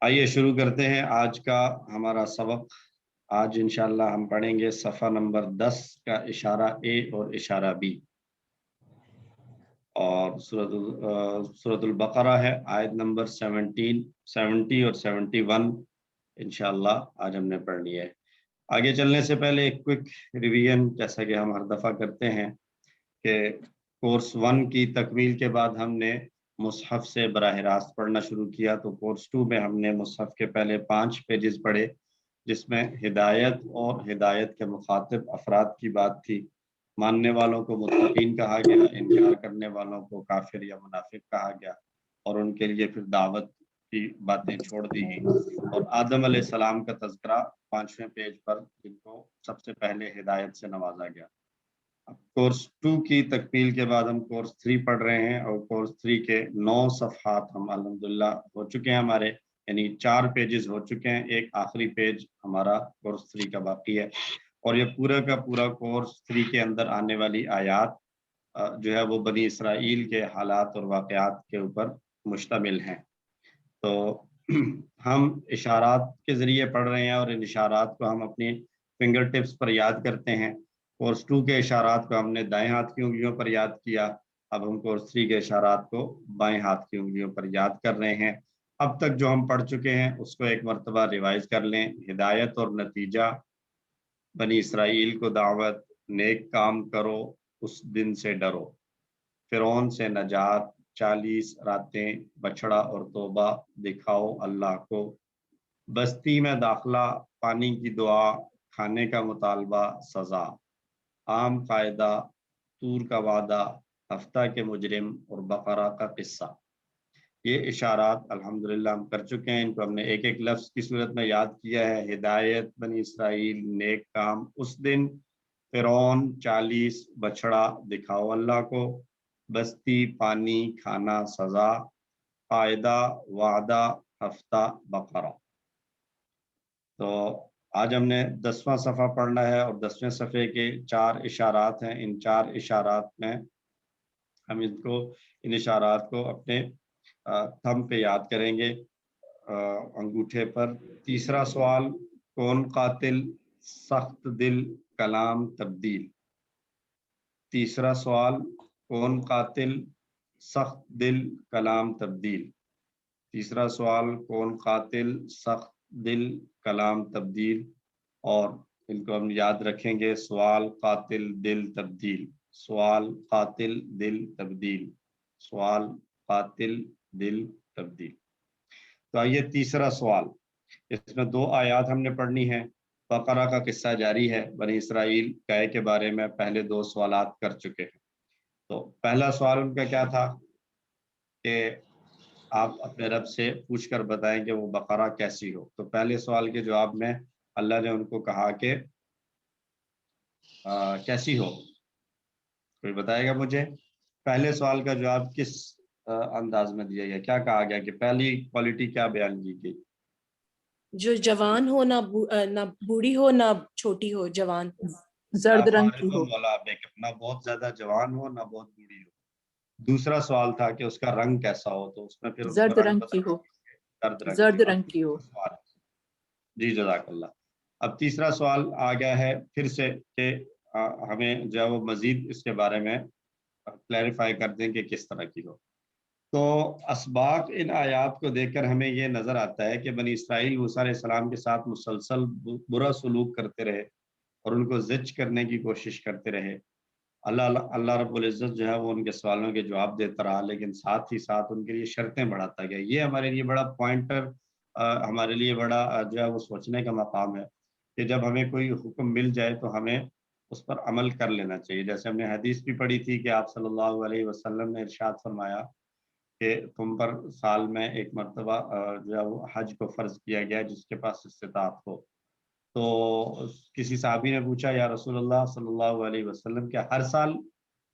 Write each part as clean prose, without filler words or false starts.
آئیے شروع کرتے ہیں آج کا ہمارا سبق۔ آج انشاءاللہ ہم پڑھیں گے صفحہ نمبر 10 کا اشارہ اے اور اشارہ بی، اور سورۃ البقرہ ہے، آیت نمبر 70 اور 71 انشاءاللہ آج ہم نے پڑھنی ہے۔ آگے چلنے سے پہلے ایک کوئک ریویژن، جیسا کہ ہم ہر دفعہ کرتے ہیں کہ کورس 1 کی تکمیل کے بعد ہم نے مصحف سے براہ راست پڑھنا شروع کیا، تو کورس 2 میں ہم نے مصحف کے پہلے 5 پیجز پڑھے، جس میں ہدایت اور ہدایت کے مخاطب افراد کی بات تھی۔ ماننے والوں کو متقین کہا گیا، انکار کرنے والوں کو کافر یا منافق کہا گیا، اور ان کے لیے پھر دعوت کی باتیں چھوڑ دی گئی، اور آدم علیہ السلام کا تذکرہ 5ویں پیج پر، جن کو سب سے پہلے ہدایت سے نوازا گیا۔ اب کورس 2 کی تکمیل کے بعد ہم کورس 3 پڑھ رہے ہیں، اور کورس 3 کے 9 صفحات ہم الحمدللہ ہو چکے ہیں ہمارے، یعنی 4 پیجز ہو چکے ہیں، ایک آخری پیج ہمارا کورس 3 کا باقی ہے، اور یہ پورا کا پورا کورس 3 کے اندر آنے والی آیات جو ہے وہ بنی اسرائیل کے حالات اور واقعات کے اوپر مشتمل ہیں۔ تو ہم اشارات کے ذریعے پڑھ رہے ہیں، اور ان اشارات کو ہم اپنی فنگر ٹپس پر یاد کرتے ہیں۔ کورس 2 کے اشارات کو ہم نے دائیں ہاتھ کی انگلیوں پر یاد کیا، اب ہم کورس 3 کے اشارات کو بائیں ہاتھ کی انگلیوں پر یاد کر رہے ہیں۔ اب تک جو ہم پڑھ چکے ہیں اس کو ایک مرتبہ ریوائز کر لیں۔ ہدایت اور نتیجہ، بنی اسرائیل کو دعوت، نیک کام کرو، اس دن سے ڈرو، فرعون سے نجات، 40 راتیں، بچڑا اور توبہ، دکھاؤ اللہ کو، بستی میں داخلہ، پانی کی دعا، کھانے کا مطالبہ، سزا، عام قاعدہ، طور کا وعدہ، ہفتہ کے مجرم، اور بقرہ کا قصہ۔ یہ اشارات الحمدللہ ہم کر چکے ہیں، ان کو ہم نے ایک ایک لفظ کی صورت میں یاد کیا ہے۔ ہدایت، بنی اسرائیل، نیک کام، اس دن، فرعون، 40، بچڑا، دکھاؤ اللہ کو، بستی، پانی، کھانا، سزا، قاعدہ، وعدہ، ہفتہ، بقرہ۔ تو آج ہم نے 10واں صفحہ پڑھنا ہے، اور 10ویں صفحے کے 4 اشارات ہیں۔ ان 4 اشارات میں ہم ان اشارات کو اپنے تھم پہ یاد کریں گے، انگوٹھے پر۔ تیسرا سوال، کون قاتل، سخت دل، کلام تبدیل۔ تیسرا سوال، کون قاتل، سخت دل، کلام تبدیل۔ تیسرا سوال، کون قاتل، سخت دل، کلام تبدیل، اور ان کو ہم یاد رکھیں گے، سوال، قاتل، دل، تبدیل، سوال، قاتل، دل، تبدیل، سوال، قاتل، دل، تبدیل۔ تو آئیے تیسرا سوال، اس میں 2 آیات ہم نے پڑھنی ہے۔ بقرہ کا قصہ جاری ہے، بنی اسرائیل گائے کے بارے میں پہلے 2 سوالات کر چکے ہیں۔ تو پہلا سوال ان کا کیا تھا کہ آپ اپنے رب سے پوچھ کر بتائیں کہ وہ بقرہ کیسی ہو۔ تو پہلے سوال کے جواب میں اللہ نے ان کو کہا کہ کیسی ہو، کوئی بتائے گا مجھے؟ پہلے سوال کا جواب کس انداز میں دیا گیا، کیا کہا گیا کہ پہلی کوالٹی کیا بیان کی گئی؟ جو جوان ہو، نہ بوڑھی ہو نہ چھوٹی ہو، جوان، زرد رنگ کی ہو، نہ بہت زیادہ جوان ہو نہ بہت بوڑھی ہو۔ دوسرا سوال تھا کہ اس کا رنگ کیسا ہو، تو اس میں پھر زرد رنگ کی ہو، زرد رنگ کی ہو۔ جی جزاک اللہ۔ اب تیسرا سوال آ گیا ہے پھر سے کہ ہمیں جو ہے وہ مزید اس کے بارے میں کلیریفائی کر دیں کہ کس طرح کی ہو۔ تو اسباق ان آیات کو دیکھ کر ہمیں یہ نظر آتا ہے کہ بنی اسرائیل موسیٰ علیہ السلام کے ساتھ مسلسل برا سلوک کرتے رہے، اور ان کو زج کرنے کی کوشش کرتے رہے۔ اللہ رب العزت جو ہے وہ ان کے سوالوں کے جواب دیتا رہا، لیکن ساتھ ہی ساتھ ان کے لیے شرطیں بڑھاتا گیا۔ یہ ہمارے لیے بڑا پوائنٹر، ہمارے لیے بڑا جو ہے وہ سوچنے کا مقام ہے کہ جب ہمیں کوئی حکم مل جائے تو ہمیں اس پر عمل کر لینا چاہیے۔ جیسے ہم نے حدیث بھی پڑھی تھی کہ آپ صلی اللہ علیہ وسلم نے ارشاد فرمایا کہ تم پر سال میں ایک مرتبہ جو ہے وہ حج کو فرض کیا گیا جس کے پاس استطاعت ہو۔ تو کسی صحابی نے پوچھا، یا رسول اللہ صلی اللہ علیہ وسلم، کیا ہر سال؟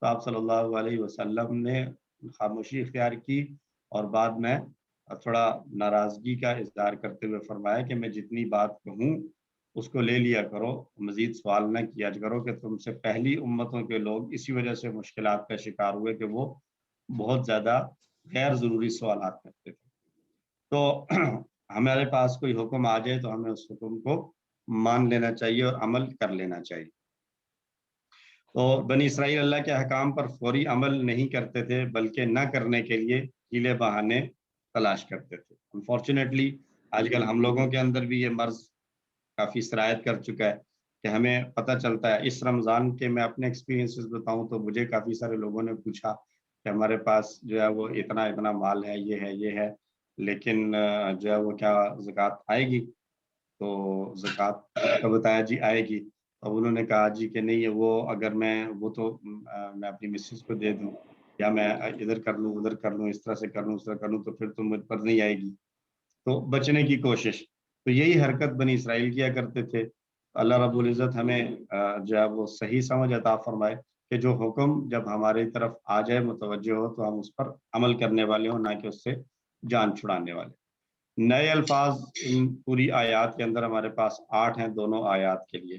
تو آپ صلی اللہ علیہ وسلم نے خاموشی اختیار کی، اور بعد میں تھوڑا ناراضگی کا اظہار کرتے ہوئے فرمایا کہ میں جتنی بات کہوں اس کو لے لیا کرو، مزید سوال نہ کیا کرو، کہ تم سے پہلی امتوں کے لوگ اسی وجہ سے مشکلات کا شکار ہوئے کہ وہ بہت زیادہ غیر ضروری سوالات کرتے تھے۔ تو हमारे पास कोई हुक्म आ जाए तो हमें उस हुक्म को मान लेना चाहिए और अमल कर लेना चाहिए। तो बनी इसराइल अल्लाह के अहकाम पर फौरी अमल नहीं करते थे, बल्कि न करने के लिए हीले बहाने तलाश करते थे। अनफॉर्चुनेटली आजकल हम लोगों के अंदर भी ये मर्ज काफ़ी सरायत कर चुका है कि हमें पता चलता है। इस रमज़ान के मैं अपने एक्सपीरियंसेस बताऊं तो मुझे काफ़ी सारे लोगों ने पूछा कि हमारे पास जो है वो इतना इतना माल है, ये है, लेकिन जो है वो क्या ज़कात आएगी? तो ज़कात का बताया जी आएगी। अब उन्होंने कहा जी कि नहीं है वो, अगर मैं वो तो मैं अपनी मिसेज़ को दे दूँ या मैं इधर कर लूँ, उधर कर लूँ, इस तरह से कर लूँ, उस तरह कर लूँ, तो फिर तो मुझ पर नहीं आएगी। तो बचने की कोशिश, तो यही हरकत बनी इसराइल किया करते थे। अल्लाह रब्बुल इज़्ज़त हमें जो है वो सही समझ अता फरमाए कि जो हुक्म जब हमारी तरफ आ जाए, मुतवज्जो हो, तो हम उस पर अमल करने वाले हों, ना कि उससे जान छुड़ाने वाले। नए अल्फाज इन पूरी आयत के अंदर हमारे पास 8 हैं दोनों आयत के लिए।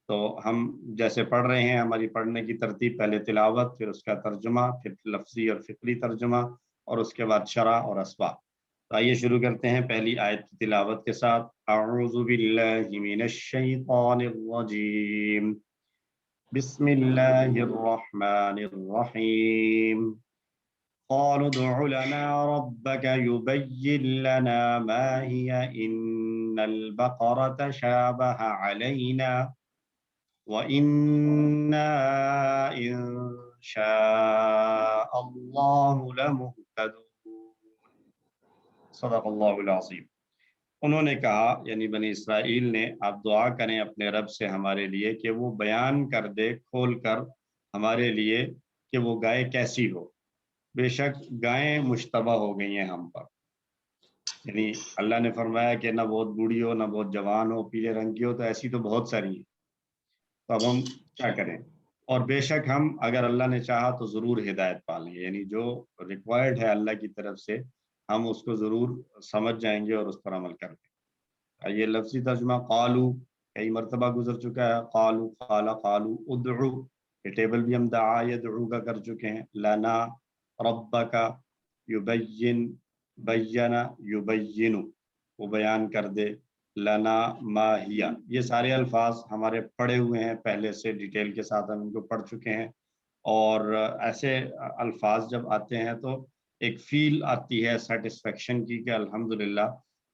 तो हम जैसे पढ़ रहे हैं, हमारी पढ़ने की तरतीब पहले तिलावत, फिर उसका तर्जुमा, फिर लफ्जी और फ़िक्री तर्जुमा, और उसके बाद शरह और असबाब। तो आइए शुरू करते हैं पहली आयत की तिलावत के साथ। अऊज़ु बिल्लाहि मिनश शैतानिर रजीम, बिस्मिल्लाहिर रहमानिर रहीम। قالوا ادع لنا ربك يبين لنا ما هي إن البقرة شابه علينا وإنا إن شاء الله لمهتدون صدق الله العظيम। उन्होंने कहा, यानी बनी इसराइल ने, आप दुआ करें अपने रब से हमारे लिए कि वो बयान कर दे खोल कर हमारे लिए कि वो गाय कैसी हो। बेशक गायें मुश्तबा हो गई हैं हम पर। यानी अल्लाह ने फरमाया कि ना बहुत बूढ़ी हो, ना बहुत जवान हो, पीले रंग की हो, तो ऐसी तो बहुत सारी हैं। तो अब हम क्या करें? और बेशक हम, अगर अल्लाह ने चाहा तो ज़रूर हिदायत पा लेंगे। यानी जो रिक्वायर्ड है अल्लाह की तरफ से, हम उसको ज़रूर समझ जाएंगे और उस पर अमल कर लेंगे। ये लफ्ज़ी तर्जुमा क़ालू कई मरतबा गुजर चुका है। क़ालू, क़ाला, क़ालू, उद्उ, ये टेबल भी हम दआ यदउ का कर चुके हैं। लना, रब्बका, युबय्यिन, बय्यना, युबय्यिनु, वो बयान कर दे। लना, माहिया, ये सारे अल्फाज हमारे पढ़े हुए हैं पहले से, डिटेल के साथ हम इनको पढ़ चुके हैं। और ऐसे अल्फाज जब आते हैं तो एक फील आती है सेटिस्फेक्शन की कि अल्हम्दुलिल्लाह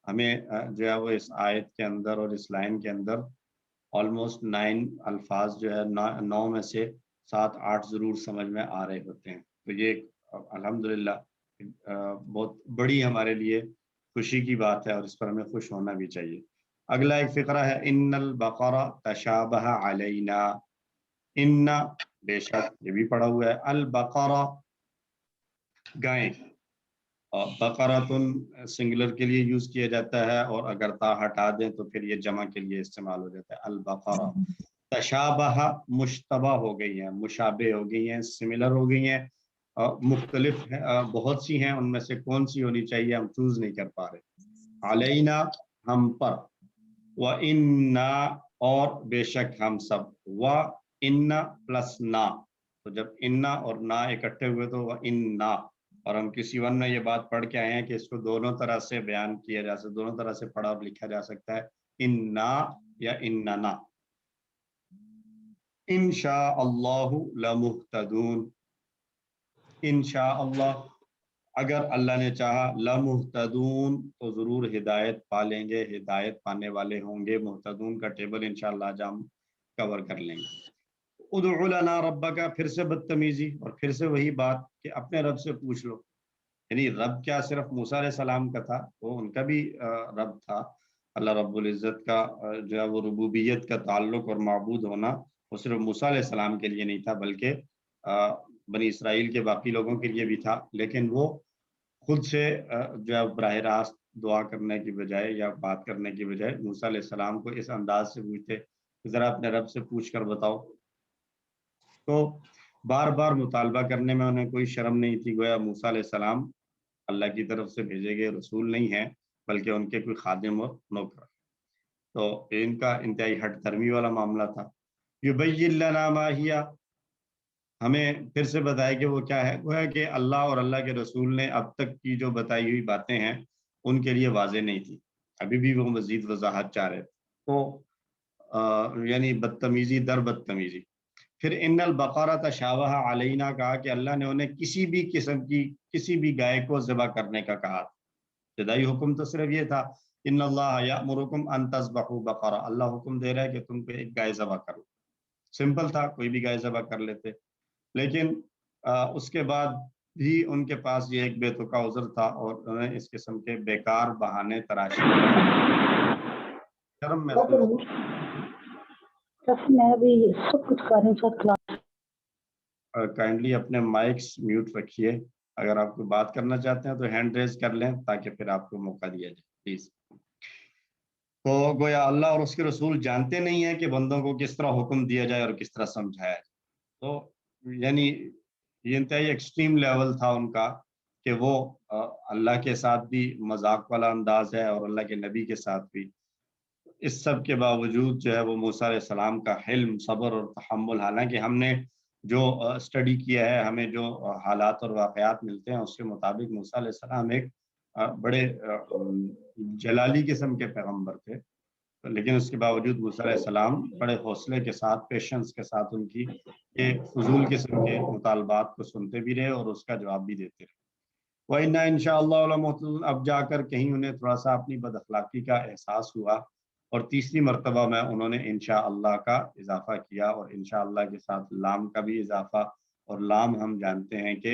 हमें जो है वो इस आयत के अंदर और इस लाइन के अंदर ऑलमोस्ट 9 अल्फाज जो है, 9 में से 7-8 ज़रूर समझ में आ रहे होते हैं। तो ये अल्हम्दुलिल्लाह बहुत बड़ी हमारे लिए खुशी की बात है और इस पर हमें खुश होना भी चाहिए। अगला एक फ़िक्रा है, इन्नल बक़रा तशाबह अलैना। इन्ना, बेशक, ये भी पढ़ा हुआ है। अल बक़रा, गाय। और बक़रतुन सिंगुलर के लिए यूज़ किया जाता है, और अगर ता हटा दें तो फिर ये जमा के लिए इस्तेमाल हो जाता है। अल बक़रा तशाबह, मुश्तबा हो गई हैं, मुशाबे हो गई हैं, सिमिलर हो गई हैं, मुख्तलिफ हैं, बहुत सी हैं, उनमें से कौन सी होनी चाहिए हम चूज़ नहीं कर पा रहे। अलैना, हम पर। व इन्ना, और बेशक हम सब। व इन्ना प्लस ना, तो जब इन्ना और ना इकट्ठे हुए तो व इन्ना। और हम किसी वन में ये बात पढ़ के आए हैं कि इसको दोनों तरह से बयान किया जा सकता, दोनों तरह से पढ़ा और लिखा जा सकता है, इन्ना या इन्नना। इंशा अल्लाहु लमुहतदून, इंशा अल्लाह, अगर अल्लाह ने चाहा, लमुहतदून, तो ज़रूर हिदायत पा लेंगे, हिदायत पाने वाले होंगे। मुहतदून का टेबल इंशाअल्लाह आज हम कवर कर लेंगे। उदउ लना रब्बका, फिर से बदतमीजी और फिर से वही बात कि अपने रब से पूछ लो। यानी रब क्या सिर्फ मूसा अलैहि सलाम का था, वो उनका भी रब था। अल्लाह रब्बुल इज़्ज़त का जो है वो रुबूबियत का ताल्लुक और माबूद होना, वो सिर्फ मूसा अलैहि सलाम के लिए नहीं था, बल्कि बनी इसराइल के बाकी लोगों के लिए भी था। लेकिन वो खुद से जो है बराह रास्त दुआ करने की बजाय या बात करने की बजाय मूसा अलैहि सलाम को इस अंदाज से पूछते कि ज़रा अपने रब से पूछ कर बताओ। तो बार बार मुतालबा करने में उन्हें कोई शर्म नहीं थी। गोया मूसा अलैहि सलाम अल्लाह की तरफ से भेजे गए रसूल नहीं हैं, बल्कि उनके कोई खादिम और नौकर। तो इनका इंतहाई हट धर्मी वाला मामला था। युबय्यिन लना मा हिया, हमें फिर से बताया कि वो क्या है। गोया कि अल्लाह और अल्लाह के रसूल ने अब तक की जो बताई हुई बातें हैं, उनके लिए वाज़ेह नहीं थी। ابھی بھی وہ مزید وضاحت چاہ رہے، تو یعنی بدتمیزی در بدتمیزی. پھر ان البقرہ تشابہ علینا کہا کہ اللہ نے انہیں کسی بھی قسم کی کسی بھی گائے کو ذبح کرنے کا کہا. ابتدائی حکم تو صرف یہ تھا ان اللہ یأمرکم ان تذبحوا بقرہ، اللہ حکم دے رہا ہے کہ تم کو ایک گائے ذبح کرو. سمپل تھا، کوئی بھی گائے ذبح کر لیتے. لیکن اس کے بعد بھی ان کے پاس یہ ایک بے تکا عذر تھا اور انہیں اس قسم کے بیکار بہانے تراشے شرم محسوس. میں بھی سب کچھ کرنے ساتھ کائنڈلی اپنے مائکس میوٹ رکھیے، اگر آپ کو بات کرنا چاہتے ہیں تو ہینڈ ریز کر لیں تاکہ پھر آپ کو موقع دیا جائے پلیز. تو گویا اللہ اور اس کے رسول جانتے نہیں ہیں کہ بندوں کو کس طرح حکم دیا جائے اور کس طرح سمجھایا جائے. تو یعنی یہ انتہائی ایکسٹریم لیول تھا ان کا کہ وہ اللہ کے ساتھ بھی مذاق والا انداز ہے اور اللہ کے نبی کے ساتھ بھی. اس سب کے باوجود جو ہے وہ موسیٰ علیہ السلام کا حلم، صبر اور تحمل، حالانکہ ہم نے جو اسٹڈی کیا ہے، ہمیں جو حالات اور واقعات ملتے ہیں اس کے مطابق موسیٰ علیہ السلام ایک بڑے جلالی قسم کے پیغمبر تھے، لیکن اس کے باوجود موسیٰ علیہ السلام بڑے حوصلے کے ساتھ، پیشنس کے ساتھ ان کی یہ فضول قسم کے مطالبات کو سنتے بھی رہے اور اس کا جواب بھی دیتے رہے. وَإِنَّا إِنشَاءَ اللَّهُ لَمُهْتَدُونَ. اب جا کر کہیں انہیں تھوڑا سا اپنی بد اخلاقی کا احساس ہوا اور تیسری مرتبہ میں انہوں نے انشاءاللہ کا اضافہ کیا، اور انشاءاللہ کے ساتھ لام کا بھی اضافہ. اور لام ہم جانتے ہیں کہ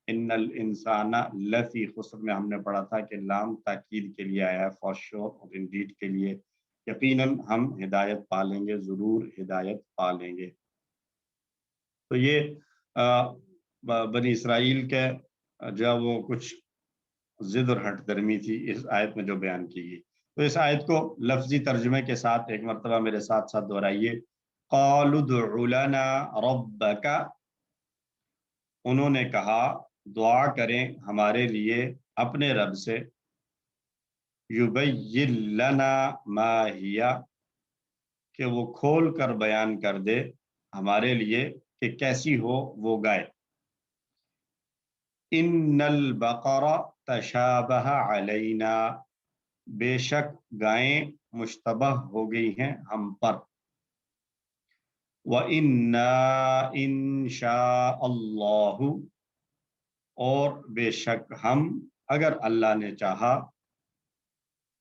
ان الانسان لفی خسر میں ہم نے پڑھا تھا کہ لام تاکید کے لیے آیا ہے، فار شور اور انڈیڈ کے لیے. یقیناً ہم ہدایت پالیں گے، ضرور ہدایت پالیں گے. تو یہ بنی اسرائیل کے جو وہ کچھ ضد اور ہٹ درمی تھی اس آیت میں جو بیان کی گئی. تو اس آیت کو لفظی ترجمے کے ساتھ ایک مرتبہ میرے ساتھ ساتھ دہرائیے. قالوا ادع لنا ربک، انہوں نے کہا دعا کریں ہمارے لیے اپنے رب سے. یبین لنا ما ہی، کہ وہ کھول کر بیان کر دے ہمارے لیے کہ کیسی ہو وہ گائے. ان البقرہ تشابہ علینا، بے شک گائیں مشتبہ ہو گئی ہیں ہم پر. وَإِنَّا إِن شَاءَ اللَّهُ، اور بے شک ہم اگر اللہ نے چاہا،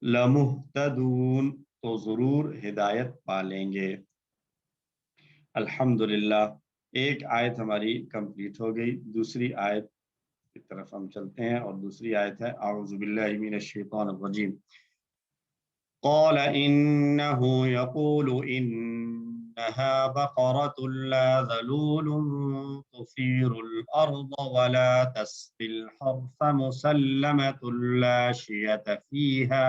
لَمُهْتَدُونَ، تو ضرور ہدایت پالیں گے. الحمدللہ، ایک آیت ہماری کمپلیٹ ہو گئی. دوسری آیت کی طرف ہم چلتے ہیں، اور دوسری آیت ہے اعوذ باللہ من الشیطان الرجیم. قال انه يقول انها بقرة لا ذلول تثير الارض ولا تسقي الحرث مسلمة لا شية فيها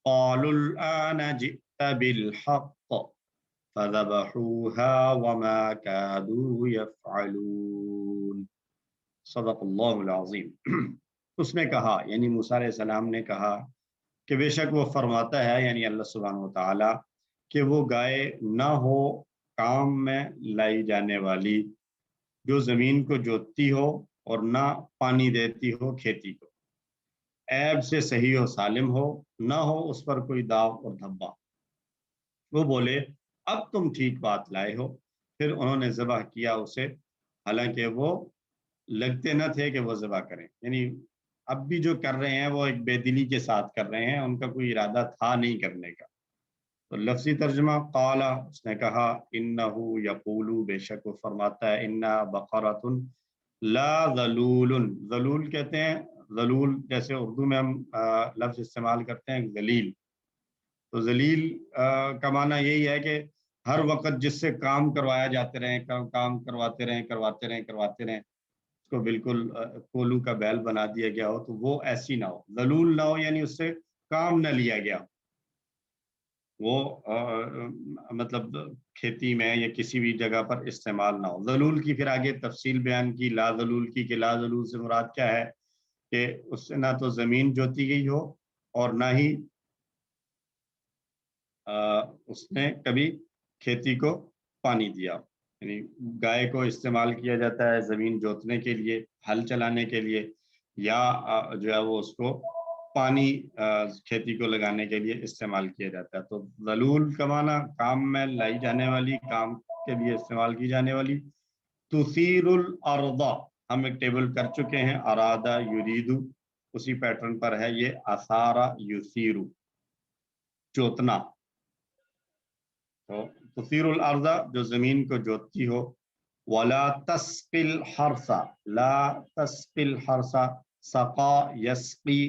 قالوا الآن جئت بالحق فذبحوها وما كادوا يفعلون. صدق اللہ العظیم. اس نے کہا، یعنی موسیٰ علیہ السلام نے کہا کہ بے شک وہ فرماتا ہے، یعنی اللہ سبحانہ و تعالیٰ، کہ وہ گائے نہ ہو کام میں لائی جانے والی جو زمین کو جوتتی ہو اور نہ پانی دیتی ہو کھیتی کو، عیب سے صحیح و سالم ہو، نہ ہو اس پر کوئی داغ اور دھبا. وہ بولے اب تم ٹھیک بات لائے ہو. پھر انہوں نے ذبح کیا اسے، حالانکہ وہ لگتے نہ تھے کہ وہ ذبح کریں. یعنی اب بھی جو کر رہے ہیں وہ ایک بے دلی کے ساتھ کر رہے ہیں، ان کا کوئی ارادہ تھا نہیں کرنے کا. تو لفظی ترجمہ قال، اس نے کہا، انہو یقول، بے شک وہ فرماتا ہے، انا بقرۃ لا ذلول. ذلول کہتے ہیں، ذلول جیسے اردو میں ہم لفظ استعمال کرتے ہیں ذلیل. تو ذلیل کا معنی یہی ہے کہ ہر وقت جس سے کام کروایا جاتے رہیں، کام کرواتے رہیں اس کو بالکل کولو کا بیل بنا دیا گیا ہو، تو وہ ایسی نہ ہو. ذلول نہ ہو یعنی اس سے کام نہ لیا گیا، وہ مطلب کھیتی میں یا کسی بھی جگہ پر استعمال نہ ہو. ذلول کی پھر آگے تفصیل بیان کی لا ذلول کی، کہ لا ذلول سے مراد کیا ہے کہ اس سے نہ تو زمین جوتی گئی ہو اور نہ ہی اس نے کبھی کھیتی کو پانی دیا. یعنی گائے کو استعمال کیا جاتا ہے زمین جوتنے کے لیے، ہل چلانے کے لیے، یا جو ہے وہ اس کو پانی کھیتی کو لگانے کے لیے استعمال کیا جاتا ہے. تو ذلول کا معنی کام میں لائی جانے والی, کام کے لیے استعمال کی جانے والی. تثیر الارض ہم ایک ٹیبل کر چکے ہیں, ارادہ یریدو اسی پیٹرن پر ہے یہ, اثارا یثیرو جوتنا. تو تثیر الارض جو زمین کو جوتتی ہو. ولا تسقی الحرث, لا تسقی الحرث, سقا یسقی,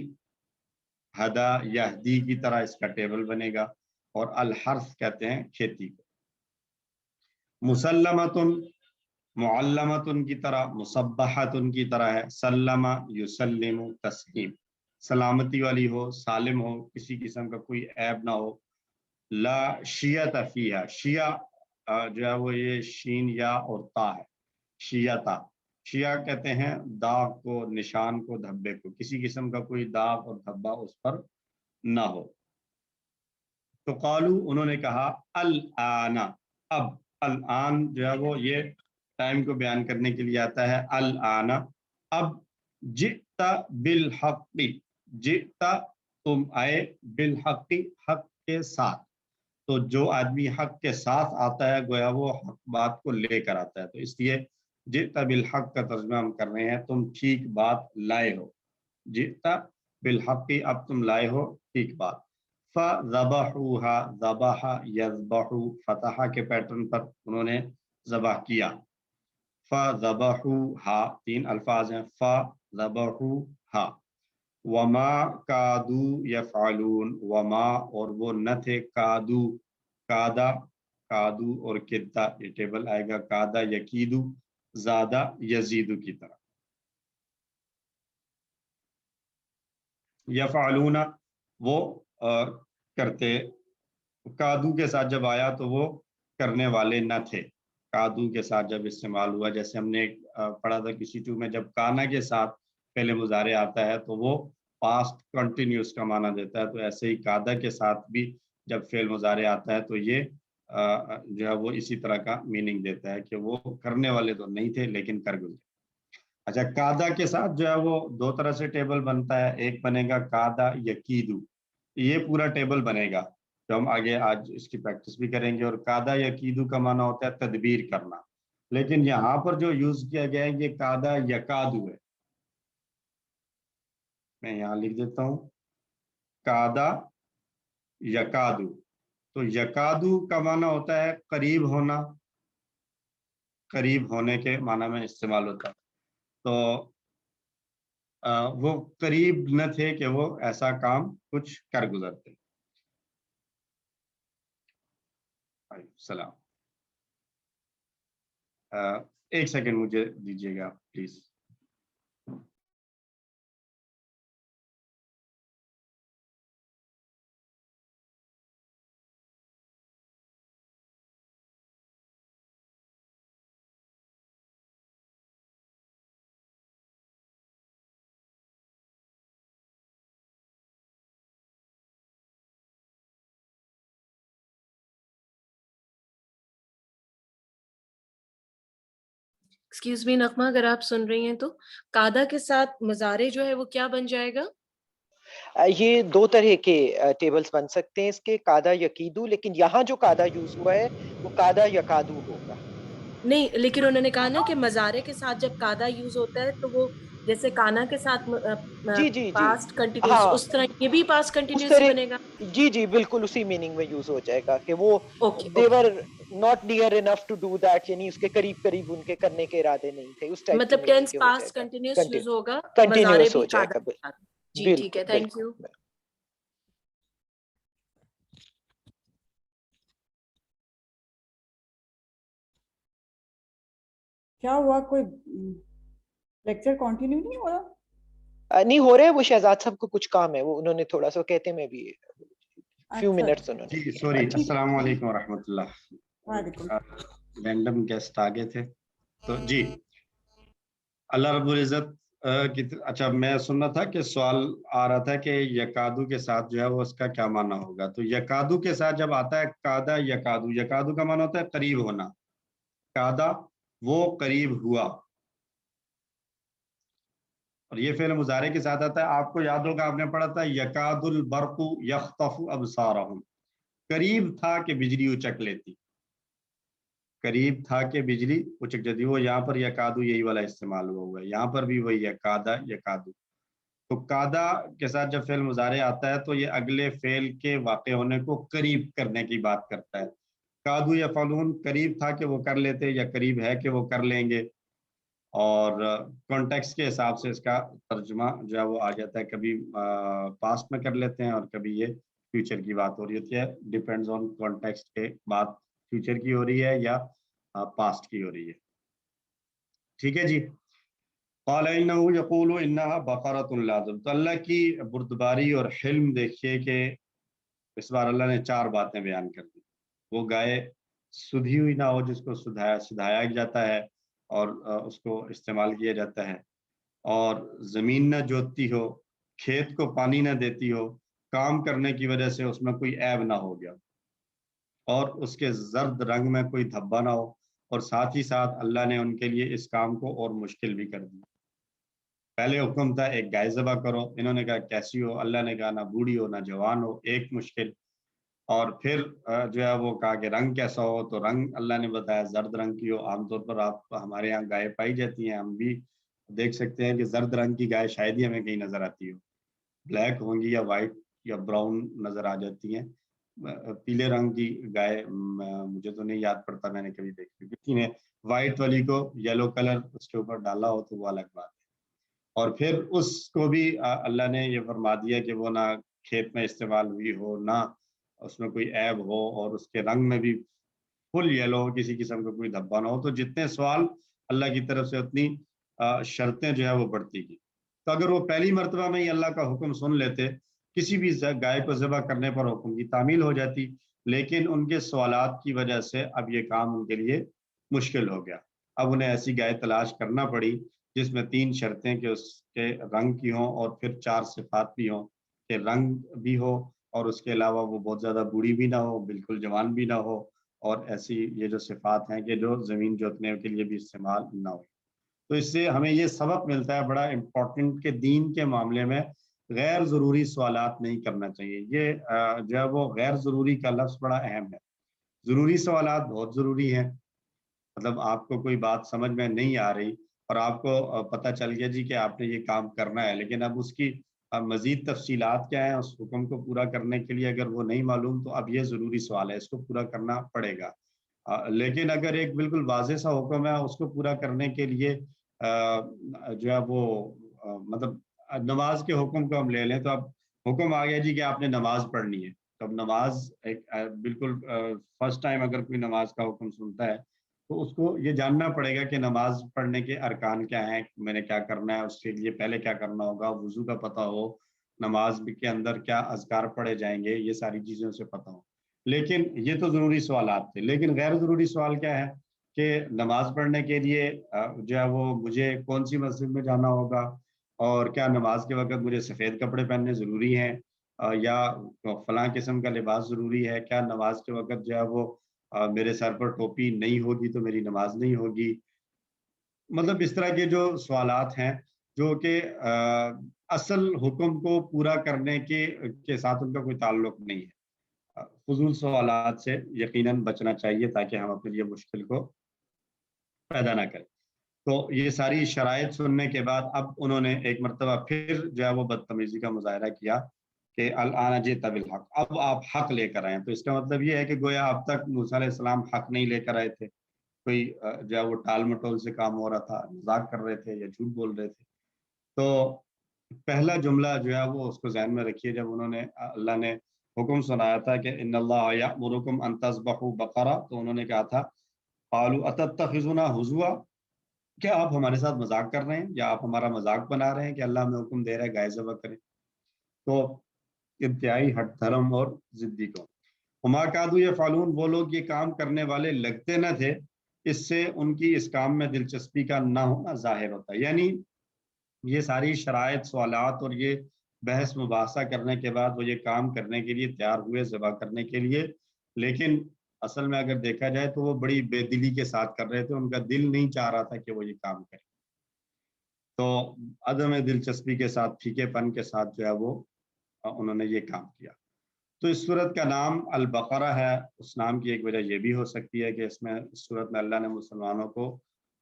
ہدا یہدی کی طرح اس کا ٹیبل بنے گا, اور الحرث کہتے ہیں کھیتی کو. مسلمتن معلمتن کی طرح, مصبحتن کی طرح ہے. سلم یسلم تسلیم, سلامتی والی ہو, سالم ہو, کسی قسم کا کوئی عیب نہ ہو. لا شیعت فیہا, شیعہ جو ہے وہ یہ شین یا اور تا ہے, شیعتا. شیعہ کہتے ہیں داغ کو, نشان کو, دھبے کو, کسی قسم کا کوئی داغ اور دھبا اس پر نہ ہو. تو قالو انہوں نے کہا الآن, اب. الآن جو ہے وہ یہ ٹائم کو بیان کرنے کے لیے آتا ہے. الآن اب. جئتا بالحق, جئتا تم آئے, بالحق حق کے ساتھ. تو جو آدمی حق کے ساتھ آتا ہے گویا وہ حق بات کو لے کر آتا ہے, تو اس لیے جئتا بالحق کا ترجمہ ہم کر رہے ہیں تم ٹھیک بات لائے ہو. جئتا بالحق, اب تم لائے ہو ٹھیک بات. فذبحوها, ذبح یذبح, فتح کے پیٹرن پر انہوں نے ذبح کیا. فذبحوها, تین الفاظ ہیں, فذبحوها. وما کادو یفعلون, وما اور وہ نہ تھے, کادو, کادا, کادو اور کدتا, یہ ٹیبل آئے گا کادا یکیدو, زادہ یزیدو کی طرح. یفعلون وہ کرتے, کادو کے ساتھ جب آیا تو وہ کرنے والے نہ تھے. کادو کے ساتھ جب استعمال ہوا, جیسے ہم نے پڑھا تھا کسی ٹو میں, جب کانا کے ساتھ پہلے مضارع آتا ہے تو وہ پاسٹ کنٹینیوس کا معنی دیتا ہے. تو ایسے ہی کادا کے ساتھ بھی جب فعل مضارع آتا ہے تو یہ جو ہے وہ اسی طرح کا میننگ دیتا ہے کہ وہ کرنے والے تو نہیں تھے لیکن کر گزرے. اچھا, کادا کے ساتھ جو ہے وہ دو طرح سے ٹیبل بنتا ہے. ایک بنے گا کادا یکیدو, یہ پورا ٹیبل بنے گا جو ہم آگے آج اس کی پریکٹس بھی کریں گے. اور کادا یکیدو کا معنی ہوتا ہے تدبیر کرنا, لیکن یہاں پر جو یوز کیا گیا ہے یہ کادا یکادو ہے. میں یہاں لکھ دیتا ہوں کادا یکادو. تو یکادو کا معنی ہوتا ہے قریب ہونا, قریب ہونے کے معنی میں استعمال ہوتا ہے. تو وہ قریب نہ تھے کہ وہ ایسا کام کچھ کر گزرتے. السلام, ایک سیکنڈ مجھے دیجیے گا پلیز. ایکسکیوز می نغمہ, اگر آپ سن رہی ہیں تو کادا کے ساتھ مضارع جو ہے وہ کیا بن جائے گا؟ یہ دو طرح کے ٹیبلز بن سکتے ہیں اس کے, کادا یکیدو, لیکن یہاں جو کادا یوز ہوا ہے وہ کادا یکادو ہوگا. نہیں, لیکن انہوں نے کہا نا کہ مضارع کے ساتھ جب کادا یوز ہوتا ہے تو وہ جیسے کانا کے ساتھ جی جی جی, پاسٹ کنٹینیوس, ہاں اس طرح یہ بھی پاسٹ اس کنٹینیوس ہی طرح, بنے گا. جی جی بالکل اسی میننگ میں یوز ہو جائے گا کہ وہ okay, they were not near enough to do that, یعنی اس کے قریب قریب ان کے کرنے کے ارادے نہیں تھے, اس ٹائپ کی مطلب میننگ ٹینس کے ہو پاسٹ جائے کنٹینیوس گا, یوز ہوگا, مضارع کنٹینیوس بھی ہو جائے کادا گا. کے ساتھ. جی ٹھیک ہے, تھینک یو. کیا ہوا, کوئی لیکچر کنٹینیو نہیں ہو رہا؟ نہیں ہو رہے, وہ شہزاد صاحب کو کچھ کام ہے, وہ انہوں نے تھوڑا سا کہتے میں بھی فیو منٹس انہوں نے. جی سوری, السلام علیکم ورحمۃ اللہ. وعلیکم. رینڈم گیسٹ آگے تھے. تو جی, اللہ رب العزت اچھا میں سننا تھا کہ سوال آ رہا تھا کہ یکادو کے ساتھ جو ہے وہ اس کا کیا معنی ہوگا. تو یکادو کے ساتھ جب آتا ہے کادا یکادو, یکادو کا معنی ہوتا ہے قریب ہونا, کادا وہ قریب ہوا. اور یہ فعل مضارع کے ساتھ آتا ہے. آپ کو یاد ہوگا آپ نے پڑھا تھا یکاد البرق یخطف ابصارہم، قریب تھا کہ بجلی اچک لیتی، قریب تھا کہ بجلی اچک جاتی. وہ یہاں پر یکادو یہی والا استعمال ہوا ہے، یہاں پر بھی وہی یکادا یکادو. تو کادا کے ساتھ جب فعل مضارع آتا ہے تو یہ اگلے فعل کے واقع ہونے کو قریب کرنے کی بات کرتا ہے. کادو یفعلون، قریب تھا کہ وہ کر لیتے یا قریب ہے کہ وہ کر لیں گے. اور کانٹیکس کے حساب سے اس کا ترجمہ جو ہے وہ آ جاتا ہے، کبھی پاسٹ میں کر لیتے ہیں اور کبھی یہ فیوچر کی بات ہو رہی ہوتی ہے. ڈیپینڈز آن کانٹیکسٹ کے بات فیوچر کی ہو رہی ہے یا پاسٹ کی ہو رہی ہے. ٹھیک ہے جی. قال انه يقول انها بقرة لا ذلول. تو اللہ کی بردباری اور حلم دیکھیے کہ اس بار اللہ نے 4 باتیں بیان کر دی. وہ گائے سدھی ہوئی نہ ہو جس کو سدھایا جاتا ہے اور اس کو استعمال کیا جاتا ہے، اور زمین نہ جوتتی ہو، کھیت کو پانی نہ دیتی ہو، کام کرنے کی وجہ سے اس میں کوئی عیب نہ ہو گیا، اور اس کے زرد رنگ میں کوئی دھبا نہ ہو، اور ساتھ ہی ساتھ اللہ نے ان کے لیے اس کام کو اور مشکل بھی کر دیا. پہلے حکم تھا ایک گائے ذبح کرو، انہوں نے کہا کیسی ہو، اللہ نے کہا نہ بوڑھی ہو نہ جوان ہو، ایک مشکل. اور پھر جو ہے وہ کہا کہ رنگ کیسا ہو، تو رنگ اللہ نے بتایا زرد رنگ کی ہو. عام طور پر آپ ہمارے یہاں گائے پائی جاتی ہیں، ہم بھی دیکھ سکتے ہیں کہ زرد رنگ کی گائے شاید ہی ہمیں کہیں نظر آتی ہو. بلیک ہوں گی یا وائٹ یا براؤن نظر آ جاتی ہیں. پیلے رنگ کی گائے مجھے تو نہیں یاد پڑتا میں نے کبھی دیکھی، کسی نے وائٹ والی کو یلو کلر اس کے اوپر ڈالا ہو تو وہ الگ بات ہے. اور پھر اس کو بھی اللہ نے یہ فرما دیا کہ وہ نہ کھیت میں استعمال ہوئی ہو، نہ اس میں کوئی عیب ہو، اور اس کے رنگ میں بھی فل یلو ہو، کسی قسم کا کوئی دھبا نہ ہو. تو جتنے سوال اللہ کی طرف سے اتنی شرطیں جو ہے وہ بڑھتی گئی. تو اگر وہ پہلی مرتبہ میں ہی اللہ کا حکم سن لیتے، کسی بھی گائے کو ذبح کرنے پر حکم کی تعمیل ہو جاتی. لیکن ان کے سوالات کی وجہ سے اب یہ کام ان کے لیے مشکل ہو گیا. اب انہیں ایسی گائے تلاش کرنا پڑی جس میں 3 شرطیں کہ اس کے رنگ کی ہوں، اور پھر 4 صفات بھی ہوں کہ رنگ بھی ہو، اور اس کے علاوہ وہ بہت زیادہ بوڑھی بھی نہ ہو، بالکل جوان بھی نہ ہو، اور ایسی یہ جو صفات ہیں کہ جو زمین جوتنے کے لیے بھی استعمال نہ ہو. تو اس سے ہمیں یہ سبق ملتا ہے بڑا امپورٹنٹ کہ دین کے معاملے میں غیر ضروری سوالات نہیں کرنا چاہیے. یہ جو ہے وہ غیر ضروری کا لفظ بڑا اہم ہے. ضروری سوالات بہت ضروری ہیں. مطلب آپ کو کوئی بات سمجھ میں نہیں آ رہی اور آپ کو پتہ چل گیا جی کہ آپ نے یہ کام کرنا ہے، لیکن اب اس کی مزید تفصیلات کیا ہیں اس حکم کو پورا کرنے کے لیے اگر وہ نہیں معلوم، تو اب یہ ضروری سوال ہے، اس کو پورا کرنا پڑے گا. لیکن اگر ایک بالکل واضح سا حکم ہے، اس کو پورا کرنے کے لیے جو ہے وہ مطلب نماز کے حکم کو ہم لے لیں، تو اب حکم آ گیا جی کہ آپ نے نماز پڑھنی ہے. تو اب نماز ایک بالکل فرسٹ ٹائم اگر کوئی نماز کا حکم سنتا ہے تو اس کو یہ جاننا پڑے گا کہ نماز پڑھنے کے ارکان کیا ہیں، میں نے کیا کرنا ہے، اس کے لیے پہلے کیا کرنا ہوگا، وضو کا پتہ ہو، نماز کے اندر کیا اذکار پڑھے جائیں گے، یہ ساری چیزیں اسے پتہ ہو. لیکن یہ تو ضروری سوالات تھے. لیکن غیر ضروری سوال کیا ہے کہ نماز پڑھنے کے لیے جو ہے وہ مجھے کون سی مسجد میں جانا ہوگا، اور کیا نماز کے وقت مجھے سفید کپڑے پہننے ضروری ہیں، یا فلاں قسم کا لباس ضروری ہے، کیا نماز کے وقت جو ہے وہ میرے سر پر ٹوپی نہیں ہوگی تو میری نماز نہیں ہوگی. مطلب اس طرح کے جو سوالات ہیں جو کہ اصل حکم کو پورا کرنے کے ساتھ ان کا کوئی تعلق نہیں ہے. فضول سوالات سے یقیناً بچنا چاہیے تاکہ ہم اپنے لیے مشکل کو پیدا نہ کریں. تو یہ ساری شرائط سننے کے بعد اب انہوں نے ایک مرتبہ پھر جو ہے وہ بدتمیزی کا مظاہرہ کیا کہ الآن جئت بالحق، اب آپ حق لے کر آئے. تو اس کا مطلب یہ ہے کہ گویا اب تک موسیٰ علیہ السلام حق نہیں لے کر آئے تھے، کوئی جو ہے وہ ٹال مٹول سے کام ہو رہا تھا، مذاق کر رہے تھے یا جھوٹ بول رہے تھے. تو پہلا جملہ جو ہے وہ اس کو ذہن میں رکھیے، جب انہوں نے اللہ نے حکم سنایا تھا کہ ان اللہ یأمرکم ان تذبحوا بقرہ، تو انہوں نے کہا تھا قالوا اتتخذنا ہزوا، کیا آپ ہمارے ساتھ مذاق کر رہے ہیں یا آپ ہمارا مذاق بنا رہے ہیں کہ اللہ ہمیں حکم دے رہا ہے گائے ذبح کریں. تو انتہائی ہٹ دھرم اور ضدی کو وما کادوا یفعلون، وہ لوگ یہ کام کرنے والے لگتے نہ تھے. اس سے ان کی اس کام میں دلچسپی کا نہ ہونا ظاہر ہوتا ہے. یعنی یہ ساری شرائط سوالات اور یہ بحث مباحثہ کرنے کے بعد وہ یہ کام کرنے کے لیے تیار ہوئے، ذبح کرنے کے لیے، لیکن اصل میں اگر دیکھا جائے تو وہ بڑی بے دلی کے ساتھ کر رہے تھے. ان کا دل نہیں چاہ رہا تھا کہ وہ یہ کام کریں. تو عدم دلچسپی کے ساتھ، پھیکے پن کے ساتھ جو ہے وہ انہوں نے یہ کام کیا۔ تو اس صورت کا نام البقرہ ہے۔ اس نام کی ایک وجہ یہ بھی ہو سکتی ہے کہ اس صورت میں اللہ نے مسلمانوں کو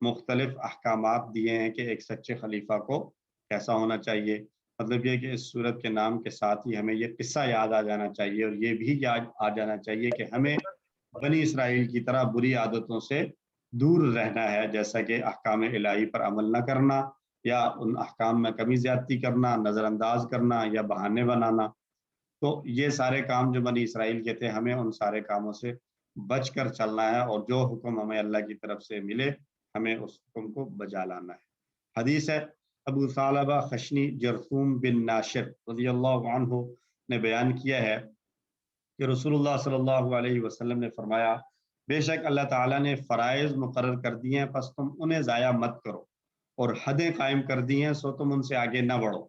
مختلف احکامات دیے ہیں کہ ایک سچے خلیفہ کو کیسا ہونا چاہیے۔ مطلب یہ کہ اس صورت کے نام کے ساتھ ہی ہمیں یہ قصہ یاد آ جانا چاہیے، اور یہ بھی یاد آ جانا چاہیے کہ ہمیں بنی اسرائیل کی طرح بری عادتوں سے دور رہنا ہے، جیسا کہ احکام الہی پر عمل نہ کرنا، یا ان احکام میں کمی زیادتی کرنا، نظر انداز کرنا، یا بہانے بنانا۔ تو یہ سارے کام جو بنی اسرائیل کے تھے، ہمیں ان سارے کاموں سے بچ کر چلنا ہے، اور جو حکم ہمیں اللہ کی طرف سے ملے ہمیں اس حکم کو بجا لانا ہے۔ حدیث ہے، ابو ثعلبہ خشنی جرثوم بن ناشر رضی اللہ عنہ نے بیان کیا ہے کہ رسول اللہ صلی اللہ علیہ وسلم نے فرمایا، بے شک اللہ تعالیٰ نے فرائض مقرر کر دیے ہیں، پس تم انہیں ضائع مت کرو، اور حدیں قائم کر دی ہیں، سو تم ان سے آگے نہ بڑھو،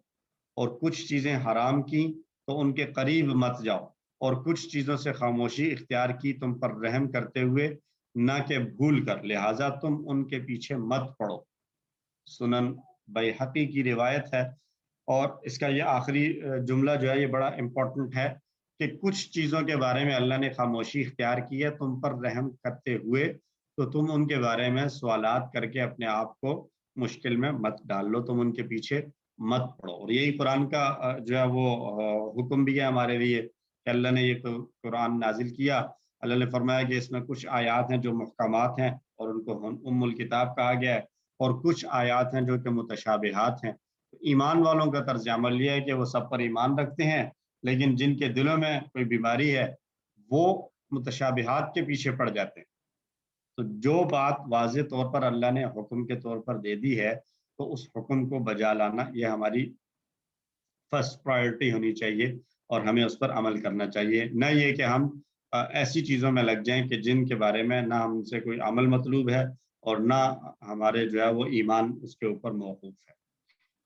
اور کچھ چیزیں حرام کی تو ان کے قریب مت جاؤ، اور کچھ چیزوں سے خاموشی اختیار کی تم پر رحم کرتے ہوئے، نہ کہ بھول کر، لہٰذا تم ان کے پیچھے مت پڑو۔ سنن بیہقی کی روایت ہے، اور اس کا یہ آخری جملہ جو ہے یہ بڑا امپورٹنٹ ہے کہ کچھ چیزوں کے بارے میں اللہ نے خاموشی اختیار کی ہے تم پر رحم کرتے ہوئے، تو تم ان کے بارے میں سوالات کر کے اپنے آپ کو مشکل میں مت ڈال لو، تم ان کے پیچھے مت پڑو۔ اور یہی قرآن کا جو ہے وہ حکم بھی ہے ہمارے لیے کہ اللہ نے یہ قرآن نازل کیا، اللہ نے فرمایا کہ اس میں کچھ آیات ہیں جو محکمات ہیں اور ان کو ام الکتاب کہا گیا ہے، اور کچھ آیات ہیں جو کہ متشابہات ہیں۔ ایمان والوں کا طرز عمل یہ ہے کہ وہ سب پر ایمان رکھتے ہیں، لیکن جن کے دلوں میں کوئی بیماری ہے وہ متشابہات کے پیچھے پڑ جاتے ہیں۔ تو جو بات واضح طور پر اللہ نے حکم کے طور پر دے دی ہے، تو اس حکم کو بجا لانا یہ ہماری فرسٹ پرائرٹی ہونی چاہیے، اور ہمیں اس پر عمل کرنا چاہیے، نہ یہ کہ ہم ایسی چیزوں میں لگ جائیں کہ جن کے بارے میں نہ ہم سے کوئی عمل مطلوب ہے، اور نہ ہمارے جو ہے وہ ایمان اس کے اوپر موقوف ہے۔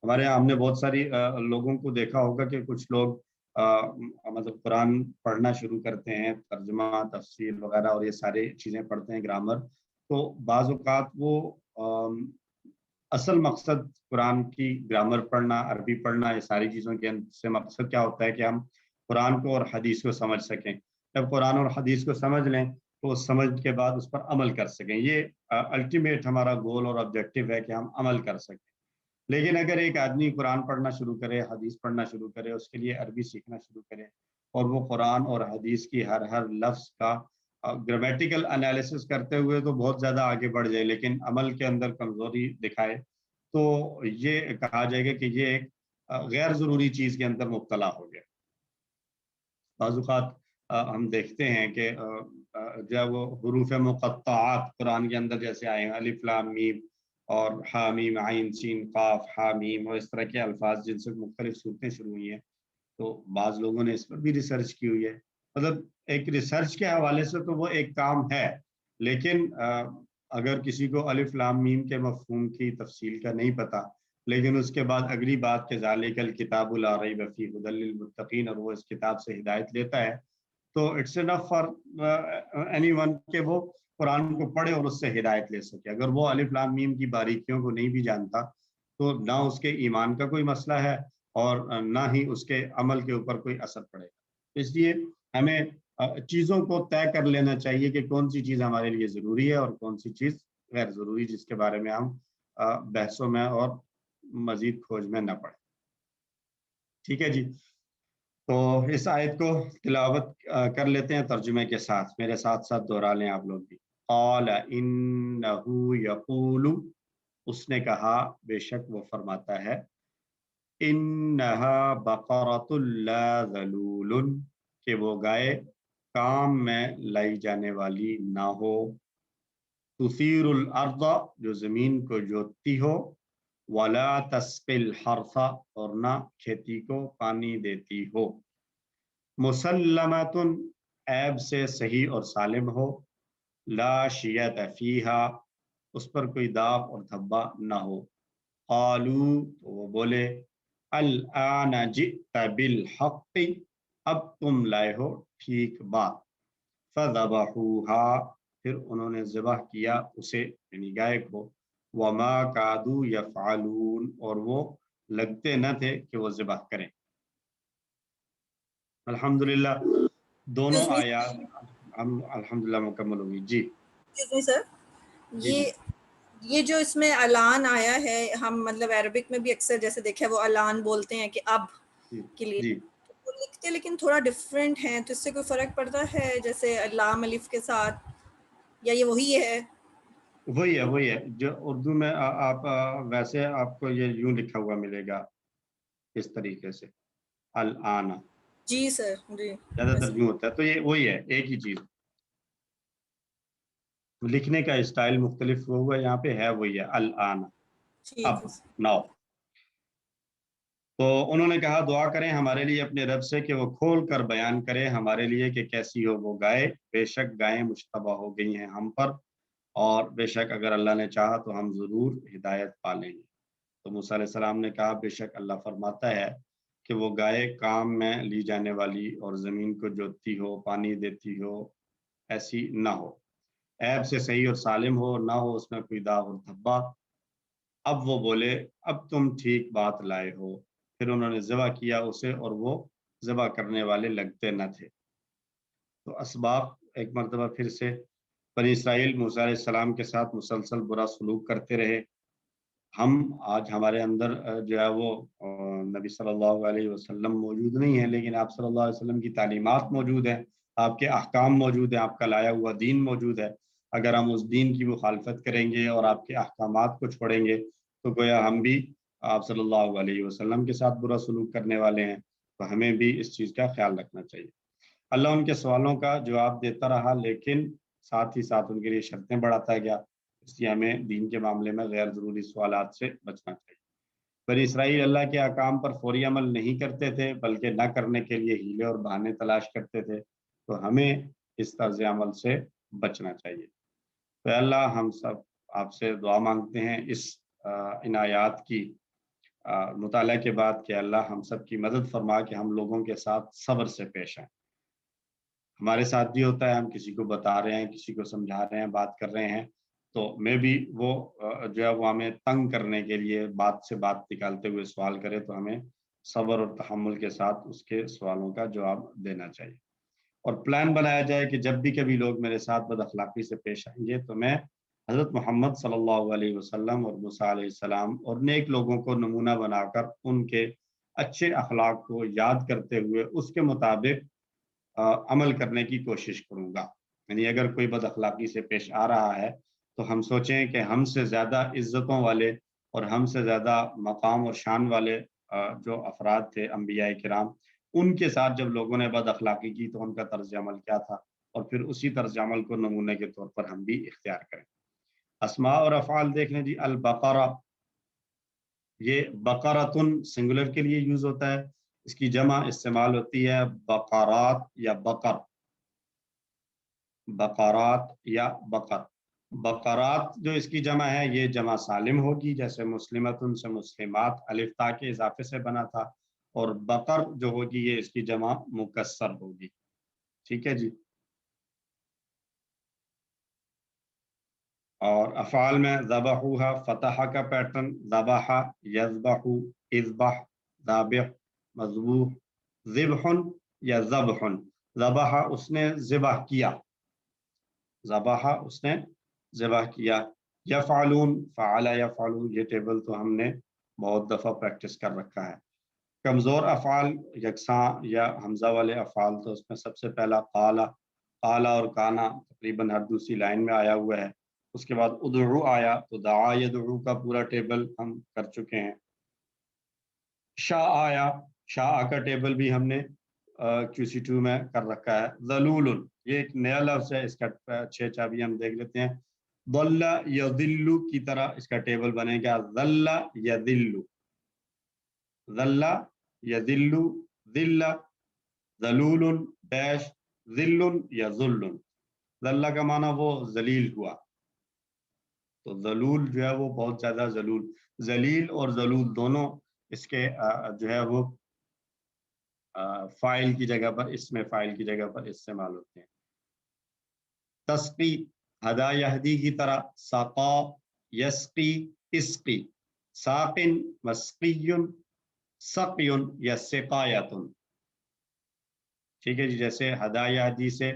ہمارے یہاں ہم نے بہت ساری لوگوں کو دیکھا ہوگا کہ کچھ لوگ مطلب قرآن پڑھنا شروع کرتے ہیں، ترجمہ، تفسیر وغیرہ اور یہ ساری چیزیں پڑھتے ہیں، گرامر، تو بعض اوقات وہ اصل مقصد قرآن کی گرامر پڑھنا، عربی پڑھنا، یہ ساری چیزوں کے سے مقصد کیا ہوتا ہے کہ ہم قرآن کو اور حدیث کو سمجھ سکیں۔ جب قرآن اور حدیث کو سمجھ لیں تو اس سمجھ کے بعد اس پر عمل کر سکیں، یہ الٹیمیٹ ہمارا گول اور آبجیکٹو ہے کہ ہم عمل کر سکیں۔ لیکن اگر ایک آدمی قرآن پڑھنا شروع کرے، حدیث پڑھنا شروع کرے، اس کے لیے عربی سیکھنا شروع کرے، اور وہ قرآن اور حدیث کی ہر لفظ کا گرامیٹیکل انالیسس کرتے ہوئے تو بہت زیادہ آگے بڑھ جائے، لیکن عمل کے اندر کمزوری دکھائے، تو یہ کہا جائے گا کہ یہ ایک غیر ضروری چیز کے اندر مبتلا ہو گیا۔ بعض اوقات ہم دیکھتے ہیں کہ جب وہ حروف مقطعات قرآن کے اندر جیسے آئے ہیں، الف لام میم اور حامیم عین سین قاف حامیم، اور اس طرح کے الفاظ جن سے مختلف صورتیں شروع ہوئی ہیں، تو بعض لوگوں نے اس پر بھی ریسرچ کی ہوئی ہے۔ مطلب ایک ریسرچ کے حوالے سے تو وہ ایک کام ہے، لیکن اگر کسی کو الف لام میم کے مفہوم کی تفصیل کا نہیں پتا، لیکن اس کے بعد اگلی بات کہ ذالک الکتاب لا ریب فیہ ھدی للمتقین، اور وہ اس کتاب سے ہدایت لیتا ہے، تو it's enough for anyone کہ وہ قرآن کو پڑھے اور اس سے ہدایت لے سکے۔ اگر وہ الف لام میم کی باریکیوں کو نہیں بھی جانتا تو نہ اس کے ایمان کا کوئی مسئلہ ہے، اور نہ ہی اس کے عمل کے اوپر کوئی اثر پڑے گا۔ اس لیے ہمیں چیزوں کو طے کر لینا چاہیے کہ کون سی چیز ہمارے لیے ضروری ہے اور کون سی چیز غیر ضروری، جس کے بارے میں ہم بحثوں میں اور مزید کھوج میں نہ پڑیں۔ ٹھیک ہے جی، تو اس آیت کو تلاوت کر لیتے ہیں ترجمے کے ساتھ، میرے ساتھ ساتھ دوہرا لیں آپ لوگ بھی۔ قال انہ یقول، اس نے کہا بے شک وہ فرماتا ہے، انہا بقرۃ لا ذلول، کہ وہ گائے کام میں لائی جانے والی نہ ہو، تثیر الارض، جو زمین کو جوتتی ہو، ولا تسقی الحرث، اور نہ کھیتی کو پانی دیتی ہو، مسلمۃ، عیب سے صحیح اور سالم ہو، لا شیۃ فیہا، اس پر کوئی داغ اور دھبا نہ ہو۔ قالوا، تو وہ بولے، الآن جئت بالحق، اب تم لائے ہو ٹھیک بات۔ فذبحوها، پھر انہوں نے ذبح کیا اسے، یعنی گائے کو، वमा कादू यफ़अलून, और वो लगते न थे कि वो ज़िबह करें। अल्हम्दुलिल्लाह दोनों Excuse me, आयात हम अल्हम्दुलिल्लाह मुकम्मल होगी। जी excuse me sir. जी जी ये जो इसमें अलान आया है, हम मतलब अरबिक में भी अक्सर जैसे देखा है वो अलान बोलते हैं कि अब जी के लिए, जी। तो वो लिखते लेकिन थोड़ा डिफरेंट है, तो इससे कोई फर्क पड़ता है जैसे लाम अलिफ के साथ, या ये वही है? वही है जो उर्दू में आप वैसे आपको ये यूं लिखा हुआ मिलेगा इस तरीके से, अल आना, जी सर, जी ज्यादातर यूं होता है, तो ये वही है, एक ही चीज। लिखने का स्टाइल मुख्तलिफ हुआ, यहाँ पे है वही है, अल आना, ठीक है अब, नाउ। तो उन्होंने कहा दुआ करें हमारे लिए अपने रब से कि वो खोल कर बयान करे हमारे लिए कि कैसी हो वो गाय, बेशक गायें मुश्तबा हो गई हैं हम पर, और बेशक अगर अल्लाह ने चाहा तो हम जरूर हिदायत पा लेंगे। तो मूसा अलैहिस्सलाम ने कहा बेशक अल्लाह फरमाता है कि वो गाय काम में ली जाने वाली और ज़मीन को जोतती हो, पानी देती हो, ऐसी ना हो, ऐब से सही और सालिम हो, ना हो उसमें कोई दाग और धब्बा। अब वो बोले अब तुम ठीक बात लाए हो। फिर उन्होंने ज़िबा किया उसे और वो ज़िबा करने वाले लगते न थे। तो असबाब एक मरतबा फिर से बनी इसराइल मूसा अलैहिस्सलाम के साथ मुसलसल बुरा सलूक करते रहे। हम आज हमारे अंदर जो है वो नबी सल्लल्लाहु अलैहि वसल्लम मौजूद नहीं है, लेकिन आप सल्लल्लाहु अलैहि वसल्लम की तालीमात मौजूद हैं, आपके अहकाम मौजूद हैं, आपका लाया हुआ दीन मौजूद है। अगर हम उस दीन की मुखालफत करेंगे और आपके अहकामात को छोड़ेंगे तो गोया हम भी आप सल्लल्लाहु अलैहि वसल्लम के साथ बुरा सलूक करने वाले हैं। तो हमें भी इस चीज़ का ख्याल रखना चाहिए। अल्लाह उनके सवालों का जवाब देता रहा, लेकिन साथ ही साथ उनके लिए शर्तें बढ़ाता गया, इसलिए हमें दीन के मामले में गैर ज़रूरी सवालात से बचना चाहिए। बनी इसराइल अल्लाह के अहकाम पर फौरी अमल नहीं करते थे, बल्कि न करने के लिए हीले और बहाने तलाश करते थे। तो हमें इस तर्ज अमल से बचना चाहिए। तो अल्लाह हम सब आपसे दुआ मांगते हैं इस इन आयात की मुताला के बाद कि अल्लाह हम सब की मदद फरमा कि हम लोगों के साथ सब्र से पेश आएं। हमारे साथ भी होता है, हम किसी को बता रहे हैं, किसी को समझा रहे हैं, बात कर रहे हैं, तो मैं भी वो जो है वो हमें तंग करने के लिए बात से बात निकालते हुए सवाल करे, तो हमें सब्र और तहम्मुल के साथ उसके सवालों का जवाब देना चाहिए। और प्लान बनाया जाए कि जब भी कभी लोग मेरे साथ बदअखलाकी से पेश आएंगे तो मैं हज़रत मोहम्मद सल्लल्लाहु अलैहि वसल्लम और मूसा अलैहिस्सलाम और नेक लोगों को नमूना बनाकर उनके अच्छे अखलाक को याद करते हुए उसके मुताबिक अमल करने की कोशिश करूँगा। यानी अगर कोई बदअखलाकी से पेश आ रहा है, तो हम सोचें कि हमसे ज़्यादा इज़्ज़तों वाले और हमसे ज़्यादा मकाम और शान वाले जो अफ़राद थे अंबियाए किराम, उनके साथ जब लोगों ने बदअखलाकी की तो उनका तर्ज़ अमल क्या था, और फिर उसी तर्ज़ अमल को नमूने के तौर पर हम भी इख्तियार करें। अस्मा और अफ़आल देख लें जी। अल-बक़रा, ये बक़रतुन सिंगुलर के लिए यूज़ होता है, इसकी जमा इस्तेमाल होती है बक़रात या बक़र, बक़रात या बक़र। बक़रात जो इसकी जमा है ये जमा सालिम होगी, जैसे मुस्लिमतुन से मुस्लिमात अलिफ ता के इज़ाफ़े से बना था, और बक़र जो होगी ये इसकी जमा मुकस्सर होगी। ठीक है जी। और अफ़आल में ज़बहुहा फ़तह का पैटर्न, ज़बह, यज़बहु, इज़बह, ज़ाबिह, मज़बूह, ज़िब्हुन या ज़बहुन। ज़बह उसने ज़िबह किया, ज़बह उसने ज़िबह किया। यफ़अलून, फ़अल यफ़अलू, ये टेबल तो हमने बहुत दफ़ा प्रैक्टिस कर रखा है। कमज़ोर अफ़आल यकसां या हमज़ा वाले अफ़आल, तो उसमें सबसे पहला क़ाला, क़ाला और काना तकरीबन हर दूसरी लाइन में आया हुआ है। उसके बाद उदउ आया, तो दआ यदउ का पूरा टेबल हम कर चुके हैं। शाह आया, शाह का टेबल भी हमने QC2 में कर रखा है। ज़लूलुन, ये एक नया लफ्ज़ है, इसका 6 चाबी हम देख लेते हैं। दल्ला यदिल्लु की तरह इसका टेबल बनेगा, ज़ल्ला यदिल्लु, ज़ल्ला यदिल्लु, ज़िल्ला, ज़लूलुन डैश, ज़िल्लुन या ज़ुल्लुन। ज़ल्ला का माना वो ज़लील हुआ, तो ज़लूल जो है वो बहुत ज़्यादा ज़लूल, ज़लील और ज़लूल दोनों इसके जो है वो फ़ाइल की जगह पर, इसमें फ़ाइल की जगह पर इस्तेमाल होते हैं। तस्की, हदा यहदी की तरह, सक़ा यस्की इसकी, साकिन मस्कियुन, सक़युन या सिकायतुन। ठीक है जी, जैसे हदाया हदी से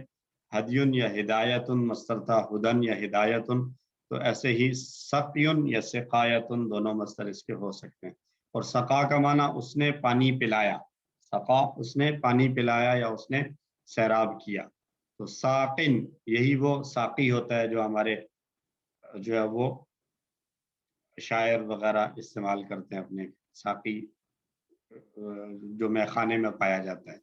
हदियुन या हिदायतुन मस्तर था, हुदन या हिदायतुन, तो ऐसे ही सक़युन या सिकायतुन दोनों मस्तर इसके हो सकते हैं। और सका का माना उसने पानी पिलाया, सका उसने पानी पिलाया या उसने सैराब किया। तो साकिन यही वो साकी होता है जो हमारे जो है वो शायर वगैरह इस्तेमाल करते हैं, अपने साकी जो मैखाने में पाया जाता है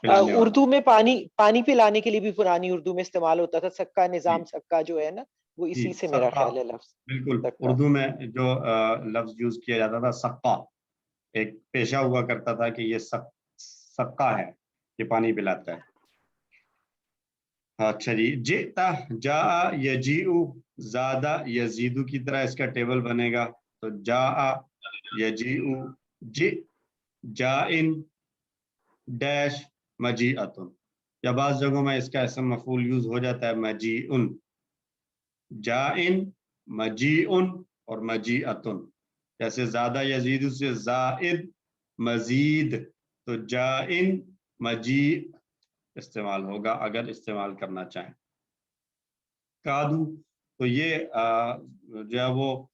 पिलाने वाला। उर्दू में पानी पिलाने के लिए भी पुरानी उर्दू में इस्तेमाल होता था सक्का, निजाम सक्का जो है ना, वो जी, इसी से मेरा सक्का, ख्याल है लफ्ज। बिल्कुल सक्का। उर्दू में जो लफ्ज यूज किया जाता था सक्का, एक पेशा हुआ करता था कि ये सक्का है, ये पानी पिलाता है। अच्छा जी, जिता जा यजीउ, ज़ादा यजीदु की तरह इसका टेबल बनेगा। तो जा यजीउ, जी जाइन डैश मजीअतुन, या बाज़ जगहों में इसका इसम मफूल यूज हो जाता है मजीउन, जाइन मजीउन और मजीअतुन। जैसे ज़्यादा यजीदु से ज़ाइद मजीद, तो जाइन मजी इस्तेमाल होगा अगर इस्तेमाल करना चाहें। कादू, तो ये जो है वो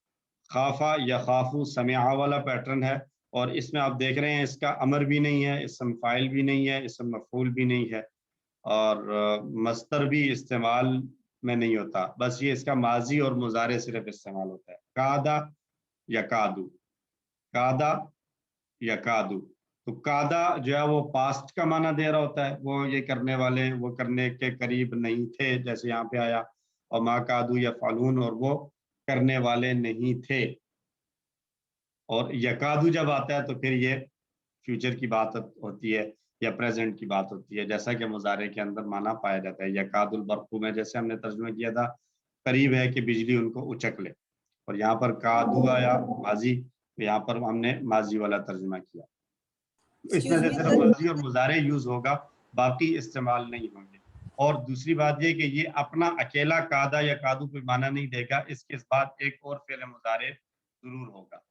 खाफा या खाफू समिआ वाला पैटर्न है, और इसमें आप देख रहे हैं इसका अमर भी नहीं है, इसम फाइल भी नहीं है, इसम मफूल भी नहीं है, और मस्तर भी इस्तेमाल में नहीं होता, बस ये इसका माजी और मुजारे सिर्फ इस्तेमाल होता है। कादा या कादू, कादा या कादू, तो कादा जो है वो पास्ट का माना दे रहा होता है, वो ये करने वाले, वो करने के करीब नहीं थे, जैसे यहाँ पे आया, और मा कादू या फालून, और वो करने वाले नहीं थे। और यकादू जब आता है तो फिर ये फ्यूचर की बात होती है या प्रेजेंट की बात होती है, जैसा कि मुजारे के अंदर माना पाया जाता है। यकादुल बरकू में जैसे हमने तर्जुमा किया था, करीब है कि बिजली उनको उचक ले, और यहाँ पर कादू आया माजी, तो यहाँ पर हमने माजी वाला तर्जुमा किया। इसमें से सिर्फ माजी और मुजारे यूज होगा, बाकी इस्तेमाल नहीं होंगे। और दूसरी बात ये कि ये अपना अकेला कादा या कादू कोई माना नहीं देगा, इसके बाद एक और फेल मुजारे जरूर होगा।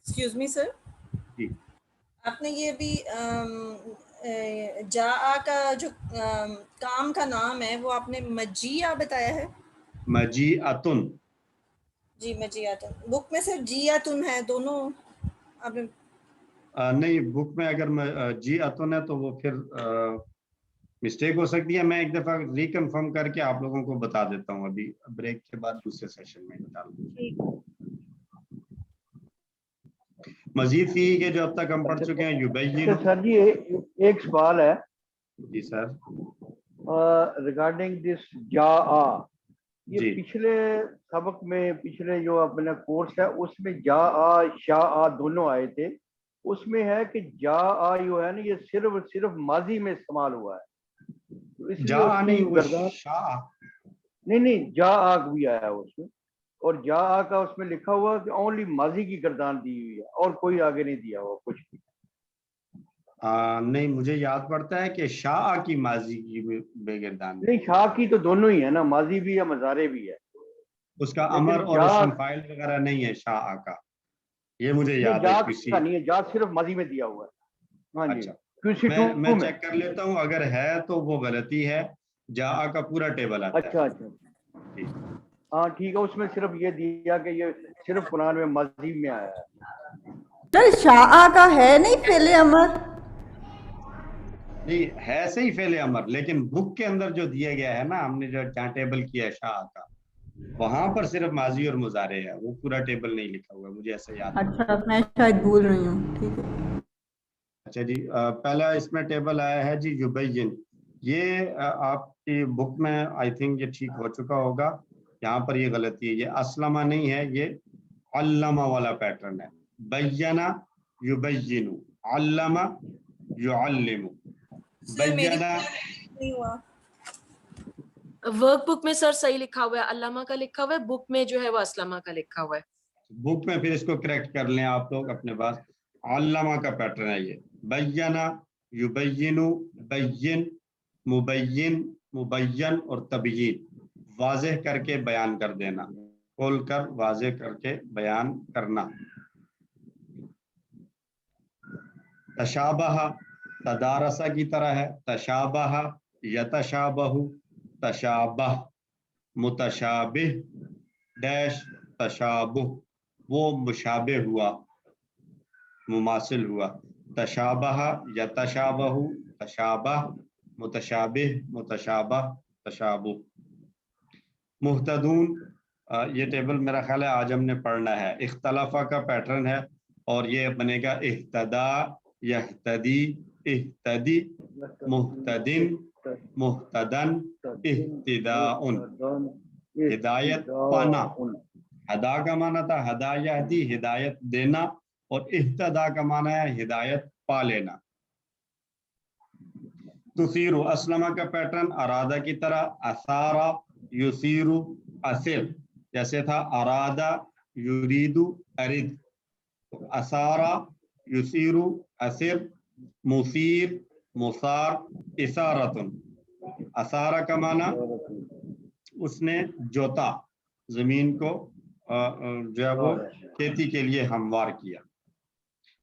एक्सक्यूज मी सर, जी, आपने ये भी जा का जो काम का नाम है वो आपने मजिया बताया है? मजीअतुन, जी मजियातुन, बुक में सिर्फ जियातुन है, दोनों आपने नहीं, बुक में अगर जी अतुन है तो वो फिर मिस्टेक हो सकती है। मैं एक दफा रिकन्फर्म करके आप लोगों को बता देता हूँ, अभी ब्रेक के बाद दूसरे सेशन में बता दूँ। मजीद फी के जो अब तक हम पढ़ चुके हैं, युबैयिन। सर जी एक सवाल है जी सर, रिगार्डिंग दिस जा, ये जी। पिछले सबक में, पिछले जो अपना कोर्स है उसमें जा शाह दोनों आए थे, उसमें है कि जा जो है ना ये सिर्फ माजी में इस्तेमाल हुआ है, तो इसलिए जा नहीं, वो गर्दान शाह, नहीं जा भी आया उसमें, और जा का उसमें लिखा हुआ कि ओनली माजी की गर्दान दी हुई है और कोई आगे नहीं दिया हुआ कुछ भी। नहीं, मुझे याद पड़ता है कि शाह की माजी की बेगिरदान, नहीं शाह की तो दोनों ही है ना, माजी भी है मजारे भी है, उसका लेकिन अमर और इसम फाइल वगैरह नहीं है शाह का, ये मुझे याद है। किसी का नहीं है, जा सिर्फ माजी में दिया हुआ है। हाँ जी, अच्छा, मैं चेक कर लेता हूँ, अगर है तो वो गलती है, जा का पूरा टेबल आता अच्छा है। अच्छा, हाँ ठीक है, उसमें सिर्फ ये दिया कि ये सिर्फ कुरान में माजी में आया है। सर शाह का है नहीं फेले अमर? नहीं है, सही फेले अमर, लेकिन बुक के अंदर जो दिया गया है ना, हमने जो जहाँ टेबल किया है शाह का, वहां पर सिर्फ माजी और मुजारे है, वो पूरा टेबल नहीं लिखा हुआ है, मुझे ऐसा याद है। अच्छा, मैं शायद भूल रही हूँ, ठीक है। अच्छा जी, पहला इसमें टेबल आया है जी युबैयिन, ये आपकी बुक में आई थिंक ये ठीक हो चुका होगा, यहाँ पर ये गलती है, ये अस्लमा नहीं है, ये अल्लमा वाला पैटर्न है। बय्यना युबैयिनु, अल्लमा युअल्लिमु, बय्यना। नहीं हुआ। वर्कबुक में सर सही लिखा हुआ है, अल्लामा का लिखा हुआ है, बुक में जो है वो अस्लमा का लिखा हुआ है। बुक में फिर इसको करेक्ट कर लें आप लोग अपने पास, अल्लमा का पैटर्न है ये। बय्यना युबैयिनु, बय्यिन, मुबय्यिन, मुबय्यन और तबयीन, वाज़ेह करके बयान कर देना। کھول کر واضح کر کے بیان کرنا. تشابہ تدارسہ کی طرح ہے. تشابہ یتشابہ تشابہ. متشابہ ڈیش تشابہ وہ مشابہ ہوا مماثل ہوا. تشابہ یتشابہ تشابہ متشابہ متشابہ تشابہ. مہتدون یہ ٹیبل میرا خیال ہے آج ہم نے پڑھنا ہے. اختلافہ کا پیٹرن ہے اور یہ بنے گا اہتدا یہتدی اہتدی مہتدن مہتدن اہتداء. ہدایت پانا. ہدا کا معنی تھا ہدا یہدی ہدایت دینا اور اہتدا کا معنی ہے ہدایت پا لینا. تثیر اسلمہ کا پیٹرن ارادہ کی طرح. اثارا یثیر اثر جیسے تھا ارادہ یرید ارد. اثارا یثیر اثر مثیر مثار اثارۃ. اثارہ کا معنی اس نے جوتا زمین کو جو ہے وہ کھیتی کے لیے ہموار کیا.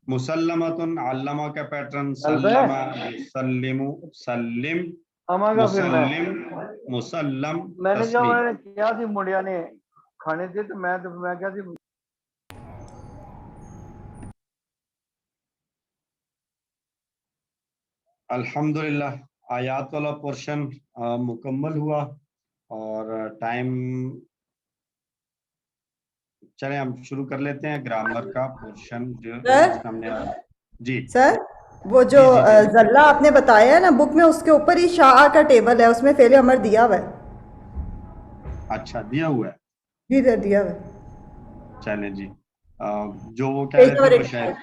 مسلمۃ علامہ کا پیٹرن سلم یسلم سلم مسلم مسلم میں نے جب تسلیم. کیا سی منڈیا نے کھانے تھے تو میں کیا سی الحمدللہ آیات والا پورشن مکمل ہوا اور ٹائم چلیں ہم شروع کر لیتے ہیں گرامر کا پورشن جو ہم نے جی سر وہ جو ذلہ آپ نے بتایا ہے نا بک میں اس کے اوپر ہی شاء کا ٹیبل ہے اس میں فعل امر دیا ہوا ہے. اچھا دیا ہوا ہے. جی سر دیا ہوا ہے چلیں جی جو وہ کہہ رہے تھے وہ شاید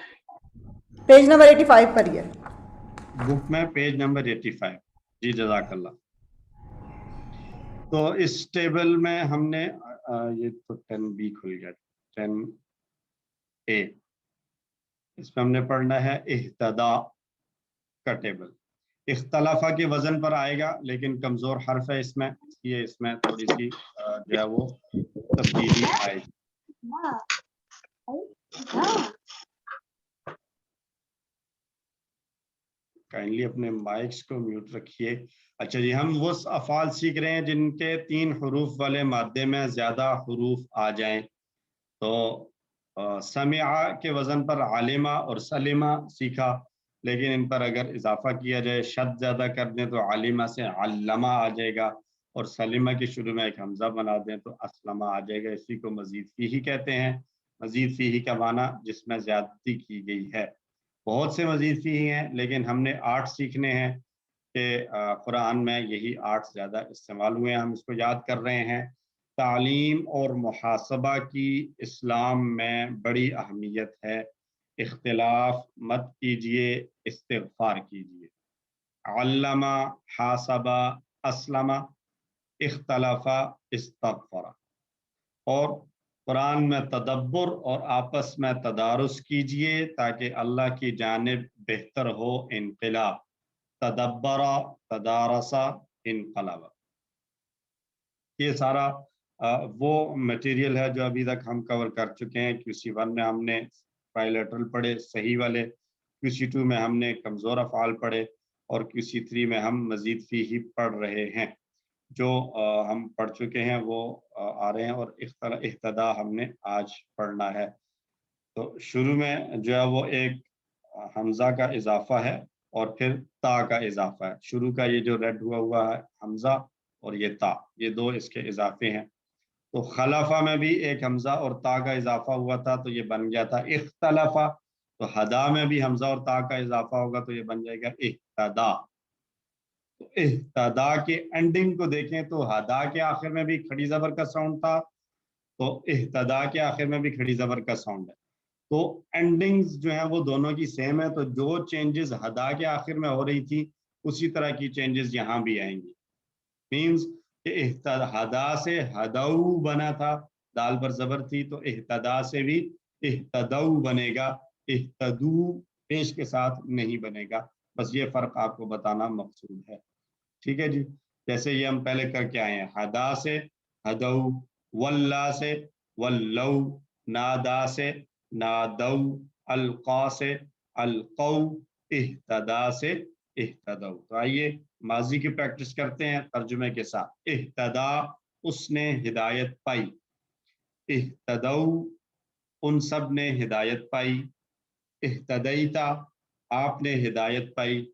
پیج نمبر 85 پر ہی ہے بک میں پیج نمبر 85. جی جزاک اللہ. تو اس ٹیبل میں ہم نے یہ تو 10B کھل گیا 10A اس میں ہم نے پڑھنا ہے اہتدا کا ٹیبل. اختلافہ کے وزن پر آئے گا لیکن کمزور حرف ہے اس میں یہ اس میں تھوڑی سی جو ہے وہ تبدیلی آئے گی. کائنڈلی اپنے مائکس کو میوٹ رکھیے. اچھا جی ہم وہ افعال سیکھ رہے ہیں جن کے 3 حروف والے مادے میں زیادہ حروف آ جائیں. تو سمعہ کے وزن پر عالمہ اور سلمہ سیکھا لیکن ان پر اگر اضافہ کیا جائے شد زیادہ کر دیں تو عالمہ سے علمہ آ جائے گا اور سلمہ کے شروع میں ایک حمزہ بنا دیں تو اسلمہ آ جائے گا. اسی کو مزید فیہی کہتے ہیں. مزید فیہی کا معنی جس میں زیادتی کی گئی ہے. بہت سے مزید فیہی ہیں لیکن ہم نے 8 سیکھنے ہیں کہ قرآن میں یہی 8 زیادہ استعمال ہوئے ہیں. ہم اس کو یاد کر رہے ہیں. تعلیم اور محاسبہ کی اسلام میں بڑی اہمیت ہے. اختلاف مت کیجئے استغفار کیجئے. علمہ حاسبہ اسلمہ اختلافہ استغفرہ. اور قرآن میں تدبر اور آپس میں تدارس کیجئے تاکہ اللہ کی جانب بہتر ہو انقلاب. تدبرہ تدارسہ انقلاب. یہ سارا وہ میٹیریل ہے جو ابھی تک ہم کور کر چکے ہیں. QC1 میں ہم نے بائیلیٹرل پڑھے صحیح والے. QC2 میں ہم نے کمزور افعال پڑھے اور QC3 میں ہم مزید فیہی پڑھ رہے ہیں. جو ہم پڑھ چکے ہیں وہ آ رہے ہیں اور اہتدا ہم نے آج پڑھنا ہے. تو شروع میں جو ہے وہ ایک حمزہ کا اضافہ ہے اور پھر تا کا اضافہ ہے. شروع کا یہ جو ریڈ ہوا ہے حمزہ اور یہ تا یہ 2 اس کے اضافے ہیں. تو خلافہ میں بھی ایک حمزہ اور تا کا اضافہ ہوا تھا تو یہ بن گیا تھا اختلافہ. تو ہدا میں بھی حمزہ اور تا کا اضافہ ہوگا تو یہ بن جائے گا اہتدا. تو اہتدا کے اینڈنگ کو دیکھیں تو ہدا کے آخر میں بھی کھڑی زبر کا ساؤنڈ تھا تو اہتدا کے آخر میں بھی کھڑی زبر کا ساؤنڈ ہے. تو اینڈنگز جو ہیں وہ دونوں کی سیم ہے. تو جو چینجز ہدا کے آخر میں ہو رہی تھی اسی طرح کی چینجز یہاں بھی آئیں گی. مینز کہ ہدا سے ہدو بنا تھا دال پر زبر تھی تو اہتدا سے بھی اہتدو بنے گا. اہتدو پیش کے ساتھ نہیں بنے گا. بس یہ فرق آپ کو بتانا مقصود ہے. ٹھیک ہے جی. جیسے یہ ہم پہلے کر کے آئے ہیں ہدا سے ہدو واللہ سے वल्लौ, नादा से नादौ, अलका से अलकौ, इह्तदा से इह्तदौ। तो आइए माजी की प्रैक्टिस करते हैं तर्जुमे के साथ। इह्तदा, उसने हिदायत पाई। इह्तदौ, उन सब ने हिदायत पाई। इह्तदैता, आपने हिदायत पाई।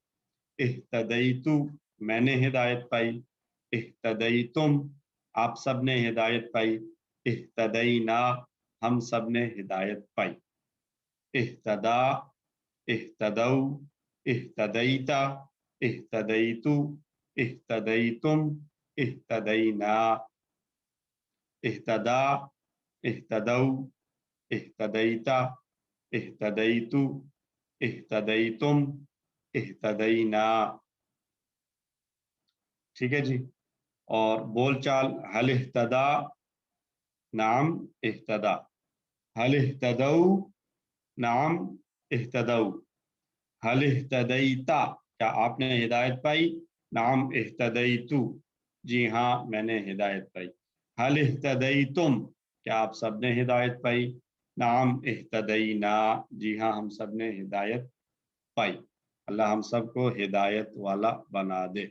इह्तदैतु, मैंने हिदायत पाई। इह्तदैतुम, आप सब ने हिदायत पाई। इह्तदैना, हम सब ने हिदायत पाई। इह्तदा, इह्तदौ, इह्तदैता, इह्तदैतु, इह्तदैतुम, इह्तदैना। इह्तदा, इह्तदौ, इह्तदैता, इह्तदैतु, इह्तदैतुम, इह्तदैना। ठीक है जी। और बोलचाल, हल इह्तदा, नाम इह्तदा। हल इह्तदौ, नाम इह्तदौ। हल इह्तदैता, क्या आपने हिदायत पाई? नाम इह्तदैतु, जी हाँ मैंने हिदायत पाई। हल इह्तदैतुम, क्या आप सब ने हिदायत पाई? नाम इह्तदैना, जी हाँ हम सब ने हिदायत पाई। अल्लाह हम सबको हिदायत वाला बना दे।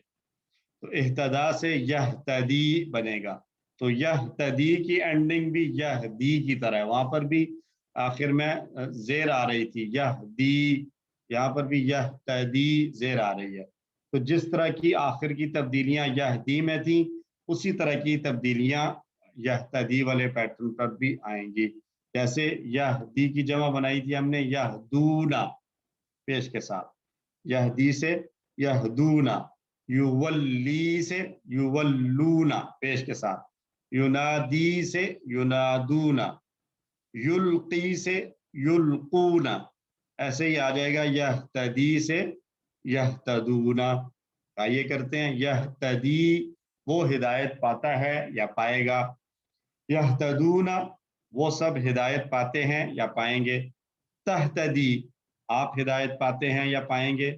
तो इह्तदा से यहतदी बनेगा। तो यहतदी की एंडिंग भी यहदी की तरह है, वहां पर भी आखिर में जेर आ रही थी यहदी, यहाँ पर भी यहतदी जेर आ रही है। तो जिस तरह की आखिर की तब्दीलियां यहदी में थी, उसी तरह की तब्दीलियां यहतदी वाले पैटर्न पर भी आएंगी। जैसे यहदी की जमा बनाई थी हमने यहदूना पेश के साथ, यहदी से यहदूना, युवल्ली से युवल्लूना पेश के साथ, युनादी से युनादूना, युल्की से युल्कूना, ऐसे ही आ जाएगा यहतदी से यहतदूना। आइए करते हैं। यहतदी, वो हिदायत पाता है या पाएगा। यहतदूना, वो सब हिदायत पाते हैं या पाएंगे। तहतदी, आप हिदायत पाते हैं या पाएंगे।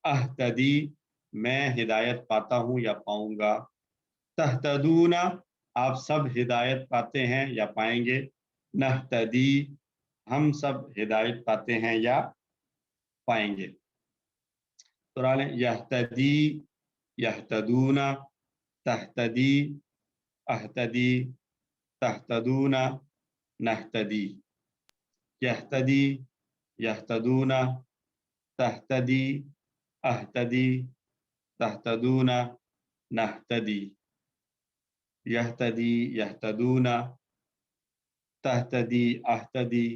अहतदी, मैं हिदायत पाता हूं या पाऊंगा। तहतदूना, आप सब हिदायत पाते हैं या पाएंगे। नहतदी, हम सब हिदायत पाते हैं या पाएंगे। तो यहतदी, यहतदूना, तहतदी, अहतदी, तहतदूना, नहतदी। यहतदी, यहतदूना, तहतदी, अहतदी, तहतदूना, नहतदी। यहतदी, यहतदूना, तहतदी, अहतदी,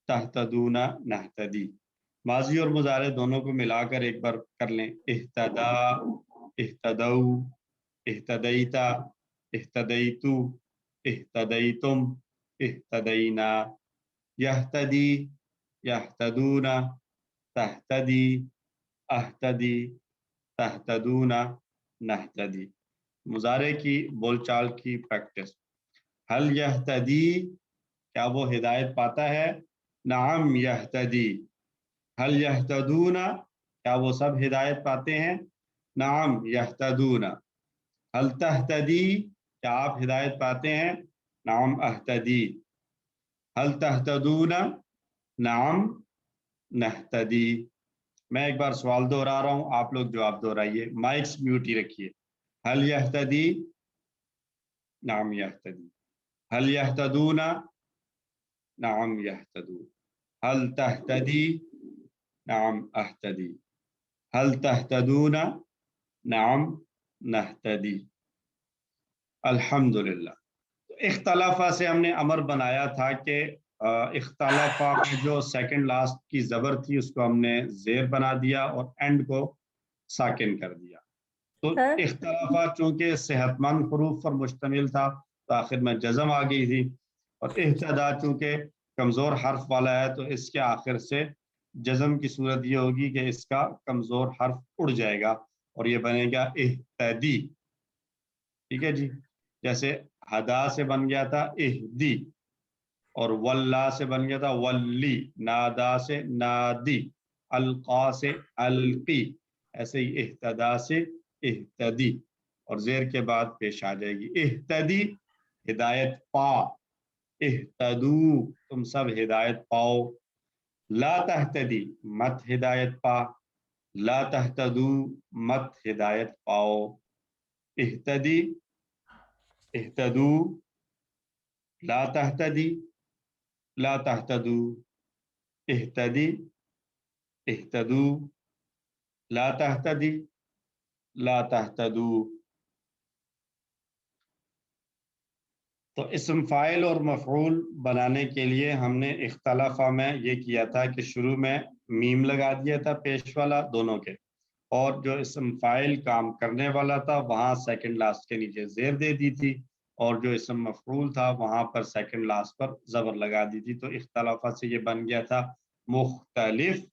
तहतदूना, नहतदी। माजी और मुजारे दोनों को मिलाकर एक बार कर लें। इह्तदा, इह्तदौ, इह्तदैता, इह्तदैतु, इह्तदैतुम, इह्तदैना। यहतदी, यहतदूना, तहतदी, अहतदी, तहतदूना, नहतदी। मुजारे की बोलचाल की प्रैक्टिस। हल यहतदी, क्या वो हिदायत पाता है? नाम यहतदी। हल यहतदूना, क्या वो सब हिदायत पाते हैं? नाम यहतदूना। हल तहतदी, क्या आप हिदायत पाते हैं? नाम अहतदी। हल तहतदूना, नाम नहतदी। मैं एक बार सवाल दोहरा रहा हूं, आप लोग जवाब दोहराइए, माइक्स म्यूट ही रखिए। हल यहतदी, नाम यहतदी। हल यहतदूना, नाम यहतदून। हल तहतदी, नाम अहतदी। हल तहतदूना, नाम नहतदी। अल्हम्दुलिल्लाह। तो इख्तलाफा से हमने अमर बनाया था कि इख्तलाफा में जो सेकंड लास्ट की ज़बर थी उसको हमने ज़ेर बना दिया और एंड को साकिन कर दिया। तो सर इख्तलाफा चूंकि सेहतमंद हरूफ पर मुश्तमिल था तो आखिर में जज़म आ गई थी, और इह्तदा चूंकि कमज़ोर हर्फ वाला है तो इसके आखिर से जज़म की सूरत ये होगी कि इसका कमज़ोर हर्फ उड़ जाएगा और ये बनेगा इह्तदी। ठीक है जी। जैसे हदा से बन गया था इहदी, और वल्ला से बन गया था वल्ली, नादा से नादी, अलका से अलकी, ऐसे ही इह्तदा से इह्तदी, और जेर के बाद पेश आ जाएगी इह्तदी, हिदायत पा, इhtadu तुम सब हिदायत पाओ, ला तहतदी मत हिदायत पा, ला तहतदू मत हिदायत पाओ, इhtदी इhtदू, ला तहतदी ला तहतदू, इhtदी इhtदू, ला तहतदी ला तहतदू। तो इसम फाइल और मफऊल बनाने के लिए हमने इख्तलाफा में ये किया था कि शुरू में मीम लगा दिया था पेश वाला दोनों के, और जो इसम फाइल काम करने वाला था वहाँ सेकंड लास्ट के नीचे जेर दे दी थी, और जो इसम मफऊल था वहाँ पर सेकंड लास्ट पर ज़बर लगा दी थी। तो इख्तलाफा से ये बन गया था मुख्तलिफ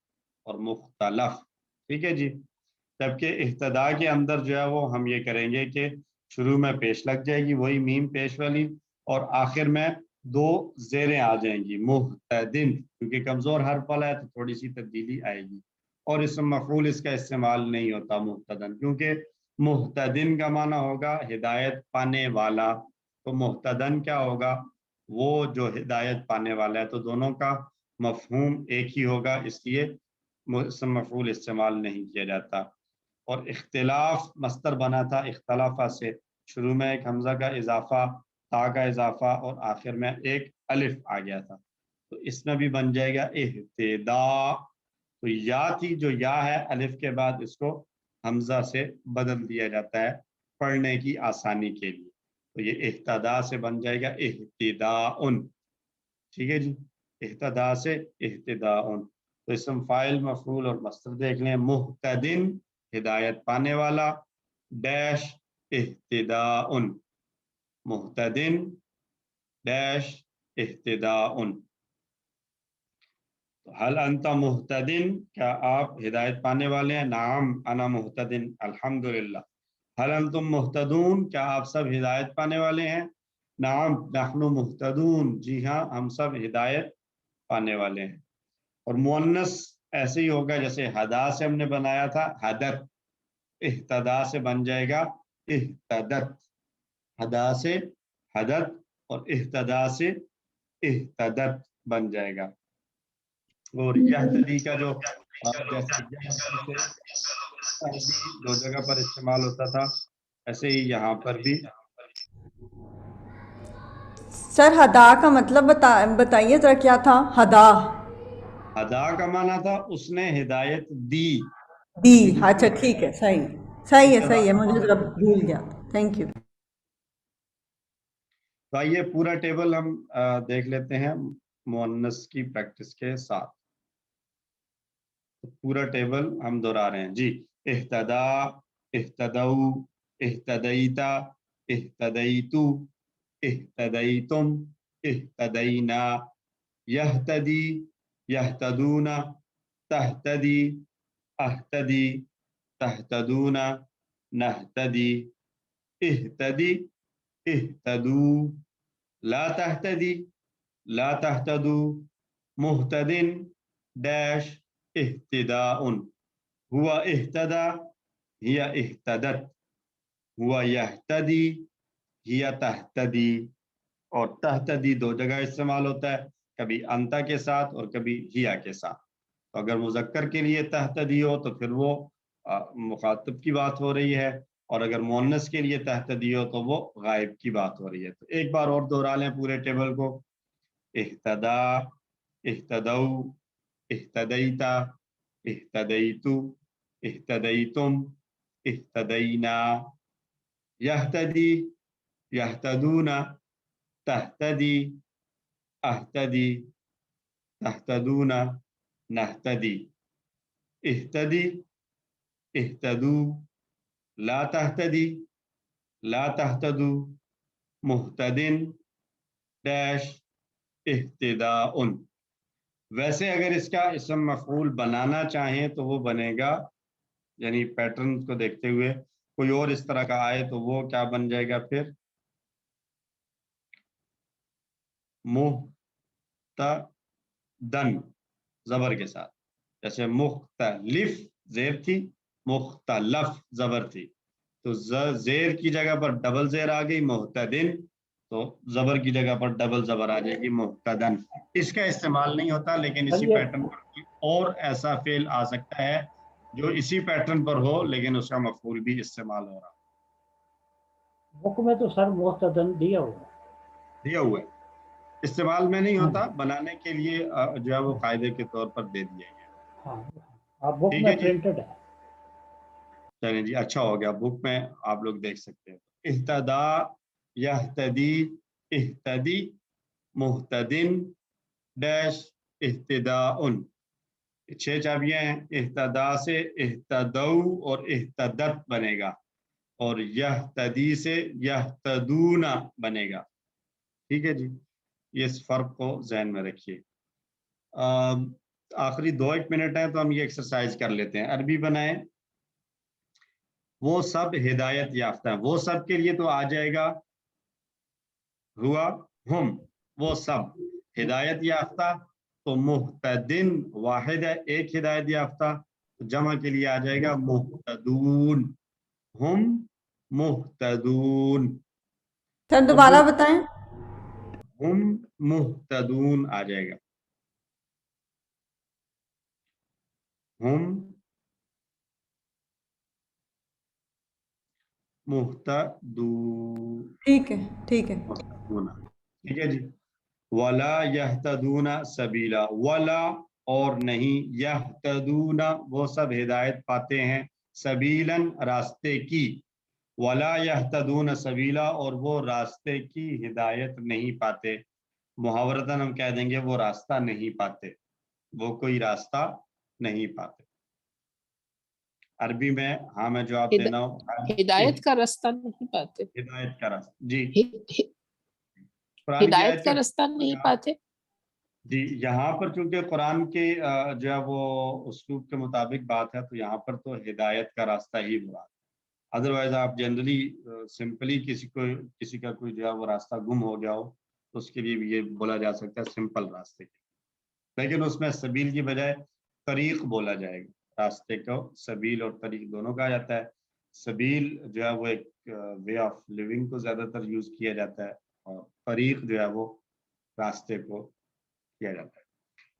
और मुख्तलफ। ठीक है जी। जबकि इब्तिदा के अंदर जो है वो हम ये करेंगे कि शुरू में पेश लग जाएगी वही मीम पेश वाली, और आखिर में दो जेरें आ जाएंगी मुहतदिन, क्योंकि कमजोर हर्फ वाला है तो थोड़ी सी तब्दीली आएगी। और इसम मफऊल इसका इस्तेमाल नहीं होता मुहतदन, क्योंकि मुहतदिन का माना होगा हिदायत पाने वाला, तो मुहतदन क्या होगा, वो जो हिदायत पाने वाला है। तो दोनों का मफहूम एक ही होगा, इसलिए इसम मफऊल इस्तेमाल नहीं किया जाता। और इख्तिलाफ मस्तर बना था इख्तलाफा से, शुरू में एक हमजा का इजाफा, ता का इजाफा, और आखिर में एक अलिफ आ गया था। तो इसमें भी बन जाएगा इह्तिदा। तो या थी, जो या है अलिफ के बाद इसको हमजा से बदल दिया जाता है पढ़ने की आसानी के लिए। तो ये इह्तिदा से बन जाएगा इह्तिदाउन। ठीक है जी, इह्तिदा से इह्तिदाउन। तो इसम फाइल मफऊल और मस्तर देख लें। मुहतदिन हिदायत पाने वाला, डैश इह्तिदाउन, मुहतदिन डैश इह्तिदाउन। तो हल अंता मुहतदिन, क्या आप हिदायत पाने वाले हैं? नाम अना मुहतदिन अल्हम्दुलिल्लाह। हल अंतुम मुहतदून, क्या आप सब हिदायत पाने वाले हैं? नाम नहनु मुहतदून, जी हाँ हम सब हिदायत पाने वाले हैं। और मुअन्नस ऐसे ही होगा जैसे हदा से हमने बनाया था, हदत, इह्तदा से बन जाएगा इह्तदत, हदा से हदत और इह्तदा से इह्तदत बन जाएगा। और यहतदी का जो जैसे दो जगह पर इस्तेमाल होता था, ऐसे ही यहाँ पर भी। सर हदा का मतलब बताइए जरा क्या था हदा? हदा का माना था उसने हिदायत दी। दी, अच्छा ठीक है, सही है, मुझे जरा भूल गया। Thank you. तो आइए पूरा टेबल हम देख लेते हैं मुअन्नस की प्रैक्टिस के साथ। तो पूरा टेबल हम दोहरा रहे हैं जी। इह्तदा, इह्तदऊ, इह्तदईता, इह्तदईतु, इह्तदईतुम, इह्तदईना, यहतदी, यहतदूना, तहतदी, अहतदी, तहतदूना, नहतदी, इह्तदी, इह्तदू, ला तहतदी, ला तहतदू, मुहतदिन डैश इह्तिदाउन, हुआ इह्तदा, हिया इह्तदत, हुआ यहतदी, हिया तहतदी। और तहतदी दो जगह इस्तेमाल होता है, कभी अंता के साथ और कभी हिया के साथ। तो अगर मुज़क्कर के लिए तहतदी हो तो फिर वो मुखातब की बात हो रही है, और अगर मुअन्नस के लिए तहतदी हो तो वो गायब की बात हो रही है। तो एक बार और दोहरा लें पूरे टेबल को। इह्तदा, इह्तदऊ, इह्तदईता, इह्तदईतु, इह्तदईतुम, इह्तदईना, यहतदी, यहतदूना, तहतदी, अहतदी, तहतदूना, नहतदी, इह्तदी, इह्तदू, ला तहतदी, ला तहतदू, मुहतदिन डैश इह्तिदाउन। वैसे अगर इसका इसम मफऊल बनाना चाहें तो वो बनेगा, यानी पैटर्न को देखते हुए कोई और इस तरह का आए तो वो क्या बन जाएगा फिर? मुख्तदन जबर के साथ। जैसे मुख्तलिफ जेर थी, मुख्तलफ जबर थी, तो जेर की जगह पर डबल जेर आ गई, मुहतदिन, तो जबर की जगह पर डबल जबर आ जाएगी मुक्तदन। इसका इस्तेमाल नहीं होता, लेकिन इसी चलिए। पैटर्न पर कोई और ऐसा फेल आ सकता है जो इसी पैटर्न पर हो लेकिन उसका मफूल भी इस्तेमाल हो रहा बुक में तो सर मुस्तदन दिया हुआ है। दिया हुआ है, इस्तेमाल में नहीं हाँ होता, बनाने के लिए जो है वो कायदे के तौर पर दे दिया गया। हाँ, आप बुक ठीक में है जी, प्रिंटेड है। चलिए जी, अच्छा हो गया, बुक में आप लोग देख सकते हैं। इह्तदा, यहतदी, इह्तदी, मुहतदिन, डैश, इह्तिदाउन। 6 चाबियां हैं। इह्तदा से इह्तदऊ और इह्तदत बनेगा, और यहतदी से यहतदूना बनेगा। ठीक है जी, ये इस फर्क को ज़हन में रखिए। आखिरी 2-1 मिनट है तो हम ये एक्सरसाइज कर लेते हैं। अरबी बनाएं। वो सब हिदायत याफ्ता है, वो सब के लिए तो आ जाएगा हुआ हम, वो सब हिदायत याफ्ता। तो मुहतदिन वाहिद है, एक हिदायत याफ्ता, तो जमा के लिए आ जाएगा मुहतदून, हम मुहतदून। सर दोबारा बताएं। हम मुहतदून आ जाएगा, हम मुहतदून। ठीक है, ठीक है। ठीक है जी। वला यहतदूना सबीला, वला और नहीं, यहतदूना वो सब हिदायत पाते हैं, सबीलन रास्ते की, वला यहतदूना सबीला और वो रास्ते की हिदायत नहीं पाते। मुहावरतन हम कह देंगे वो रास्ता नहीं पाते, वो कोई रास्ता नहीं पाते। अरबी में हाँ मैं जवाब देना हूँ, हिदायत का रास्ता नहीं पाते। हिदायत का रास्ता जी, हिदायत का रास्ता नहीं पाते जी। यहाँ पर चूंकि कुरान के जो है वो उस्लूब के मुताबिक बात है, तो यहाँ पर तो हिदायत का रास्ता ही मुराद। अदरवाइज आप जनरली सिंपली किसी का कोई जो है वो रास्ता गुम हो गया हो तो उसके लिए भी ये बोला जा सकता है सिंपल रास्ते के, लेकिन उसमें सबील की बजाय तरीक बोला जाएगा। रास्ते को सबील और तरीक दोनों कहा जाता है। सबील जो है वो एक वे ऑफ लिविंग को ज्यादातर यूज किया जाता है, और तरीक जो है वो रास्ते को किया जाता है।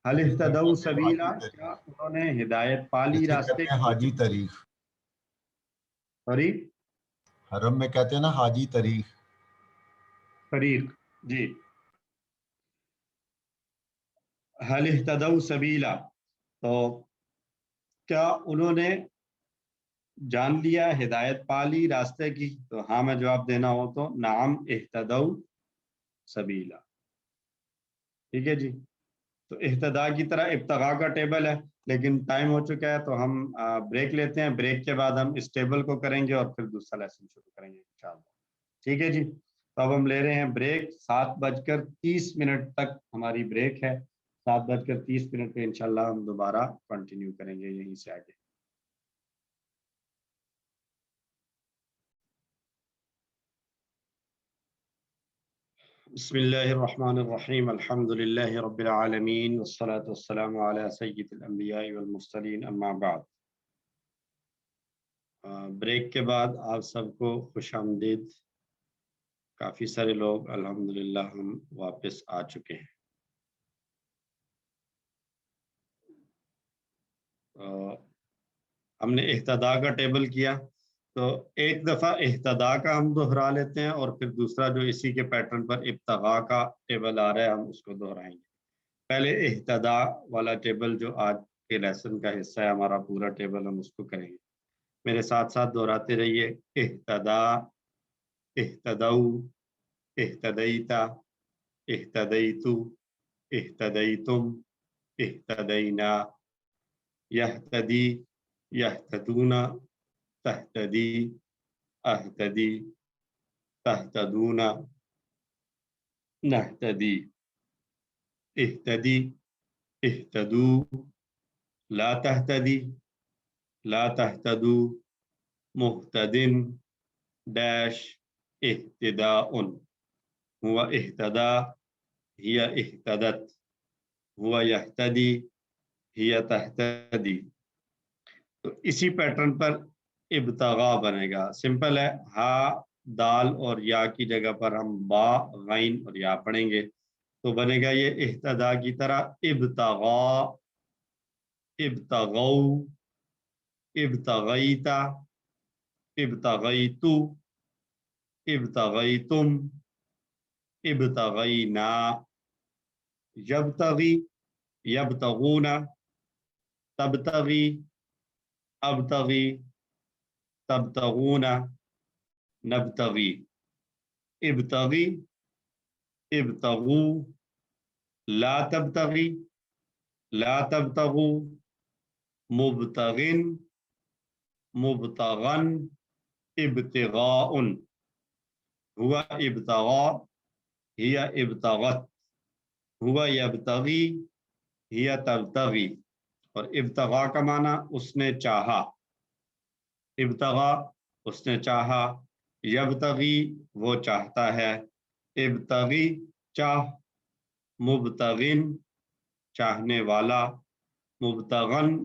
हल इह्तदऊ सबीला, क्या उन्होंने हिदायत पाली जैसे रास्ते कहते हैं की? हाजी तरीक, तरीक, हरम में कहते हैं ना हाजी तरीक। तरीक जी। हल इह्तदऊ सबीला, तो क्या उन्होंने जान लिया, हिदायत पाली रास्ते की? तो हाँ मैं जवाब देना हो तो नाम इह्तदऊ सबीला। ठीक है जी। तो इह्तदा की तरह इब्तगा का टेबल है, लेकिन टाइम हो चुका है तो हम ब्रेक लेते हैं। ब्रेक के बाद हम इस टेबल को करेंगे और फिर दूसरा लेसन शुरू करेंगे इंशाअल्लाह। ठीक है जी, तो अब हम ले रहे हैं ब्रेक। 7:30 तक हमारी ब्रेक है। 7:30 पे इंशाअल्लाह हम दोबारा कंटिन्यू करेंगे यहीं से आगे। बिस्मिल्लाहिर्रहमानिर्रहीम, अल्हम्दुलिल्लाहि रब्बिल आलमीन, वस्सलातु वस्सलामु अला सय्यिदिल अंबिया'i वल मुरसलीन, अम्मा बाद। ब्रेक के बाद आप सबको खुशामदीद। काफ़ी सारे लोग अल्हम्दुलिल्लाह हम वापस आ चुके हैं। हमने इह्तदा का टेबल किया, तो एक दफ़ा इह्तदा का हम दोहरा लेते हैं और फिर दूसरा जो इसी के पैटर्न पर इब्तगा का टेबल आ रहा है हम उसको दोहराएंगे। पहले इह्तदा वाला टेबल जो आज के लेसन का हिस्सा है हमारा, पूरा टेबल हम उसको करेंगे। मेरे साथ साथ दोहराते रहिए। इह्तदा, इह्तदऊ, इह्तदैता, इह्तदैतु, इह्तदैतुम, इह्तदैना, यहतदी, यहतदूना, तहतदी, अहतदी, तहतदूना, नहतदी, इह्तदी, इह्तदू, ला तहतदी, ला तहतदू, मुहतदिन, डैश, इह्तिदाउन। हुआ इह्तदा, हिया इह्तदत, हुआ यहतदी, हिया तहतदी। तो इसी पैटर्न पर इब्तगा बनेगा। सिंपल है, हा दाल और या की जगह पर हम बा गैन और या पढ़ेंगे तो बनेगा ये इह्तदा की तरह इब्तगा, इब्तगौ, इब्तगैता, इब्तगैतु, इब्तगैतुम, इब्तगैना, यब्तगी, यब्तगूना, तब्तगी, अब्तगी, तब्तगूना, नब्तगी, इब्तगी, इब्तगू, ला तब्तगी, ला तब्तगू, मुब्तगिन, मुब्तगन, इब्तिगाउन, हुआ इब्तगा, हिया इब्तगत, हुआ यब्तगी, हिया तब्तगी। और इब्तगा का माना उसने चाहा, इब्तगा उसने चाहा, यब्तगी वो चाहता है, इब्तगी चाह, मुब्तगिन चाहने वाला, मुब्तगन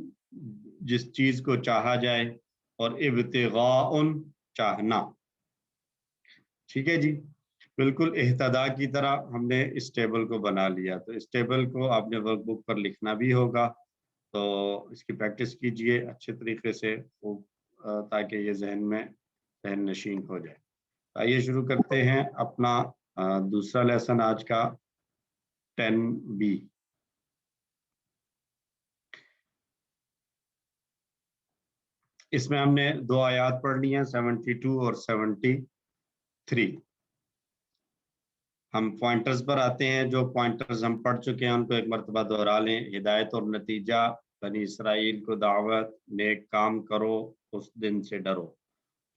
जिस चीज को चाहा जाए, और इब्तिगाउन चाहना। ठीक है जी, बिल्कुल इह्तदा की तरह हमने इस टेबल को बना लिया। तो इस टेबल को आपने वर्कबुक पर लिखना भी होगा, तो इसकी प्रैक्टिस कीजिए अच्छे तरीके से ताकि ये जहन नशीन हो जाए। आइए शुरू करते हैं अपना दूसरा लेसन आज का 10B। इसमें हमने 2 आयात पढ़नी है 72 और 73। हम पॉइंटर्स पर आते हैं, जो पॉइंटर्स हम पढ़ चुके हैं उनको एक मरतबा दोहरा लें। हिदायत और नतीजा, बनी इसराइल को दावत, नेक काम करो, उस दिन से डरो,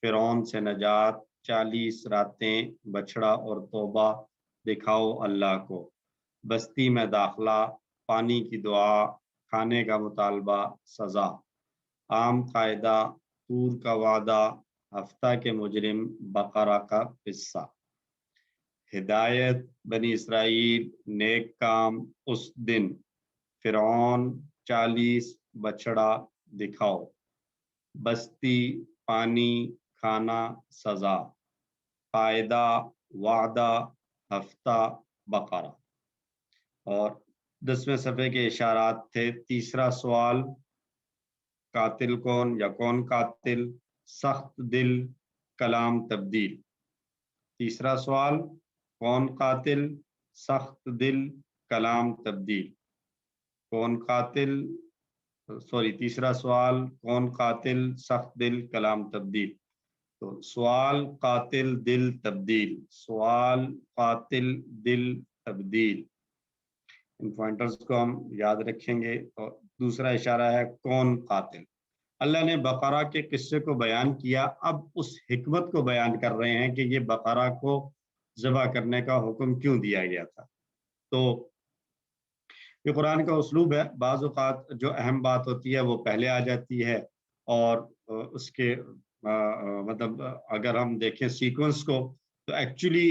फिरौन से नजात, 40 रातें, बछड़ा और तौबा, दिखाओ अल्लाह को, बस्ती में दाखला, पानी की दुआ, खाने का मुतालबा, सज़ा, आम कायदा, तूर का वादा, हफ्ता के मुजरिम, बकरा का किस्सा। हिदायत बनी इसराइल, नेक काम उस दिन, फिरौन, 40 बछड़ा, दिखाओ, बस्ती, पानी, खाना, सजा, कायदा, वादा, हफ्ता, बकरा। और 10वें सफ़े के इशारात थे। तीसरा सवाल, कातिल कौन या कौन कातिल, सख्त दिल, कलाम तब्दील। तीसरा सवाल, कौन कातिल, सख्त दिल, कलाम तब्दील। कौन कातिल, तीसरा सवाल, कौन कातिल, सख्त दिल, कलाम तब्दील। तो सवाल, कातिल, दिल, तब्दील, सवाल, कातिल, दिल, तब्दील। इन पॉइंटर्स को हम याद रखेंगे। और दूसरा इशारा है कौन कातिल। अल्लाह ने बकरा के किस्से को बयान किया, अब उस हिकमत को बयान कर रहे हैं कि ये बकरा को ज़बह करने का हुक्म क्यों दिया गया था। तो ये कुरान का उसलूब है, बाज़ औक़ात जो अहम बात होती है वो पहले आ जाती है, और उसके मतलब अगर हम देखें सीक्वेंस को तो एक्चुअली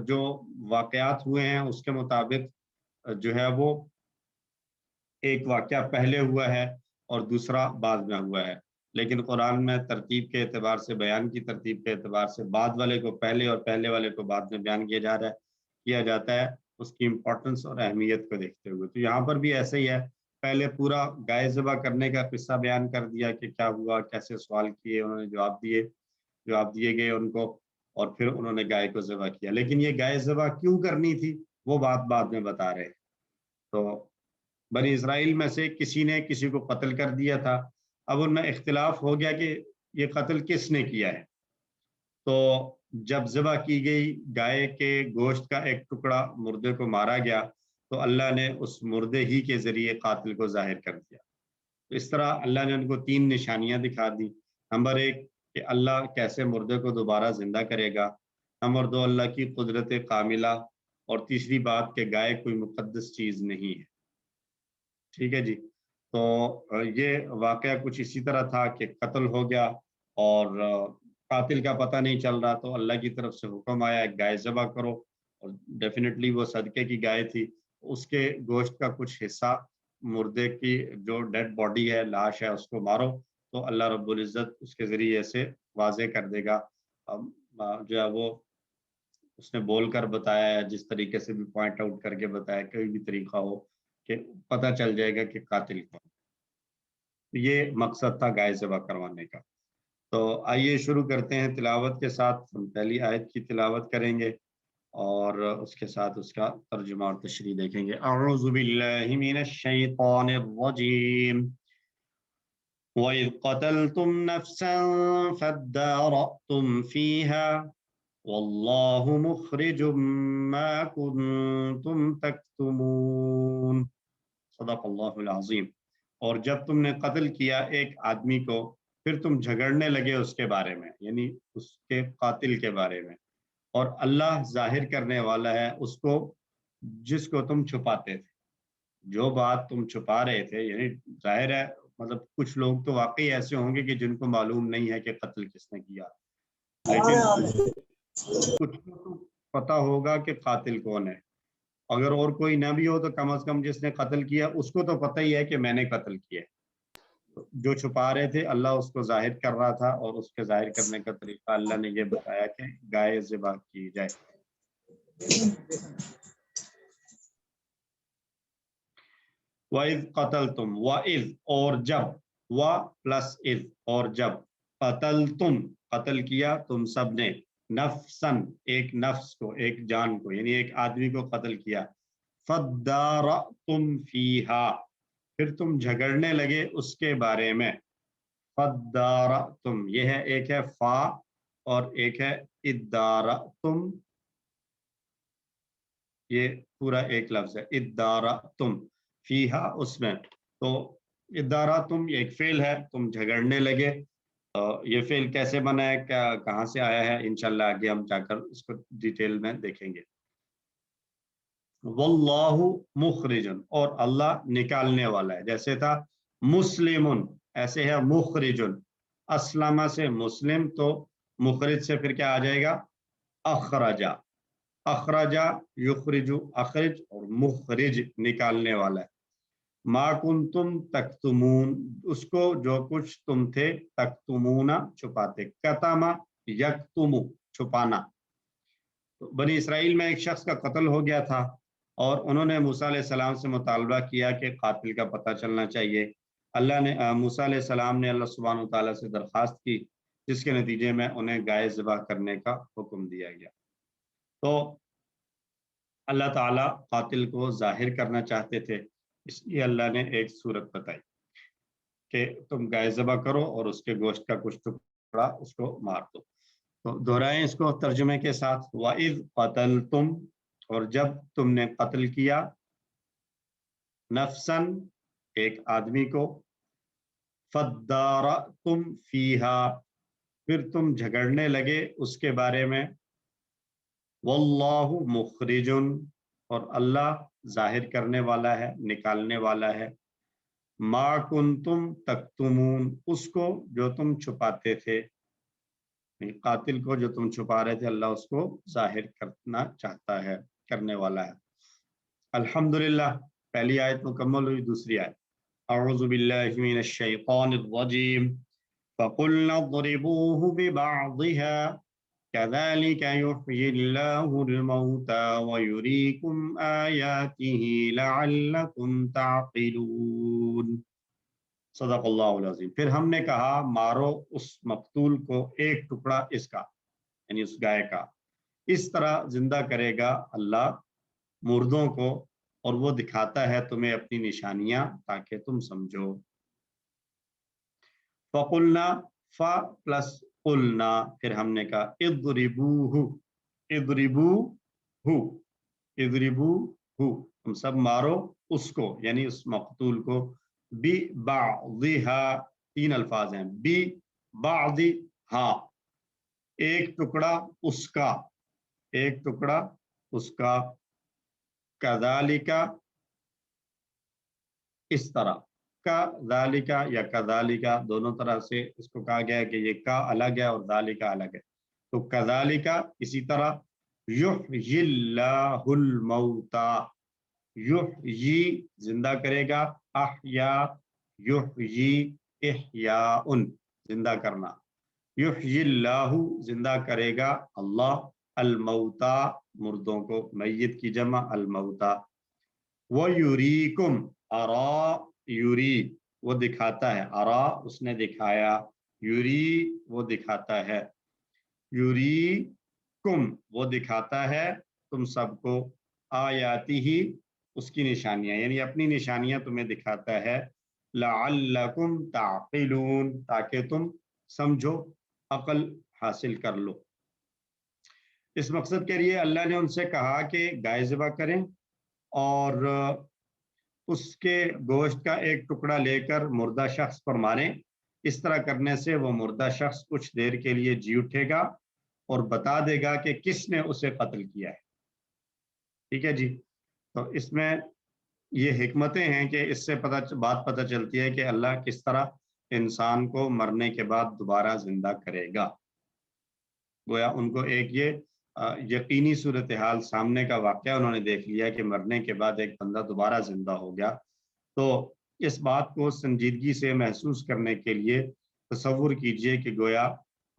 जो वाक़यात हुए हैं उसके मुताबिक जो है वो एक वाक़या पहले हुआ है और दूसरा बाद में हुआ है। लेकिन कुरान में तरतीब के एतबार से, बयान की तरतीब के एतबार से बाद वाले को पहले और पहले वाले को बाद में बयान किया जाता है उसकी इम्पोर्टेंस और अहमियत को देखते हुए। तो यहाँ पर भी ऐसे ही है, पहले पूरा गाय ज़बह करने का किस्सा बयान कर दिया कि क्या हुआ, कैसे सवाल किए, उन्होंने जवाब दिए गए उनको, और फिर उन्होंने गाय को ज़बह किया। लेकिन ये गाय ज़बह क्यों करनी थी वो बात बाद में बता रहे हैं। तो बनी इसराइल में से किसी ने किसी को कत्ल कर दिया था, अब उनमें इख्तिलाफ हो गया कि ये कत्ल किसने किया है। तो जब ज़बह की गई गाय के गोश्त का एक टुकड़ा मुर्दे को मारा गया तो अल्लाह ने उस मुर्दे ही के ज़रिए कातिल को ज़ाहिर कर दिया। तो इस तरह अल्लाह ने उनको 3 निशानियां दिखा दी। नंबर 1 कि अल्लाह कैसे मुर्दे को दोबारा जिंदा करेगा, नंबर 2 अल्लाह की कुदरत कामिला, और तीसरी बात कि गाय कोई मुक़द्दस चीज़ नहीं है। ठीक है जी। तो ये वाक़या कुछ इसी तरह था कि कत्ल हो गया और कातिल का पता नहीं चल रहा, तो अल्लाह की तरफ से हुक्म आया गाय ज़बह करो, और डेफिनेटली वो सदके की गाय थी। उसके गोश्त का कुछ हिस्सा, मुर्दे की जो डेड बॉडी है, लाश है, उसको मारो, तो अल्लाह रब्बुल इज़्ज़त उसके ज़रिए से वाज़े कर देगा जो है वो उसने बोल कर बताया है, जिस तरीके से भी पॉइंट आउट करके बताया, कोई भी तरीका हो कि पता चल जाएगा कि कातिल कौन। तो ये मकसद था गाय ज़िबा करवाने का। तो आइए शुरू करते हैं तिलावत के साथ। हम पहली आयत की तिलावत करेंगे और उसके साथ उसका तर्जुमा और तशरीह देखेंगे। अऊज़ु बिल्लाहि मिनश शैतानिर रजीम। वइज़ क़तलतुम नफ़्सन फ़द्दारअतुम फ़ीहा वल्लाहु मुख़रिजुम मा कुन्तुम तक्तुमून। सदक़ल्लाहुल अज़ीम। और जब तुमने कत्ल किया एक आदमी को, फिर तुम झगड़ने लगे उसके बारे में, यानी उसके कातिल के बारे में, और अल्लाह जाहिर करने वाला है उसको जिसको तुम छुपाते थे। जो बात तुम छुपा रहे थे, यानी जाहिर है, मतलब कुछ लोग तो वाकई ऐसे होंगे कि जिनको मालूम नहीं है कि कत्ल किसने किया, लेकिन कुछ को तो पता होगा कि कातिल कौन है। अगर और कोई ना भी हो तो कम से कम जिसने कत्ल किया उसको तो पता ही है कि मैंने कत्ल किया। जो छुपा रहे थे अल्लाह उसको जाहिर कर रहा था, और उसके जाहिर करने का तरीका अल्लाह ने ये बताया कि गाय ज़िबा की जाए। वइज़ क़तलतुम, वइज़ और जब, व प्लस इज़ और जब, क़तलतुम कत्ल किया तुम सब ने, नफ्सन एक नफ्स को, एक जान को, यानी एक आदमी को कत्ल किया, फद्दारअतुम फ़ीहा फिर तुम झगड़ने लगे उसके बारे में। फद्दारअतुम यह है, एक है फा और एक है इद्दारअतुम, ये पूरा एक लफ्ज है इद्दारअतुम फीहा उसमें। तो इद्दारअतुम ये एक फेल है, तुम झगड़ने लगे। ये फेल कैसे बना है, क्या कहाँ से आया है, इंशाल्लाह आगे हम जाकर इसको डिटेल में देखेंगे। वल्लाहु मुखरिजुन और अल्लाह निकालने वाला है, जैसे था मुस्लिमुन ऐसे है मुखरिजुन। अस्लमा से मुस्लिम, तो मुखरिज से फिर क्या आ जाएगा, अखरजा। अखरजा युखरिजु अखरिज, और मुखरिज निकालने वाला है। मा कुंतुम तक्तुमून उसको जो कुछ तुम थे, तक्तुमूना छुपाते, कतमा यक्तुमु छुपाना। तो बनी इसराइल में एक शख्स का कत्ल हो गया था और उन्होंने मूसा अलैहिस्सलाम से मुतालबा किया कि कातिल का पता चलना चाहिए। अल्लाह ने मूसा अलैहिस्सलाम ने अल्लाह सुब्हानहू तआला से दरख्वास्त की, जिसके नतीजे में उन्हें गाय ज़िबा करने का हुक्म दिया गया। तो अल्लाह ताला कातिल को जाहिर करना चाहते थे, इसलिए अल्लाह ने एक सूरत बताई कि तुम गाय ज़िबा करो और उसके गोश्त का कुछ टुकड़ा उसको मार दो। तो दोहराएं इसको तर्जुमे के साथ। वाइज़ क़तलतुम और जब तुमने कत्ल किया, नफ्सन एक आदमी को, फद्दारअतुम फीहा फिर तुम झगड़ने लगे उसके बारे में, वल्लाहु मुखरिजुन और अल्लाह जाहिर करने वाला है, निकालने वाला है, मा कुंतुम तक्तुमून उसको जो तुम छुपाते थे। कातिल को जो तुम छुपा रहे थे अल्लाह उसको जाहिर करना चाहता है, करने वाला है। अल्हम्दुलिल्लाह, पहली आयत मुकम्मल हुई। दूसरी आयत, अऊज़ु बिल्लाहि मिनश शैतानिर रजीम फ़क़ुल्ना ज़रिबूहु बिबअज़िहा कज़ालिका युह्यिल्लाहुल मौता व युरीकुम आयातिही लअल्लकुम ताक़िलून। सदक़ल्लाहुल अज़ीम। फिर हमने कहा, मारो उस मकतूल को एक टुकड़ा इसका, यानी उस गाय का, इस तरह जिंदा करेगा अल्लाह मुर्दों को, और वो दिखाता है तुम्हें अपनी निशानियां ताकि तुम समझो। फ़क़ुल्ना फ़ा प्लस क़ुल्ना फिर हमने कहा, इद्रिबूहु इद्रिबूहु इद्रिबूहु तुम सब मारो उसको, यानी उस मकतूल को, बी बाज़िहा तीन अल्फाज हैं, बी बाज़िहा एक टुकड़ा उसका, एक टुकड़ा उसका, कज़ालिका इस तरह, कज़ालिका या कज़ालिका दोनों तरह से इसको कहा गया है कि ये का अलग है और ज़ालिका अलग है। तो कज़ालिका इसी तरह, युह्यिल्लाहुल मौता युह्यी जिंदा करेगा, अहया युह्यी इहयाउन जिंदा करना, युह्यिल्लाहु जिंदा करेगा अल्लाह, अल-मौता मुर्दों को, मैयत की जमा अल-मौता, वो युरीकुम अरा, युरी वो दिखाता है, अरा उसने दिखाया, युरी वो दिखाता है, युरीकुम वो दिखाता है तुम सबको, आयाती ही उसकी निशानियां, यानी अपनी निशानियां तुम्हें दिखाता है, लअल्लकुम ताक़िलून ताकि तुम समझो, अकल हासिल कर लो। इस मकसद के लिए अल्लाह ने उनसे कहा कि गाय ज़िबा करें और उसके गोश्त का एक टुकड़ा लेकर मुर्दा शख्स पर मारें। इस तरह करने से वो मुर्दा शख्स कुछ देर के लिए जी उठेगा और बता देगा कि किसने उसे कत्ल किया है। ठीक है जी। तो इसमें ये हिकमतें हैं कि इससे बात पता चलती है कि अल्लाह किस तरह इंसान को मरने के बाद दोबारा जिंदा करेगा। गोया उनको एक ये यकीनी सूरत हाल सामने का वाक़या उन्होंने देख लिया कि मरने के बाद एक बंदा दोबारा जिंदा हो गया। तो इस बात को संजीदगी से महसूस करने के लिए तसव्वुर कीजिए कि गोया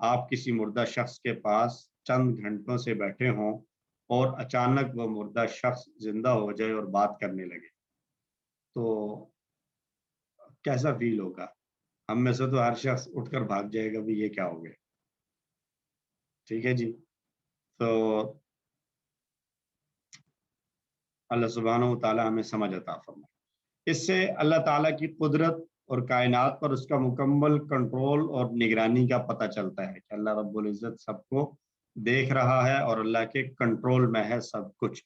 आप किसी मुर्दा शख्स के पास चंद घंटों से बैठे हों और अचानक वो मुर्दा शख्स जिंदा हो जाए और बात करने लगे, तो कैसा फील होगा? हम में से तो हर शख्स उठकर भाग जाएगा, भाई ये क्या हो गया। ठीक है जी। तो अल्लाह सुब्हानहू व तआला हमें समझ अता फरमाए। इससे अल्लाह ताला की कुदरत और कायनात पर उसका मुकम्मल कंट्रोल और निगरानी का पता चलता है कि अल्लाह रब्बुल इज़्ज़त सबको देख रहा है और अल्लाह के कंट्रोल में है सब कुछ।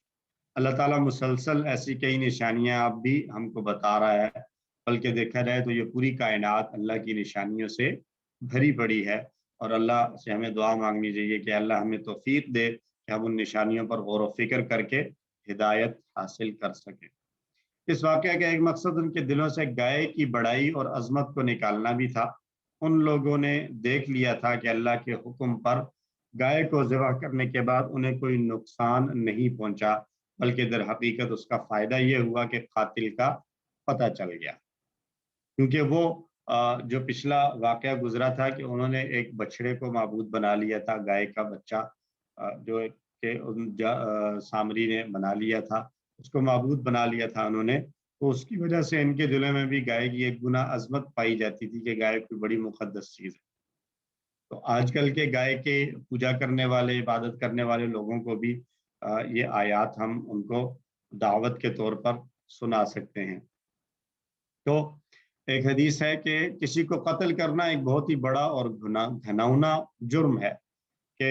अल्लाह ताला मुसलसल ऐसी कई निशानियां अब भी हमको बता रहा है, बल्कि देखा जाए तो ये पूरी कायनात अल्लाह की निशानियों से भरी पड़ी है और अल्लाह से हमें दुआ मांगनी चाहिए कि अल्लाह हमें तौफीक दे कि हम उन निशानियों पर गौर व फिक्र करके हिदायत हासिल कर सकें। इस वाक़या का एक मकसद उनके दिलों से गाय की बड़ाई और अजमत को निकालना भी था। उन लोगों ने देख लिया था कि अल्लाह के हुक्म पर गाय को ज़िबह करने के बाद उन्हें कोई नुकसान नहीं पहुंचा, बल्कि दर हकीकत उसका फ़ायदा ये हुआ कि कातिल का पता चल गया। क्योंकि वो जो पिछला वाक़या गुजरा था कि उन्होंने एक बछड़े को माबूद बना लिया था, गाय का बच्चा जो कि सामरी ने बना लिया था, उसको माबूद बना लिया था उन्होंने, तो उसकी वजह से इनके दिलों में भी गाय की एक गुना अज़मत पाई जाती थी कि गाय कोई बड़ी मुक़द्दस चीज़ है। तो आजकल के गाय के पूजा करने वाले, इबादत करने वाले लोगों को भी ये आयात हम उनको दावत के तौर पर सुना सकते हैं। तो एक हदीस है कि किसी को कत्ल करना एक बहुत ही बड़ा और घिनौना जुर्म है कि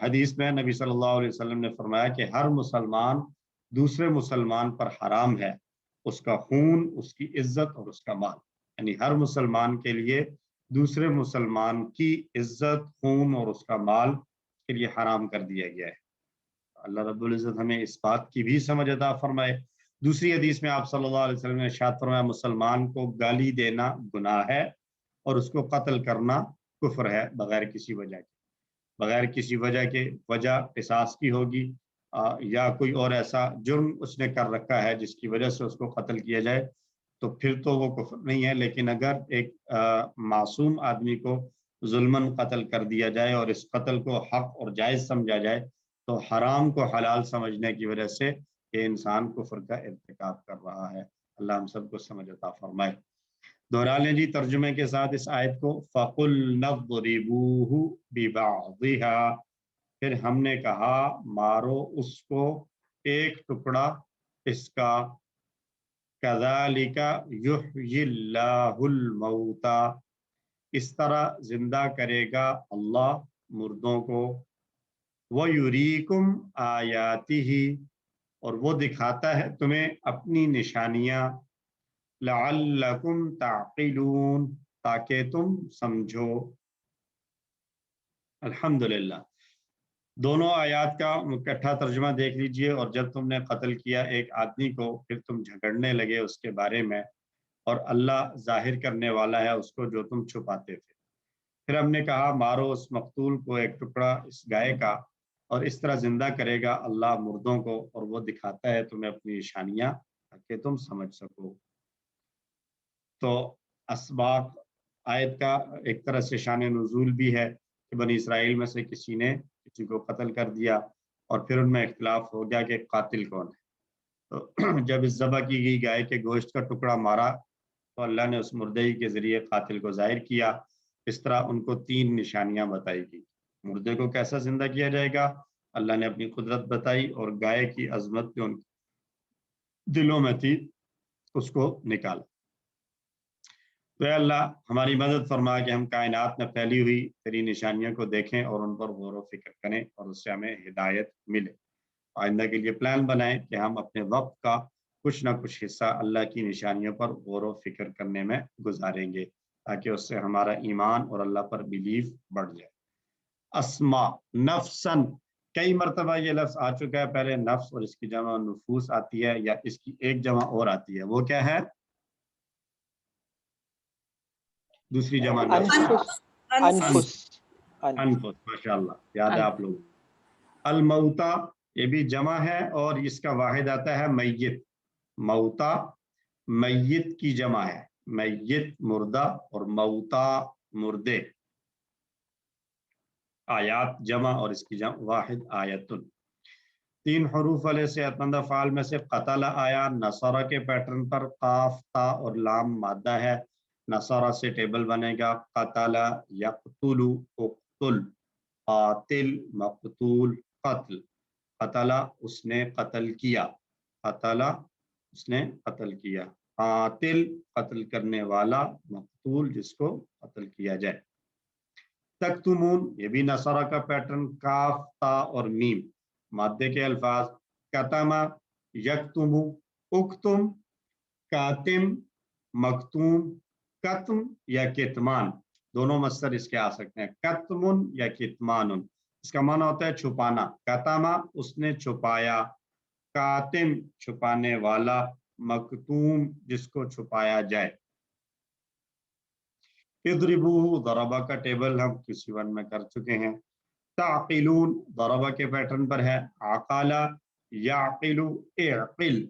हदीस में नबी सल्लल्लाहु अलैहि वसल्लम ने फरमाया कि हर मुसलमान दूसरे मुसलमान पर हराम है, उसका खून, उसकी इज्जत और उसका माल। यानी हर मुसलमान के लिए दूसरे मुसलमान की इज्जत, खून और उसका माल के लिए हराम कर दिया गया है। अल्लाह रब्बुल इज़्ज़त हमें इस बात की भी समझ अता फरमाए। दूसरी हदीस में आप सल्लल्लाहु अलैहि वसल्लम ने इरशाद फरमाया, मुसलमान को गाली देना गुनाह है और उसको कत्ल करना कुफ्र है बगैर किसी वजह के। बगैर किसी वजह के, वजह किसास की होगी या कोई और ऐसा जुर्म उसने कर रखा है जिसकी वजह से उसको कत्ल किया जाए, तो फिर तो वो कुफ्र नहीं है। लेकिन अगर एक मासूम आदमी को जुल्मन कत्ल कर दिया जाए और इस कत्ल को हक और जायज़ समझा जाए, तो हराम को हलाल समझने की वजह से ये इंसान कुफ्र का इर्तिकाब कर रहा है। अल्लाह हम सबको समझ अता फरमाए। दोहरा लें जी तर्जुमे के साथ इस आयत को, फ़कुल नज़रिबूहु बिबाज़िहा, फिर हमने कहा मारो उसको एक टुकड़ा इसका, कज़ालिका युह्यिल्लाहुल मौता, इस तरह जिंदा करेगा अल्लाह मुर्दों को, व युरीकुम आयातिही, और वो दिखाता है तुम्हें अपनी निशानियां, लअल्लकुम ताक़िलून, ताकि तुम समझो। अल्हम्दुलिल्लाह। दोनों आयात का इकट्ठा तर्जुमा देख लीजिए। और जब तुमने कत्ल किया एक आदमी को, फिर तुम झगड़ने लगे उसके बारे में, और अल्लाह जाहिर करने वाला है उसको जो तुम छुपाते थे। फिर हमने कहा मारो उस मकतूल को एक टुकड़ा इस गाय का, और इस तरह जिंदा करेगा अल्लाह मुर्दों को, और वो दिखाता है तुम्हें अपनी निशानियां ताकि तुम समझ सको। तो असबाब आयत का एक तरह से शान नुज़ूल भी है کہ بنی اسرائیل میں سے کسی نے کسی کو قتل کر دیا اور پھر ان میں اختلاف ہو گیا کہ قاتل کون ہے. تو جب اس ذبح کی گئی گائے کے گوشت کا ٹکڑا مارا تو اللہ نے اس مردے کے ذریعے قاتل کو ظاہر کیا. اس طرح ان کو 3 نشانیاں بتائی گئی. مردے کو کیسا زندہ کیا جائے گا، اللہ نے اپنی قدرت بتائی، اور گائے کی عظمت جو ان دلوں میں تھی اس کو نکالا. تو اے اللہ ہماری مدد فرما کہ ہم کائنات میں پھیلی ہوئی تیری نشانیوں کو دیکھیں اور ان پر غور و فکر کریں اور اس سے ہمیں ہدایت ملے. آئندہ کے لیے پلان بنائیں کہ ہم اپنے وقت کا کچھ نہ کچھ حصہ اللہ کی نشانیوں پر غور و فکر کرنے میں گزاریں گے تاکہ اس سے ہمارا ایمان اور اللہ پر بیلیف بڑھ جائے. اسما نفسن، کئی مرتبہ یہ لفظ آ چکا ہے. پہلے نفس اور اس کی جمع نفوس آتی ہے، یا اس کی ایک جمع اور آتی ہے، وہ کیا ہے؟ دوسری جمع نفس، انفس. ماشاء اللہ یاد ہے آپ لوگ. الموتا یہ بھی جمع ہے اور اس کا واحد آتا ہے میت. موتا میت کی جمع ہے، میت مردہ اور موتا مردے. آیات جمع اور اس کی جمع واحد آیتن. 3 حروف والے صحت مند افعال میں سے قتل آیا نصرہ کے پیٹرن پر. قاف تا اور لام مادہ ہے. نصرہ سے ٹیبل بنے گا قتل یقتل اقتل قاتل مقتول قتل. قتل اس نے قتل کیا، قتل اس نے قتل کیا. قاتل قتل کرنے والا، مقتول جس کو قتل کیا جائے. تکتمون یہ بھی نصرہ کا پیٹرن. کاف تا اور میم مادے کے الفاظ. کتما یکتم اکتم کاتم مکتوم. کتم یا کتمان دونوں مصدر اس کے آ سکتے ہیں. کتمن یا کتمان اس کا معنی ہوتا ہے چھپانا. کتما اس نے چھپایا. کاتم چھپانے والا. مکتوم جس کو چھپایا جائے. اضربوہ ضربہ کا ٹیبل ہم کسی ون میں کر چکے ہیں. تعقلون ضربہ کے پیٹرن پر ہے. عقالہ یعقل اعقل.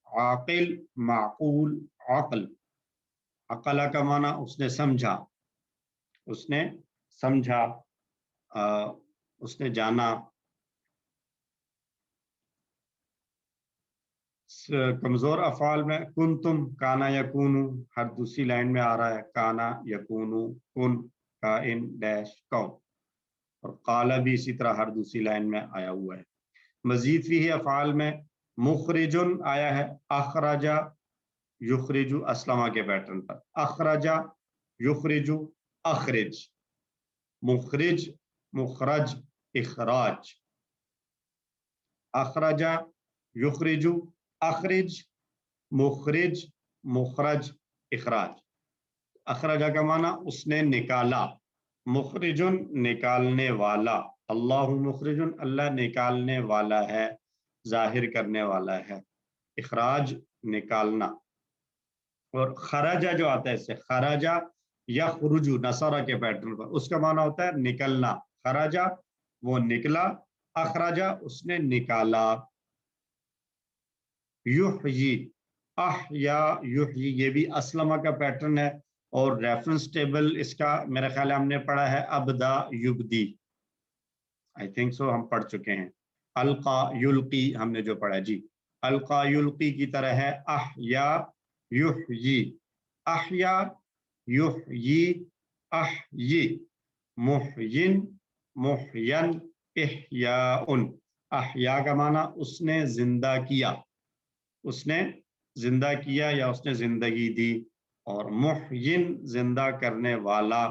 عاقل معقول عقل. عقلہ کا معنی اس نے سمجھا، اس نے سمجھا، اس نے جانا. کمزور افعال میں کنتم کانا یکونو ہر دوسری لائن میں آ رہا ہے. کانا یکونو کن کائن ڈیش کون. اور قالا بھی اسی طرح ہر دوسری لائن میں آیا ہوا ہے. مزید فی افعال میں مخرجن آیا ہے. اخرجا یخرجو اسلمہ کے پیٹرن پر. اخرجا یخرجو اخرج. مخرج مخرج اخراج. اخرجا یخرجو اخرج مخرج مخرج اخراج. اخرجہ کا معنی اس نے نکالا. مخرجن نکالنے والا. اللہ مخرجن اللہ نکالنے والا ہے، ظاہر کرنے والا ہے. اخراج نکالنا. اور خرجہ جو آتا ہے اس سے خرجہ یخرجو نصرہ کے پیٹرن پر، اس کا معنی ہوتا ہے نکلنا. خرجہ وہ نکلا، اخرجہ اس نے نکالا. یحیی احیا یحیی یہ بھی اسلمہ کا پیٹرن ہے اور ریفرنس ٹیبل اس کا میرا خیال ہے ہم نے پڑھا ہے ابدا یبدی. آئی تھنک سو ہم پڑھ چکے ہیں. القا یلقی ہم نے جو پڑھا جی. القا یلقی کی طرح ہے. احیا یحیی احیا یحیی احیی. محین محین احیاء. احیا کا معنی اس نے زندہ کیا، اس نے زندہ کیا یا اس نے زندگی دی. اور محین زندہ کرنے والا.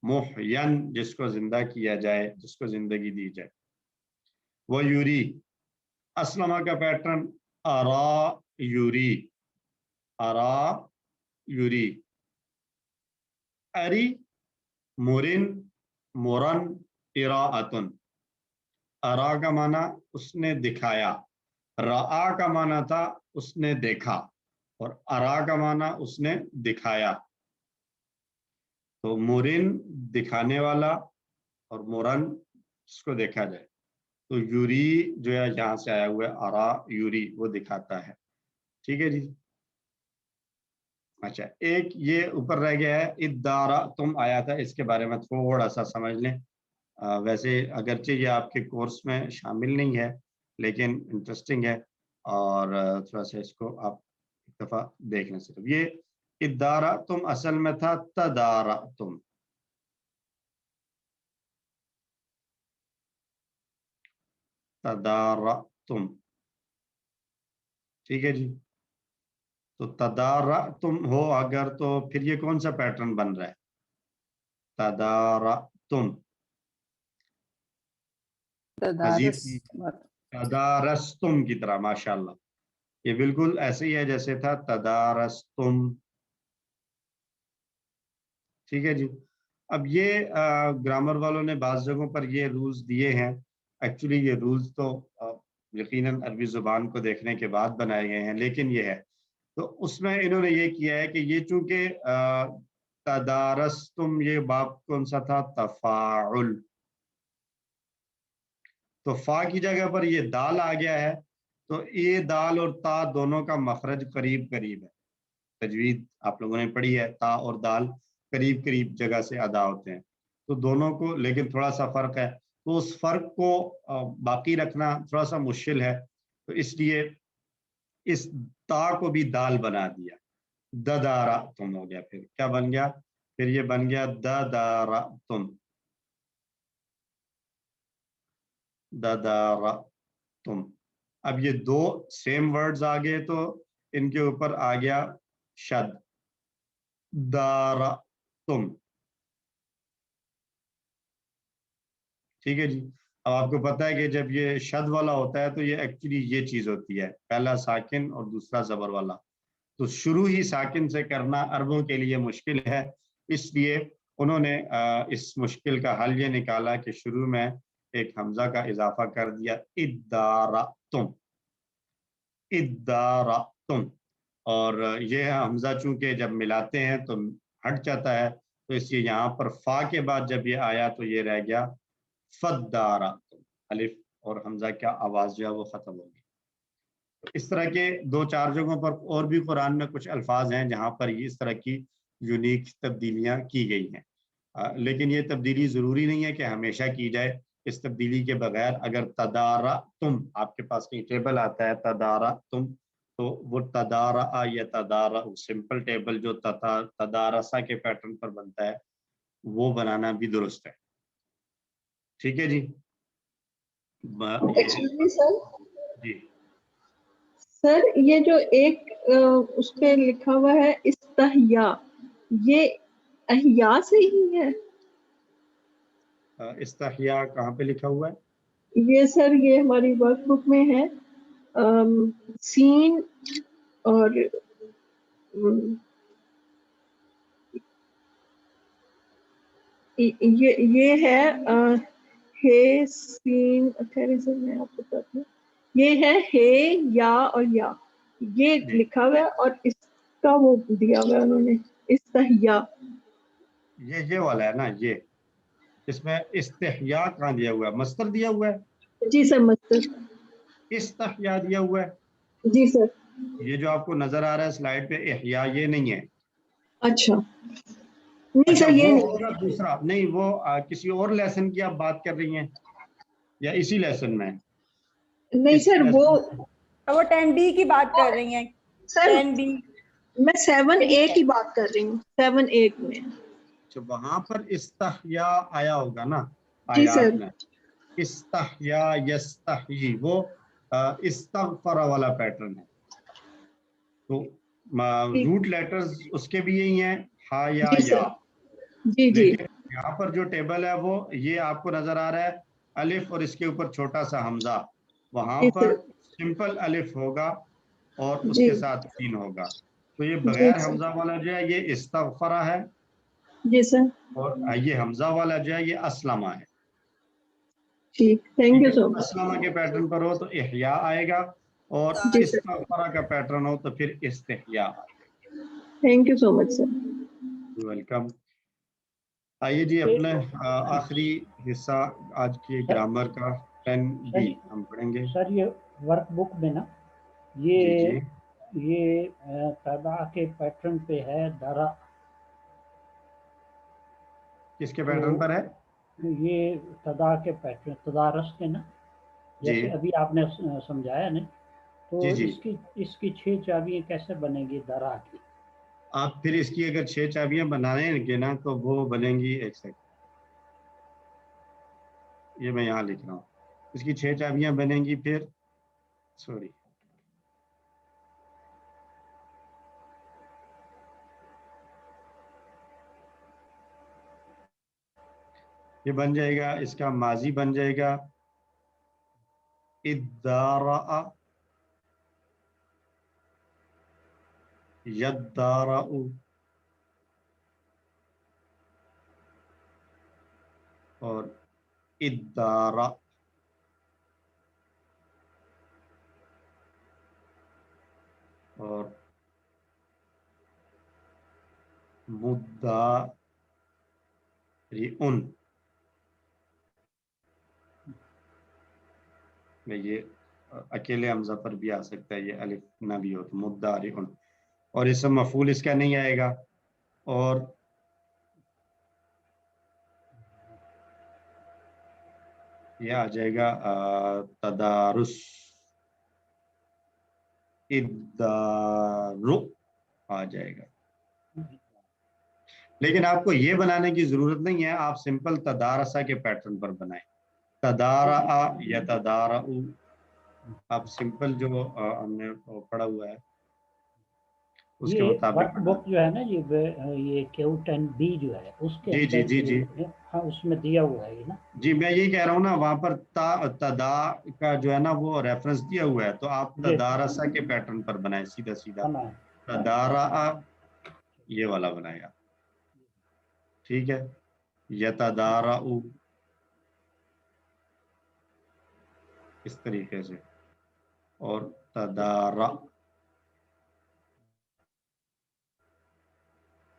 محین جس کو زندہ کیا جائے، جس کو زندگی دی جائے. وہ یوری اسلمہ کا پیٹرن ارا یوری. ارا یوری. اری مرن مرن اراءتن. ارا کا معنی اس نے دکھایا. رآ کا معنی تھا اس نے دیکھا، اور ارا کا معنی اس نے دکھایا. تو مرن دکھانے والا اور مرن اس کو دیکھا جائے. تو یوری جو ہے یہاں سے آیا ہوا ہے ارا یوری وہ دکھاتا ہے. ٹھیک ہے جی. اچھا ایک یہ اوپر رہ گیا ہے ادارہ تم آیا تھا، اس کے بارے میں تھوڑا سا سمجھ لیں. वैसे अगरचे ये आपके कोर्स में शामिल नहीं है, लेकिन इंटरेस्टिंग है और थोड़ा सा इसको आप एक दफ़ा देख लें। सिर्फ ये इदारा तुम असल में था तदारा तुम, तदारा तुम, ठीक है जी। तो तदारा तुम हो अगर, तो फिर ये कौन सा पैटर्न बन रहा है? तदारा तुम, मजीद तदारस्तुम की तरह, माशाल्लाह, ये बिल्कुल ऐसे ही है जैसे था तदारस्तुम, ठीक है जी। अब ये ग्रामर वालों ने बाज़ जगहों पर ये रूल्स दिए हैं। एक्चुअली ये रूल्स तो यकीनन अरबी ज़ुबान को देखने के बाद बनाए गए हैं, लेकिन ये है, तो उसमें इन्होंने ये किया है कि ये चूंकि तदारस्तुम, ये बाब कौन सा था? तफाउल, तो फा की जगह पर ये दाल आ गया है, तो ये दाल और ता दोनों का मखरज करीब करीब है। तजवीद आप लोगों ने पढ़ी है, ता और दाल करीब करीब जगह से अदा होते हैं, तो दोनों को, लेकिन थोड़ा सा फर्क है, तो उस फर्क को बाकी रखना थोड़ा सा मुश्किल है, तो इसलिए इस ता को भी दाल बना दिया, ददारा तुम हो गया। फिर क्या बन गया? फिर ये बन गया ददारा तुम, ददारा तुम। अब ये दो सेम वर्ड्स आ गए, तो इनके ऊपर आ गया शद, दारा तुम, ठीक है जी। अब आपको पता है कि जब ये शद वाला होता है तो ये एक्चुअली ये चीज होती है, पहला साकिन और दूसरा जबर वाला, तो शुरू ही साकिन से करना अरबों के लिए मुश्किल है, इसलिए उन्होंने इस मुश्किल का हल ये निकाला कि शुरू में एक हमजा का इजाफा कर दिया, इद्दारा तुम, इद्दारा तुम, और ये हमजा चूंकि जब मिलाते हैं तो हट जाता है, तो इसलिए यहाँ पर फा के बाद जब ये आया तो ये रह गया फद्दारा तुम, अलिफ और हमजा का आवाज जो है वो खत्म होगी। इस तरह के दो चार जगहों पर और भी कुरान में कुछ अल्फाज हैं जहाँ पर इस तरह की यूनिक तब्दीलियाँ की गई हैं, लेकिन ये तब्दीली ज़रूरी नहीं है कि हमेशा की जाए। इस तब्दीली के बगैर अगर तदारा तुम आपके पास कहीं टेबल आता है तदारा तुम, तो वो तदारा या तदारा सिंपल टेबल जो तदारसा के पैटर्न पर बनता है वो बनाना भी दुरुस्त है, ठीक है जी। एक्चुअली सर, जी सर ये जो एक उस पे लिखा हुआ है इस्तहिया, ये अहिया से ही है? इस्तहिया कहाँ पे लिखा हुआ है? ये सर ये हमारी वर्कबुक में है, सीन और ये है हे सीन, खैर सर मैं आपको बताती हूँ, ये है हे या और या, ये लिखा हुआ है और इसका वो दिया हुआ है उन्होंने इस्तहिया। ये वाला है ना, ये इसमें इस्तिहया कहाँ दिया हुआ है? मस्तर दिया हुआ है। जी सर, मस्तर इस्तिहया दिया हुआ है। जी सर। ये जो आपको नजर आ रहा है स्लाइड पे इहया, ये नहीं है। अच्छा नहीं अच्छा, सर ये वो नहीं होगा दूसरा, नहीं वो किसी और लेसन की आप बात कर रही हैं या इसी लेसन में? नहीं सर, वो 10D की बात कर रही हैं सर 10D। मैं 7A की बात कर रही हूँ, 7A में। अच्छा, वहां पर इस्तहया आया होगा ना जी आयात सर। में, इस्तहया यस्तही, वो इस्तगफर वाला पैटर्न है, तो रूट लेटर्स उसके भी यही हैं, हा या जी या। जी जी। लेकिन यहाँ पर जो टेबल है वो ये आपको नजर आ रहा है अलिफ और इसके ऊपर छोटा सा हमजा, वहां पर सिंपल अलिफ होगा और उसके साथ सीन होगा, तो ये बगैर हमजा वाला जो है ये इस्तगफरा है, जी सर। और ये हमजा वाला जो है ये अस्लमा है। ठीक, थैंक यू सो मच। अस्लमा के पैटर्न पर हो तो इहया आएगा, और इस्तगफरा का पैटर्न हो तो फिर इस्तिहया आएगा। Thank you so much sir. Welcome. आइए जी, अपने आखिरी हिस्सा आज के ग्रामर का 10B हम पढ़ेंगे। सर ये वर्कबुक में ना ये तदा के पैटर्न पे है, दरा किसके पैटर्न पर है? ये तदा के पैटर्न, तदारस के ना, जी जैसे अभी आपने समझाया ना, तो जी जी। इसकी 6 चाबियां कैसे बनेंगी दरा की? आप फिर इसकी अगर 6 चाबियां बनाएंगे ना तो वो बनेंगी, एक सेकंड, ये मैं यहाँ लिख रहा हूँ, इसकी 6 चाबियां बनेंगी फिर, सॉरी, ये बन जाएगा, इसका माजी बन जाएगा इद्दारा, यद्दारउ, और इद्दारा, और मुद्दारिउन, में ये अकेले हमजा पर भी आ सकता है, ये अलिफ ना भी हो तो मुद्दारिउन, और इसम मफूल इसका नहीं आएगा, और ये आ जाएगा तदारुस, इद्दारु आ जाएगा। लेकिन आपको ये बनाने की जरूरत नहीं है, आप सिंपल तदारसा के पैटर्न पर बनाएं, तदारा या तदारउ, आप सिंपल जो हमने पढ़ा हुआ है उसके ये मुताबिक वर्कबुक जो है ना, ये Q10B जो है उसके जी जी जी जी हाँ, उसमें दिया हुआ है ये ना। जी, मैं यही कह रहा हूँ ना, वहां पर तदा का जो है ना वो रेफरेंस दिया हुआ है, तो आप जी तदारसा के पैटर्न पर बनाए, सीधा सीधा बना है। तदारा, ये वाला बनाएगा, ठीक है, यतदारउ, इस तरीके से, और तदारा,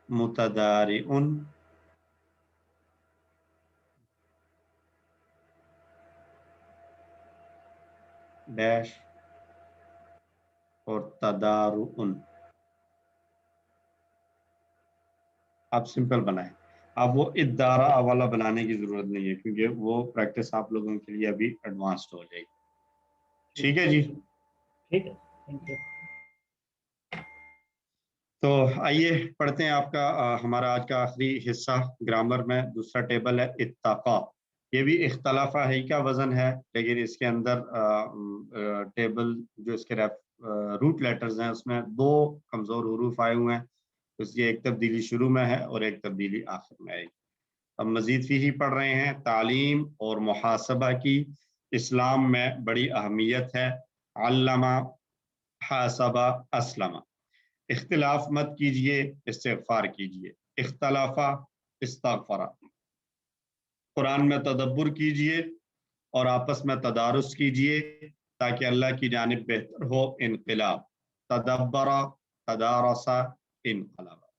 मुतदारिउन, डैश, और तदारुन। आप सिंपल बनाएं, आप वो इद्दारा वाला बनाने की जरूरत नहीं है, क्योंकि वो प्रैक्टिस आप लोगों के लिए अभी एडवांस्ड हो जाएगी। ठीक है जी, ठीक है, थैंक यू। तो आइए पढ़ते हैं आपका हमारा आज का आखिरी हिस्सा ग्रामर में, दूसरा टेबल है इत्तका। ये भी इख्तलाफा है का वजन है, लेकिन इसके अंदर टेबल जो इसके रूट लेटर्स हैं उसमें 2 कमजोर हुरूफ आए हुए हैं, तो इसलिए एक तब्दीली शुरू में है और एक तब्दीली आखिर में आएगी। अब मजीद फी ही पढ़ रहे हैं, तालीम और मुहासबा की इस्लाम में बड़ी अहमियत है। अल्लमा हासबा अस्लमा, इख्तिलाफ मत कीजिए, इस्तिगफार कीजिए, इख्तलाफा इस्तगफरा, कुरान में तदब्बुर कीजिए और आपस में तदारुस कीजिए ताकि अल्लाह की जानिब बेहतर हो इनक़िलाब, तदब्बरा तदारसा इनक़लबा।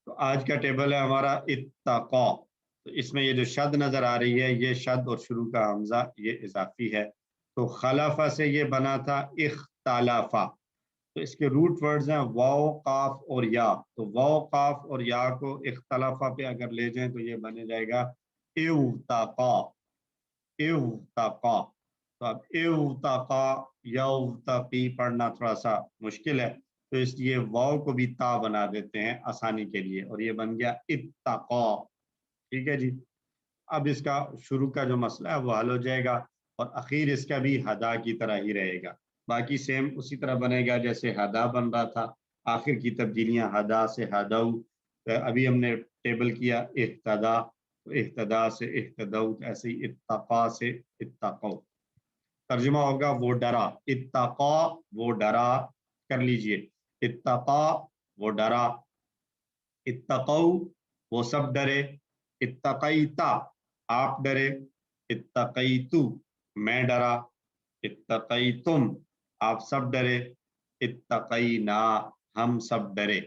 तो आज का टेबल है हमारा इत्तक़ा, तो इसमें ये जो शद नजर आ रही है, ये शद और शुरू का हमजा ये इजाफी है, तो खलफा से ये बना था इख्तलाफा, तो इसके रूट वर्ड्स हैं वाव, काफ और या, तो वाव, काफ और या को इख्तलाफा पे अगर ले जाएं तो ये बने जाएगा इव्तक़ा, इव्तक़ा। तो अब इव्तक़ा यव्तक़ी पढ़ना थोड़ा सा मुश्किल है, तो इसलिए वाव को भी ता बना देते हैं आसानी के लिए, और ये बन गया इत्तक़ा। ठीक है जी, अब इसका शुरू का जो मसला है वो हल हो जाएगा, और आखिर इसका भी हदा की तरह ही रहेगा, बाकी सेम उसी तरह बनेगा जैसे हदा बन रहा था। आखिर की तब्दीलियां हदा से हदाऊ, तो अभी हमने टेबल किया इह्तदा, तो इह्तदा से इह्तदऊ, तो ऐसे ही इत्तक़ा से इत्तक़ौ। तर्जुमा होगा वो डरा, इत्तक़ा वो डरा, कर लीजिए, इत्तक़ा वो डरा, इत्तक़ौ वो सब डरे, इत्तक़ैता आप डरे, इत्तक़ैतु मैं डरा, इत्तक़ैतुम आप सब डरे, इत्तक़ैना हम सब डरे।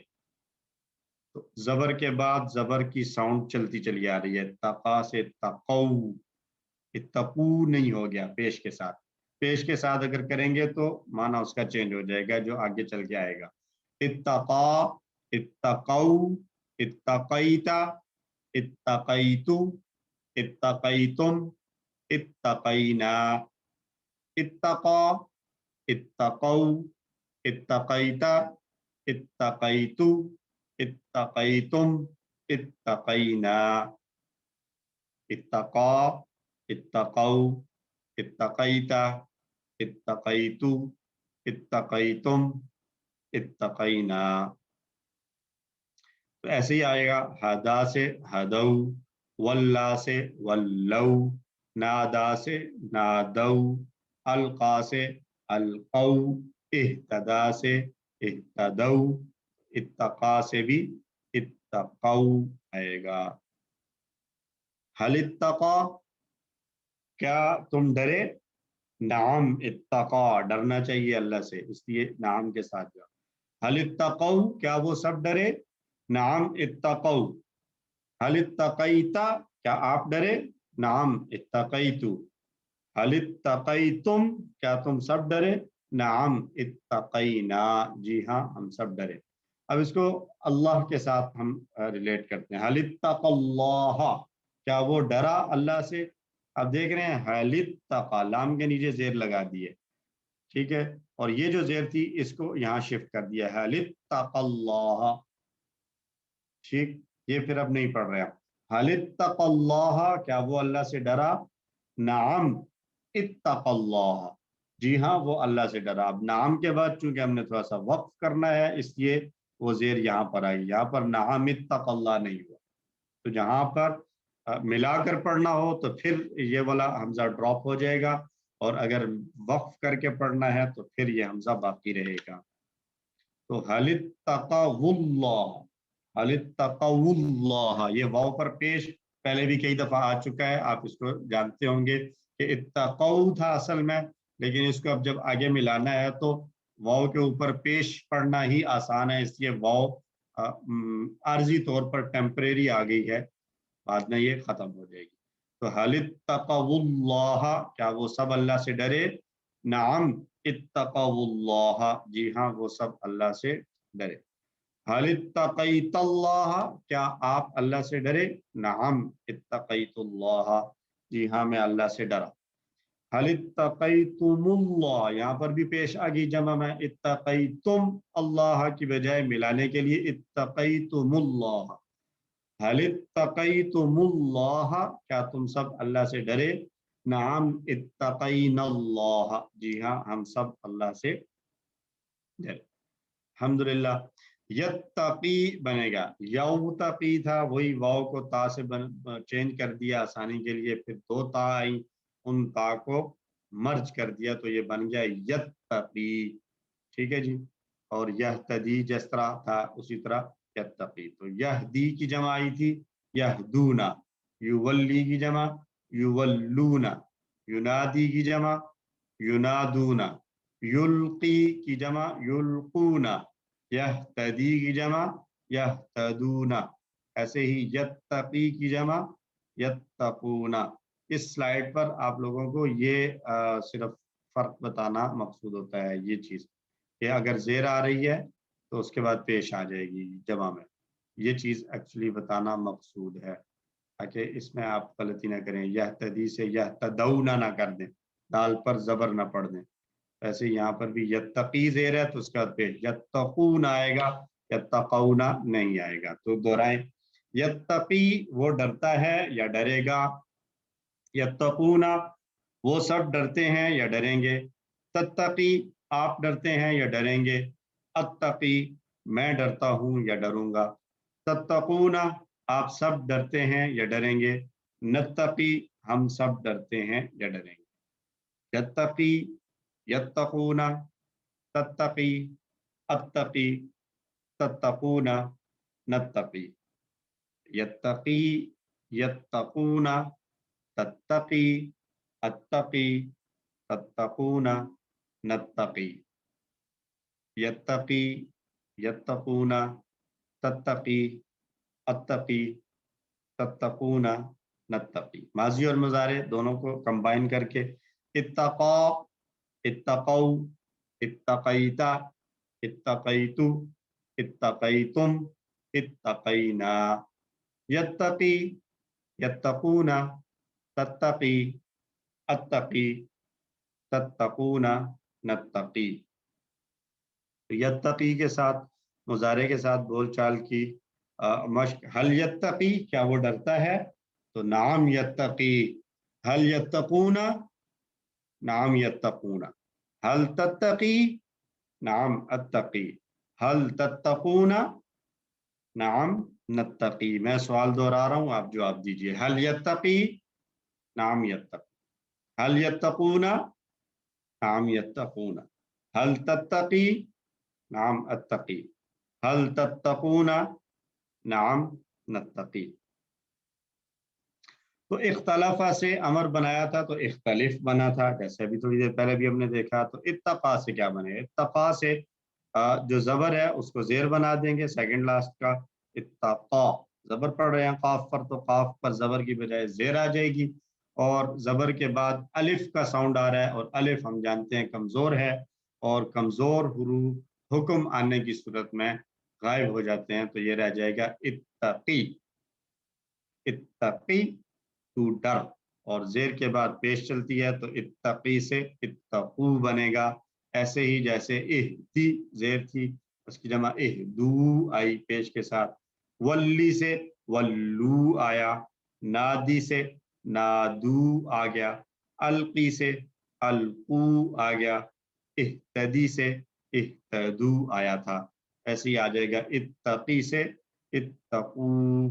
तो जबर के बाद जबर की साउंड चलती चली आ रही है, तक़ा से तक़ौ, इत्तक़ू नहीं हो गया पेश के साथ, पेश के साथ अगर करेंगे तो माना उसका चेंज हो जाएगा जो आगे चल के आएगा। इत्तक़ा, इत्तक़ौ, इत्तक़ैता, इत्तक़ैतु, इत्तक़ैतुम, इत्तक़ैना, इत्तक़ा, इत्तक़ौ, इत्तक़ैता, इत्तक़ैतु, इत्तक़ैतुम, इत्तक़ैना, इत्तक़ा, इत्तक़ौ, इत्तक़ैता, इत्तक़ैतु, इत्तक़ैतुम, इत्तक़ैना। तो ऐसे ही आएगा, हदा से हदौ, वल्ला से वल्लौ, नादा से नादौ, अलका से अलकौ, इह्तदा से इह्तदौ, इत्तका से भी इत्तकौ आएगा। हल इत्तका, क्या तुम डरे? नाम इत्तका, डरना चाहिए अल्लाह से, इसलिए नाम के साथ जाओ। हल इत्तकौ, क्या वो सब डरे? नाम इत्तकौ। हल इत्तकैता, क्या आप डरे? नाम इत्तकैतु। हल इत्तकैतुम, क्या तुम सब डरे? नाम इत्तकैना, जी हाँ हम सब डरे। अब इसको अल्लाह के साथ हम रिलेट करते हैं। हल इत्तकल्लाह, क्या वो डरा अल्लाह से? अब देख रहे हैं हल इत्तका, लाम के नीचे जेर लगा दिए, ठीक है, और ये जो जेर थी इसको यहाँ शिफ्ट कर दिया, हल इत्तकल्लाह, ठीक। ये फिर अब नहीं पढ़ रहे हैं। हल इत्तकल्लाह, क्या वो अल्लाह से डरा? नाम इत्तकल्लाह, जी हाँ वो अल्लाह से डरा। अब नाम के बाद चूंकि हमने थोड़ा सा वक्फ करना है इसलिए वो जेर यहाँ पर आई, यहाँ पर नाम इत्तकल्लाह नहीं हुआ। तो जहाँ पर मिलाकर पढ़ना हो तो फिर ये वाला हमजा ड्रॉप हो जाएगा, और अगर वक्फ करके पढ़ना है तो फिर ये हमजा बाकी रहेगा। तो हल इत्तक़वुल्लाह, हल इत्तक़वुल्लाह, ये वाव पर पेश पहले भी कई दफा आ चुका है, आप इसको जानते होंगे कि इत्तक़ौ था असल में, लेकिन इसको अब जब आगे मिलाना है तो वाव के ऊपर पेश पढ़ना ही आसान है, इसलिए वाव आर्जी तौर पर टेम्परेरी आ गई है, बाद में ये खत्म हो जाएगी। तो हल इत्तक़वुल्लाह, क्या वो सब अल्लाह से डरे? नाम इत्तक़वुल्लाह, जी हाँ वो सब अल्लाह से डरे। हल इत्तक़ैतल्लाह, क्या आप अल्लाह से डरे? नाम इत्तक़ैतुल्लाह, जी हाँ मैं अल्लाह से डरा। हल इत्तक़ैतुमुल्लाह, यहाँ पर भी पेश आ गई जमा में, इत्तक़ैतुम अल्लाह की बजाय मिलाने के लिए इत्तक़ैतुमुल्लाह। हल इत्तक़ैतुमुल्लाह, क्या तुम सब अल्लाह से डरे? नाम इत्तक़ैनल्लाह, जी हाँ हम सब अल्लाह से डरे। अल्हम्दुलिल्लाह। यत्तक़ी बनेगा, यौतक़ी था, वही वाव को ता से चेंज कर दिया आसानी के लिए, फिर दो ता आई, उन ता को मर्ज कर दिया तो ये बन गया यत्तक़ी, ठीक है जी। और यहतदी जिस तरह था उसी तरह यत्तक़ी। तो यहदी की जमा आई थी यहदूना, युवल्ली की जमा युवल्लूना, युनादी की जमा युनादूना, युल्की की जमा युल्कूना, यहतदी की जमा यहतदूना, ऐसे ही यत्तक़ी की जमा यत्तक़ूना। इस स्लाइड पर आप लोगों को ये सिर्फ फर्क बताना मकसूद होता है, ये चीज़ कि अगर जेर आ रही है तो उसके बाद पेश आ जाएगी जमा में, ये चीज़ एक्चुअली बताना मकसूद है ताकि इसमें आप गलती ना करें, यहतदी से यहतदौना ना कर दें, दाल पर जबर ना पढ़ दें। ऐसे यहाँ पर भी यत्तक़ी जेर है तो उसका पेश यत्तक़ून आएगा, यत्तक़ौना नहीं आएगा। तो दोहराएं, यत्तक़ी वो डरता है या डरेगा, यत्तक़ूना वो सब डरते हैं या डरेंगे, तत्तक़ी आप डरते हैं या डरेंगे, अत्तक़ी मैं डरता हूँ या डरूंगा, तत्तक़ूना आप सब डरते हैं या डरेंगे, नत्तक़ी हम सब डरते हैं या डरेंगे। यत्तक़ी, यत्तक़ूना, तत्तक़ी, अत्तक़ी, तत्तक़ूना, नत्तक़ी। यत्तक़ी, यत्तक़ूना, तत्तक़ी, अत्तक़ी, तत्तक़ूना, नत्तक़ी। यत्तक़ी, यत्तक़ूना, तत्तक़ी, अत्तक़ी, तत्तक़ूना, नत्तक़ी। माज़ी और मुज़ारे दोनों को कंबाइन करके इत्तक़ा, इत्तक़ौ, इत्तक़ैता, इत्तक़ैतु, इत्तक़ैतुम, इत्तक़ैना। यत्तकी, यत्तकूना, तत्तकी, अत्तकी, तत्तकूना, नत्तकी। तो यत्तकी के साथ, मुजारे के साथ बोलचाल की मश्क। हल यत्तकी, क्या वो डरता है? तो नाम यत्तकी। हल यत्तकूना, नाम यत्तकूना। हल तत्तकी, नाम अत्तकी। हल तत्तकूना, नाम नत्तकी। मैं सवाल दोहरा रहा हूं, आप जवाब दीजिए। हल यत्तकी, नाम यत्तकी। हल यत्तकूना, नाम यत्तकूना। हल तत्तकी, नाम अत्तकी। हल तत्तकूना, नाम नत्तकी। तो इख्तलाफा से अमर बनाया था तो इख्तलिफ बना था, जैसे अभी थोड़ी देर पहले भी हमने देखा। तो इत्तका से क्या बने? इत्तका से जो जबर है उसको जेर बना देंगे, सेकंड लास्ट का। इत्तका, जबर पढ़ रहे हैं काफ पर, तो काफ पर जबर की बजाय जेर आ जाएगी। और जबर के बाद अलिफ का साउंड आ रहा है, और अलिफ हम जानते हैं कमजोर है, और कमजोर हुरूफ हुक्म आने की सूरत में गायब हो जाते हैं। तो ये रह जाएगा इत्तकी। इत्तकी, तू डर, और जेर के बाद पेश चलती है तो इत्तकी से इत्तकू बनेगा। ऐसे ही जैसे इहदी जेर थी, उसकी जमा इहदू आई पेश के साथ। वल्ली से वल्लू आया, नादी से नादू आ गया, अलकी से अलकू आ गया, इhtदी से इhtदू आया था। ऐसे ही आ जाएगा इत्तकी से इत्तकू।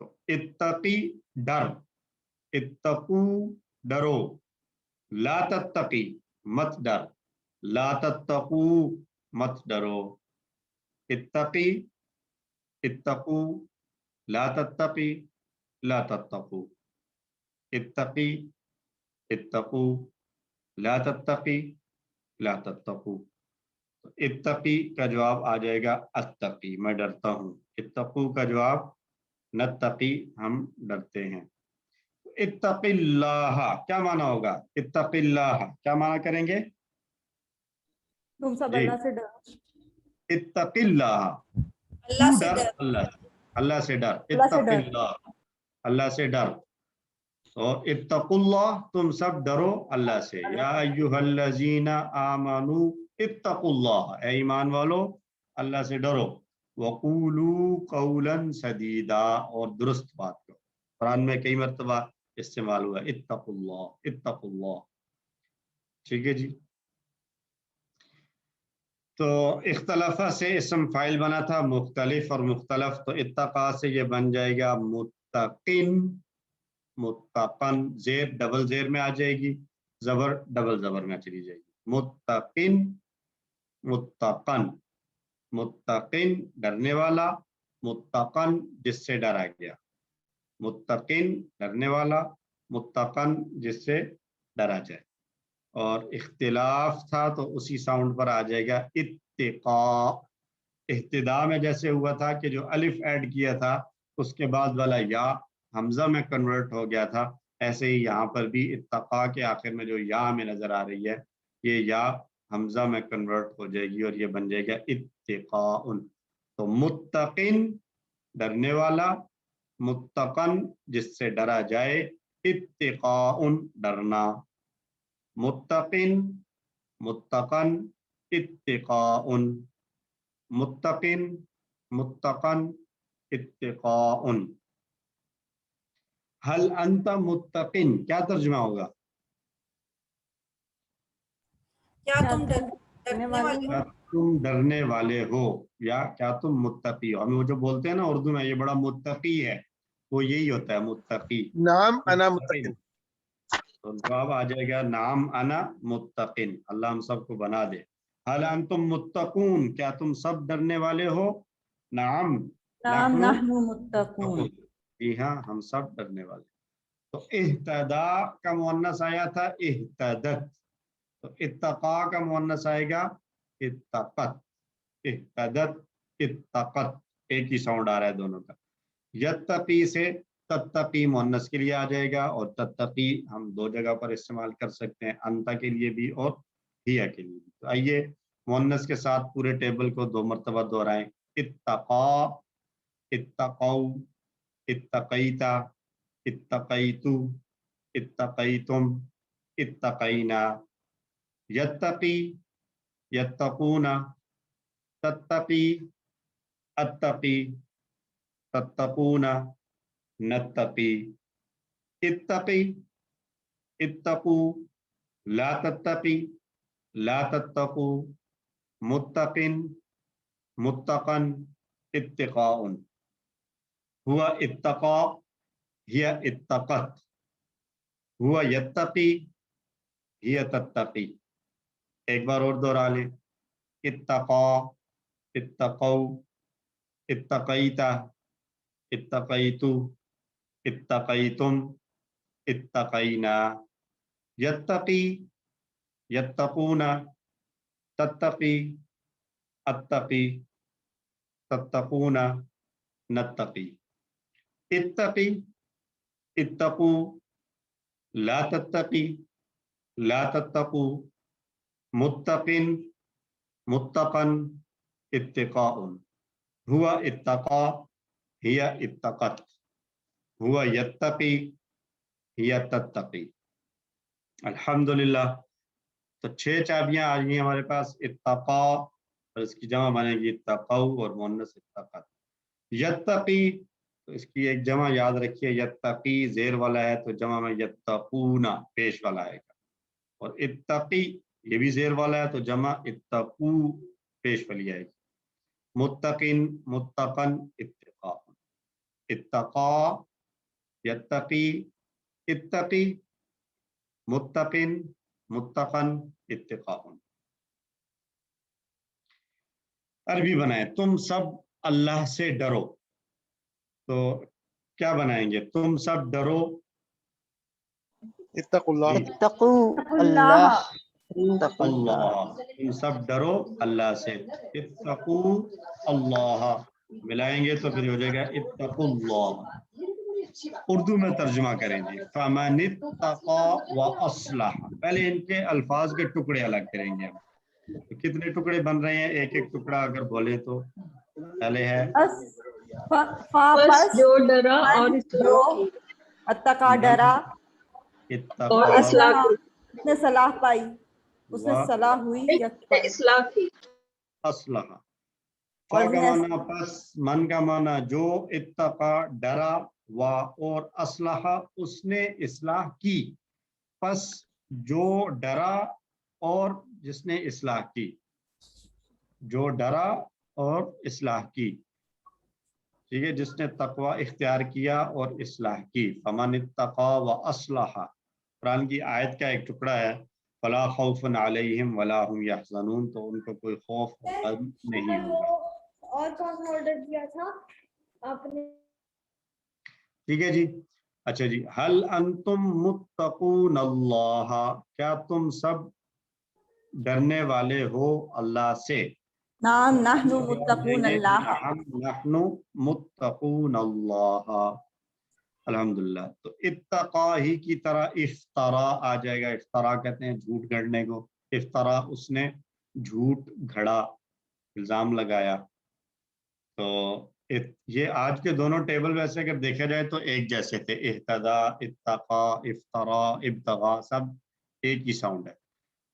तो इत्तकी डर, इत्तकू डरो, ला तत्तकी मत डर, ला तत्तकू मत डरो। इत्तकी, इत्तकू, ला तत्तकी, ला तत्तकू। इत्तकी, इत्तकू, ला तत्तकी, ला तत्तकू। तो इत्तकी का जवाब आ जाएगा अत्तकी, मैं डरता हूँ। इत्तकू का जवाब नत्तकी, हम डरते हैं। इत्तकिल्लाह क्या माना होगा? इत्तकिल्लाह क्या माना करेंगे तुम सब जी? अल्लाह से डरो। इत्तकिल्लाह, अल्लाह तू से डर डर। अल्लाह, अल्लाह से डर। अल्लाह से डर। इत्तकिल्लाह, अल्लाह से डर। और इत्तकुल्लाह, तुम सब डरो अल्लाह से। या अय्युहल्लज़ीना आमनू इत्तकुल्लाह, ए ईमान वालो अल्लाह से डरो। वक़ूलू कौलन सदीदा, और दुरुस्त बात करो। कुरान में कई मर्तबा इस्तेमाल हुआ इत्तकुल्लाह, इत्तकुल्लाह। ठीक है जी। तो इख्तलाफा से इसम फाइल बना था मुख्तलिफ और मुख्तलफ, तो इत्तका से ये बन जाएगा मुत्तकिन, मुत्तकन। जेर डबल जेर में आ जाएगी, जबर डबल जबर में चली जाएगी। मुत्तकिन, मुत्तकन। मुत्तकिन डरने वाला, मुत्तकन जिससे डरा गया। मुत्तकिन डरने वाला, मुत्तकन जिससे डरा जाए। और इख्तिलाफ था तो उसी साउंड पर आ जाएगा इत्तिका। इब्तिदा में जैसे हुआ था कि जो अलिफ ऐड किया था उसके बाद वाला या हमजा में कन्वर्ट हो गया था, ऐसे ही यहाँ पर भी इत्तका के आखिर में जो या में नजर आ रही है, ये या हमजा में कन्वर्ट हो जाएगी और ये बन जाएगा इत्तिकाउन। तो मुत्तकिन डरने वाला, मुत्तकन जिससे डरा जाए, इत्तिकाउन डरना। मुत्तकिन, मुत्तकन, इत्तिकाउन। मुत्तकिन, मुत्तकन, इत्तिकाउन। हल अंत मुत्तकिन क्या तर्जुमा होगा? क्या तुम डरने वाले क्या हो? तुम डरने वाले हो, या क्या तुम मुत्तकी हो। हमें वो जो बोलते हैं ना उर्दू में, ये बड़ा मुत्तकी है, वो यही होता है मुत्तकी। नाम अना मुत्तकिन। तो जवाब आ जाएगा नाम अना मुत्तकिन। अल्लाह हम सबको बना दे। हल अंतुम मुत्तकून, क्या तुम सब डरने वाले हो? नाम नाम नहनु नहनु मुत्तकून। जी हाँ, हम सब डरने वाले। तो इह्तदा का मुअन्नस आया था इह्तदत, तो इत्तका का मुअन्नस आएगा इत्तकत। इह्तदत, इत्तकत, एक ही साउंड आ रहा है दोनों का। यत्तकी से तत्तकी मुअन्नस के लिए आ जाएगा, और तत्तकी हम दो जगह पर इस्तेमाल कर सकते हैं, अंता के लिए भी और हिया के लिए भी। तो आइए मुअन्नस के साथ पूरे टेबल को दो मरतबा दोहराएं। इत्तका, इत्तकौ, इत्तक़ैता, इत्तक़ैतु, इत्तक़ैतुम, इत्तक़ैना, यत्तक़ी, यत्तक़ूना, तत्तक़ी, अत्तक़ी, तत्तक़ूना, नत्तक़ी, इत्तक़ी, इत्तक़ू, ला तत्तक़ी, ला तत्तक़ू, मुत्तक़िन, मुत्तक़न, इत्तिक़ाउन, हुआ इत्तक़ा, हिया इत्तक़त, हुआ यत्तक़ी, हिया तत्तक़ी। एक बार और दोहरा लें, इत्तक़ा, इत्तक़ौ, इत्तक़ैता, इत्तक़ैतु, इत्तक़ैतुम, इत्तक़ैना, यत्तक़ी, यत्तक़ूना, तत्तक़ी, अत्तक़ी, तत्तक़ूना, नत्तक़ी, इत्तक़ी, इत्तक़ू, ला तत्तक़ी, ला तत्तक़ू, मुत्तक़िन, मुत्तक़न, इत्तिक़ाउन, हुआ इत्तक़ा, हिया इत्तक़त, हुआ यत्तक़ी, हिया तत्तक़ी। अल्हम्दुलिल्लाह। तो 6 चाबियां आ गई हमारे पास, इत्तक़ा और इसकी जमा बनेगी इत्तक़ौ और मुअन्नस इत्तक़त। यत्तक़ी, तो इसकी एक जमा याद रखिए, यत्तक़ी ज़ेर वाला है तो जमा में यत्तक़ूना पेश वाला आएगा, और इत्तक़ी ये भी ज़ेर वाला है तो जमा इत्तक़ू पेश वाली आएगी। मुत्तक़िन, मुत्तक़न, इत्तिक़ा, इत्तक़ा, यत्तक़ी, इत्तक़ी, मुत्तक़िन, मुत्तक़न, इत्तिक़ाउन। अरबी बनाए, तुम सब अल्लाह से डरो। तो क्या बनाएंगे, तुम सब डरो, इत्तक़ुल्लाह, इत्तक़ू अल्लाह, अल्लाह, तुम सब डरो अल्लाह से। इत्तक़ू अल्लाह मिलाएंगे तो फिर हो जाएगा इत्तक़ुल्लाह। उर्दू में तर्जुमा करेंगे, फ़मनित्तक़ा व अस्लह। पहले इनके अल्फाज के टुकड़े अलग करेंगे हम। तो कितने टुकड़े बन रहे हैं, एक एक टुकड़ा अगर बोले तो पहले है बस जो डरा और जो अत्तका डरा और इस्लाह की, उसने सलाह पाई, उसने सलाह हुई या इस्लाह की, अस्लह। फा का माना पस, मन का माना जो, इत्तक़ा डरा, वा और अस्लह उसने इस्लाह की। पस जो डरा और जिसने इस्लाह की, जो डरा और इस्लाह की, ठीक है, जिसने तकवा इख्तियार किया और इस्लाह की। फमन इत्तक़ा व अस्लह कुरान की आयत का एक टुकड़ा है, फला खौफुन अलैहिम वला हुम यहज़नून, तो उनको कोई खौफ गम नहीं होगा। और कौन सा ऑर्डर दिया था आपने? ठीक है जी। अच्छा जी, हल अंतुम मुत्तक़ून अल्लाह, क्या तुम सब डरने वाले हो अल्लाह से। नाम नहनु मुत्तक़ून अल्लाह, हम नहनु मुत्तक़ून अल्लाह। अल्हम्दुलिल्लाह। तो इत्तक़ा ही की तरह इफ्तरा आ जाएगा। इफ्तरा कहते हैं झूठ गढ़ने को। इफ्तरा उसने झूठ गढ़ा, इल्जाम लगाया। तो ये आज के दोनों टेबल वैसे अगर देखा जाए तो एक जैसे थे, इह्तदा, इत्तक़ा, इफ्तरा, इब्तगा, सब एक ही साउंड है।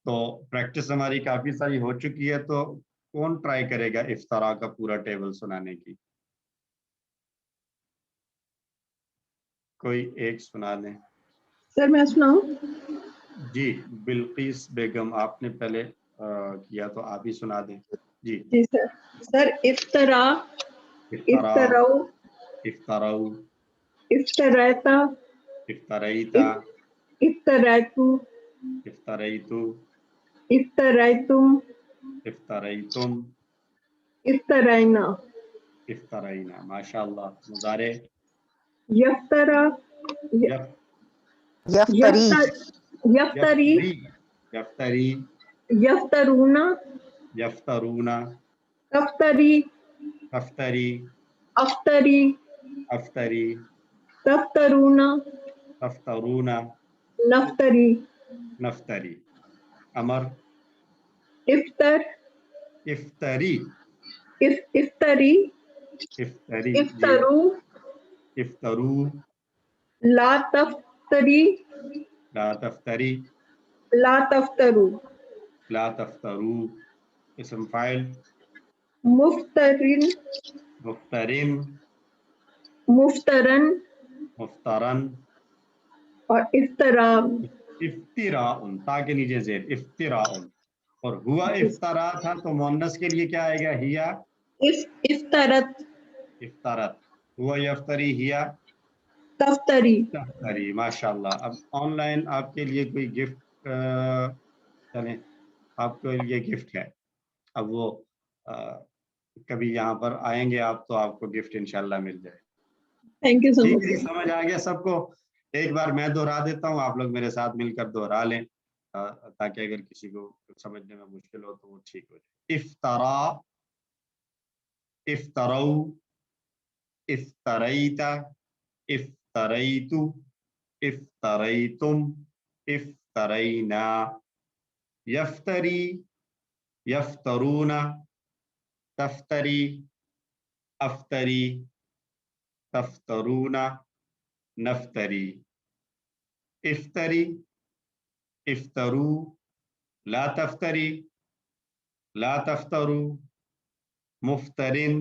तो प्रैक्टिस हमारी काफी सारी हो चुकी है। तो कौन ट्राई करेगा इफ्तरा का पूरा टेबल सुनाने की? कोई एक सुना दें। सर मैं सुनाऊं? जी बिल्किस बेगम, आपने पहले किया तो आप ही सुना दें। जी जी सर। सर इफ्तरा, इफ्तरा, इफ्तराउ, इफ्तराउ, इफ्तराता, इफ्तरईता, इफ्तरातु, इफ्तरईतु, इफ्तरातुम, इफ्तरईतुम, इफ्तराइना, इफ्तरईना। माशाअल्लाह। मुज़ारे यफ्तरा, यफ, यफ्तरी, यफ्तरी, यफ्तरी, यफ्तरूना, यफ्तरूना, तफ्तरी, तफ्तरी, अफ्तरी, अफ्तरी, तफ्तरूना, तफ्तरूना, नफ्तरी, नफ्तरी। अमर इफ्तर, इफ्तरी, इफ्तरी, इफ्तरी, जी इफ्तरू, इफ्तरू, ला तफ्तरी, ला तफ्तरी, ला तफ्तरू, ला तफ्तरू, इसम फाइल, मुफ्तरिन, मुफ्तरिन, मुफ्तरन मुफ्तरन, और इफ्तराम। इफ्तिराउन, ता के नीचे जेर, इफ्तिराउन। और हुआ इफ्तरा था तो मुअन्नस के लिए क्या आएगा? हिया इफ्तरत, इफ्तरत, हुआ यफ्तरी, हिया तफ्तरी। तफ्तरी। माशाल्लाह। अब ऑनलाइन आपके लिए कोई गिफ्ट, चलें आपके लिए गिफ्ट है। अब वो कभी यहाँ पर आएंगे आप तो आपको गिफ्ट इंशाल्लाह मिल जाए। थैंक यू सो ठीक मच। है, समझ आ गया सबको? एक बार मैं दोहरा देता हूँ, आप लोग मेरे साथ मिलकर दोहरा लें, ताकि अगर किसी को समझने में मुश्किल हो तो वो ठीक हो जाए। इफ्तरा, इफ्तरऊ, इफ्तरईता, इफ्तरईतु, इफ्तरईतुम, इफ्तरईना, यफ्तरी, यफ्तरूना, तफ्तरी, अफ्तरी, तफ्तरूना, नफ्तरी, इफ्तरी, इफ्तरू, ला तफ्तरी, ला तफ्तरू, मुफ्तरिन,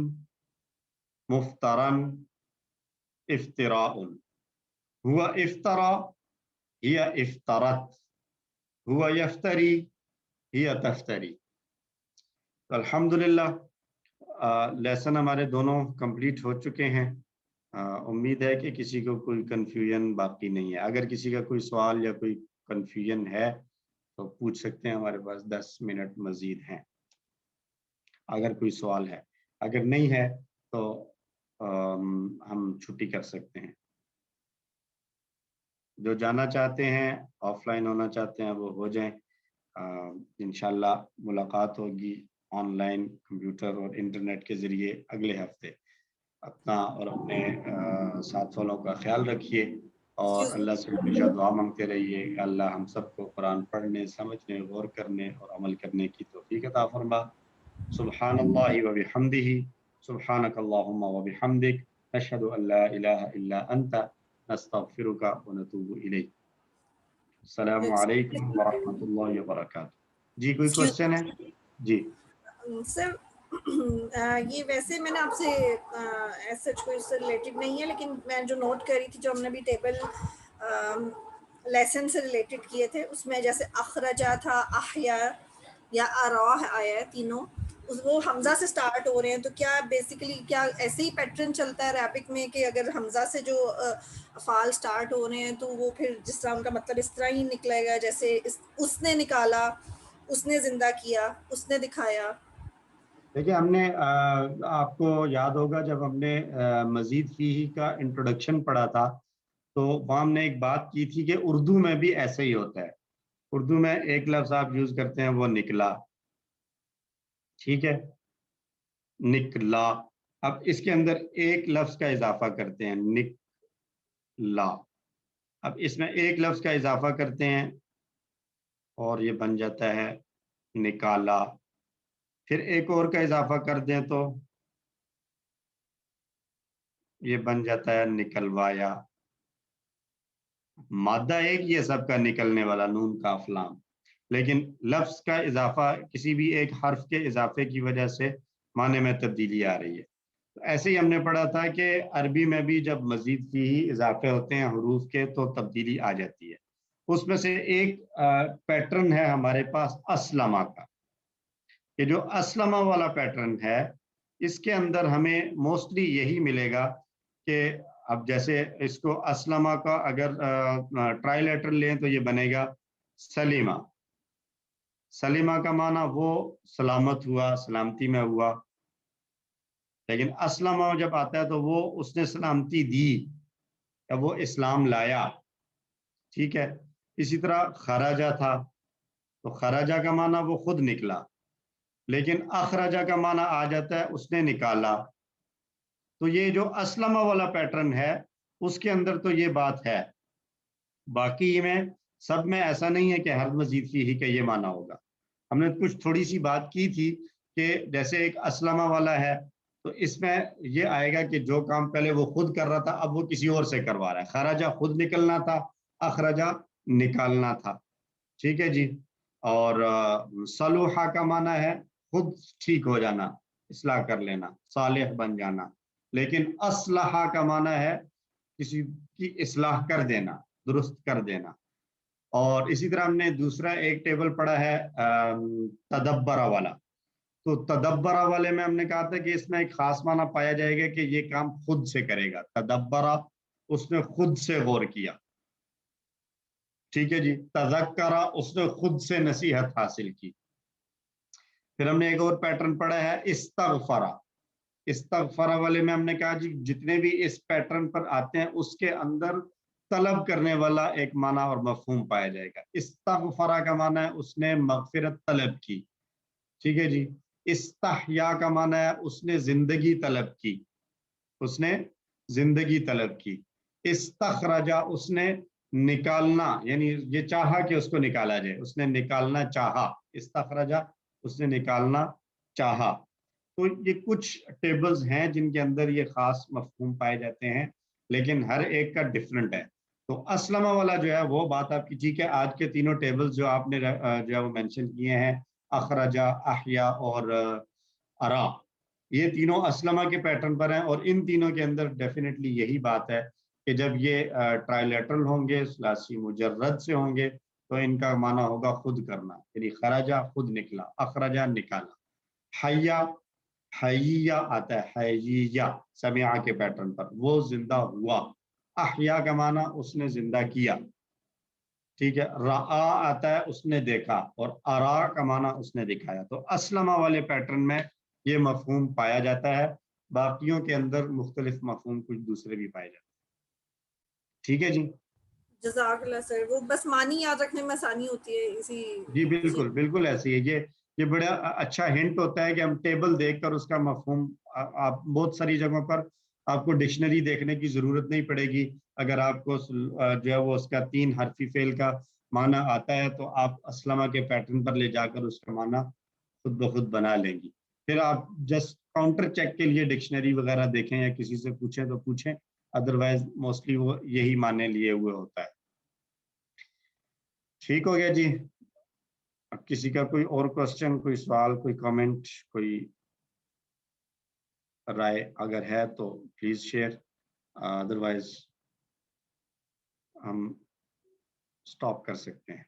मुफ्तरन, इफ्तिराउन। हुआ इफ्तरा, हिया इफ्तरत, हुआ यफ्तरी, हिया तफ्तरी। अल्हम्दुलिल्लाह, लेसन हमारे दोनों कंप्लीट हो चुके हैं। उम्मीद है कि किसी को कोई कंफ्यूजन बाकी नहीं है। अगर किसी का कोई सवाल या कोई कंफ्यूजन है तो पूछ सकते हैं, हमारे पास 10 मिनट मजीद हैं अगर कोई सवाल है। अगर नहीं है तो हम छुट्टी कर सकते हैं। जो जाना चाहते हैं, ऑफलाइन होना चाहते हैं, वो हो जाएं। इंशाल्लाह मुलाकात होगी ऑनलाइन, कंप्यूटर और इंटरनेट के ज़रिए अगले हफ्ते। अपना और अपने साथ वालों का ख्याल रखिए और अल्लाह से हमेशा दुआ मांगते रहिए। अल्लाह हम सबको कुरान पढ़ने, समझने, गौर करने और अमल करने की तौफीक अता फरमा। सुब्हानल्लाहि व बिहम्दिही, सुब्हानकल्लाहुम्मा व बिहम्दिक, नशहदु अल्ला इलाहा इल्ला अंता, नस्तगफिरुका व नतूबु इलैक। अस्सलामु अलैकुम व रहमतुल्लाहि व बरकातुहू। जी, कोई क्वेश्चन है? जी सर, ये वैसे मैंने आपसे ऐसा कोई इससे रिलेटेड नहीं है, लेकिन मैं जो नोट कर रही थी, जो हमने भी टेबल लेसन से रिलेटेड किए थे, उसमें जैसे अखरजा था, अहया या अराह आया है, तीनों वो हमजा से स्टार्ट हो रहे हैं। तो क्या बेसिकली क्या ऐसे ही पैटर्न चलता है अरबिक में कि अगर हमजा से जो अफ़ाल स्टार्ट हो रहे हैं तो वो फिर जिस तरह उनका मतलब इस तरह ही निकलेगा, जैसे उसने निकाला, उसने जिंदा किया, उसने दिखाया? देखिए, हमने आपको याद होगा जब हमने मजीद फीही का इंट्रोडक्शन पढ़ा था तो वहाँ हमने एक बात की थी कि उर्दू में भी ऐसे ही होता है। उर्दू में एक लफ्ज़ आप यूज़ करते हैं, वो निकला, ठीक है, निकला। अब इसके अंदर एक लफ्ज़ का इजाफा करते हैं, निकला। अब इसमें एक लफ्ज़ का इजाफा करते हैं और ये बन जाता है निकाला। फिर एक और का इजाफा कर दें तो ये बन जाता है निकलवाया। मादा एक ही है सबका, निकलने वाला, नून काफ लाम, लेकिन लफ्ज़ का इजाफा किसी भी एक हर्फ के इजाफे की वजह से माने में तब्दीली आ रही है। तो ऐसे ही हमने पढ़ा था कि अरबी में भी जब मजीद फीही इजाफे होते हैं हरूफ के तो तब्दीली आ जाती है। उसमें से एक पैटर्न है हमारे पास अस्लमा का। कि जो अस्लमा वाला पैटर्न है, इसके अंदर हमें मोस्टली यही मिलेगा कि अब जैसे इसको अस्लमा का अगर ट्राइलेटर लें तो ये बनेगा सलीमा। सलीमा का माना वो सलामत हुआ, सलामती में हुआ। लेकिन अस्लमा जब आता है तो वो उसने सलामती दी या वो इस्लाम लाया, ठीक है। इसी तरह खराजा था तो खराजा का माना वो खुद निकला, लेकिन अखराजा का माना आ जाता है उसने निकाला। तो ये जो अस्लमा वाला पैटर्न है उसके अंदर तो ये बात है। बाकी में सब में ऐसा नहीं है कि हर मजीद फीही का ये माना होगा। हमने कुछ थोड़ी सी बात की थी कि जैसे एक अस्लमा वाला है تو اس میں یہ آئے گا کہ جو کام پہلے وہ خود کر رہا تھا اب وہ کسی اور سے کروا رہا ہے. خرجہ خود نکلنا تھا, اخرجہ نکالنا تھا. ٹھیک ہے جی. اور صلوحہ کا معنی ہے خود ٹھیک ہو جانا, اصلاح کر لینا, صالح بن جانا. لیکن اصلحہ کا معنی ہے کسی کی اصلاح کر دینا, درست کر دینا. اور اسی طرح ہم نے دوسرا ایک ٹیبل پڑھا ہے تدبرہ والا. تو تدبرہ والے میں ہم نے کہا تھا کہ اس میں ایک خاص معنی پایا جائے گا کہ یہ کام خود سے کرے گا. تدبرہ, اس نے خود سے غور کیا. ٹھیک ہے جی. تذکرہ, اس نے خود سے نصیحت حاصل کی. پھر ہم نے ایک اور پیٹرن پڑھا ہے استغفرہ. استغفرہ والے میں ہم نے کہا جی جتنے بھی اس پیٹرن پر آتے ہیں اس کے اندر طلب کرنے والا ایک معنی اور مفہوم پایا جائے گا. استغفرہ کا معنی ہے اس نے مغفرت طلب کی. ٹھیک ہے جی. استحیا کا معنی ہے اس نے زندگی طلب کی, اس نے زندگی طلب کی. استخرجہ, اس نے نکالنا, یعنی یہ چاہا کہ اس کو نکالا جائے, اس نے نکالنا چاہا. استخرجہ, اس نے نکالنا چاہا. تو یہ کچھ ٹیبلز ہیں جن کے اندر یہ خاص مفہوم پائے جاتے ہیں, لیکن ہر ایک کا ڈفرنٹ ہے. تو اسلمہ والا جو ہے وہ بات آپ کی ٹھیک ہے. آج کے تینوں ٹیبلز جو آپ نے جو ہے وہ مینشن کیے ہیں, اخرجہ, احیا اور ارا, یہ تینوں اسلمہ کے پیٹرن پر ہیں. اور ان تینوں کے اندر ڈیفینیٹلی یہی بات ہے کہ جب یہ ٹرائلیٹرل ہوں گے, ثلاثی مجرد سے ہوں گے, تو ان کا معنی ہوگا خود کرنا, یعنی خرجہ خود نکلا, اخرجہ نکالا. حیا, حییہ آتا ہے, حییہ سمعہ کے پیٹرن پر, وہ زندہ ہوا. احیا کا معنی اس نے زندہ کیا. ٹھیک ہے. رآ آتا ہے اس نے دیکھا, اور ارا کا معنی اس نے دکھایا. تو اسلمہ والے پیٹرن میں یہ مفہوم پایا جاتا ہے, باقیوں کے اندر مختلف مفہوم کچھ دوسرے بھی پائے جاتے ہیں. ٹھیک ہے جی. جزاک اللہ سر. وہ بس معنی یاد رکھنے میں آسانی ہوتی ہے اسی. جی بالکل بالکل ایسی ہے. یہ بڑا اچھا ہنٹ ہوتا ہے کہ ہم ٹیبل دیکھ کر اس کا مفہوم, آپ بہت ساری جگہوں پر آپ کو ڈکشنری دیکھنے کی ضرورت نہیں پڑے گی. اگر آپ کو جو ہے وہ اس کا 3 حرفی فعل کا معنی آتا ہے تو آپ اسلمہ کے پیٹرن پر لے جا کر اس کا معنی خود بخود بنا لیں گی. پھر آپ جسٹ کاؤنٹر چیک کے لیے ڈکشنری وغیرہ دیکھیں یا کسی سے پوچھیں تو پوچھیں, ادروائز موسٹلی وہ یہی معنی لیے ہوئے ہوتا ہے. ٹھیک ہو گیا جی. اب کسی کا کوئی اور کوشچن, کوئی سوال, کوئی کامنٹ, کوئی رائے اگر ہے تو پلیز شیئر, ادروائز ہم سٹاپ کر سکتے ہیں.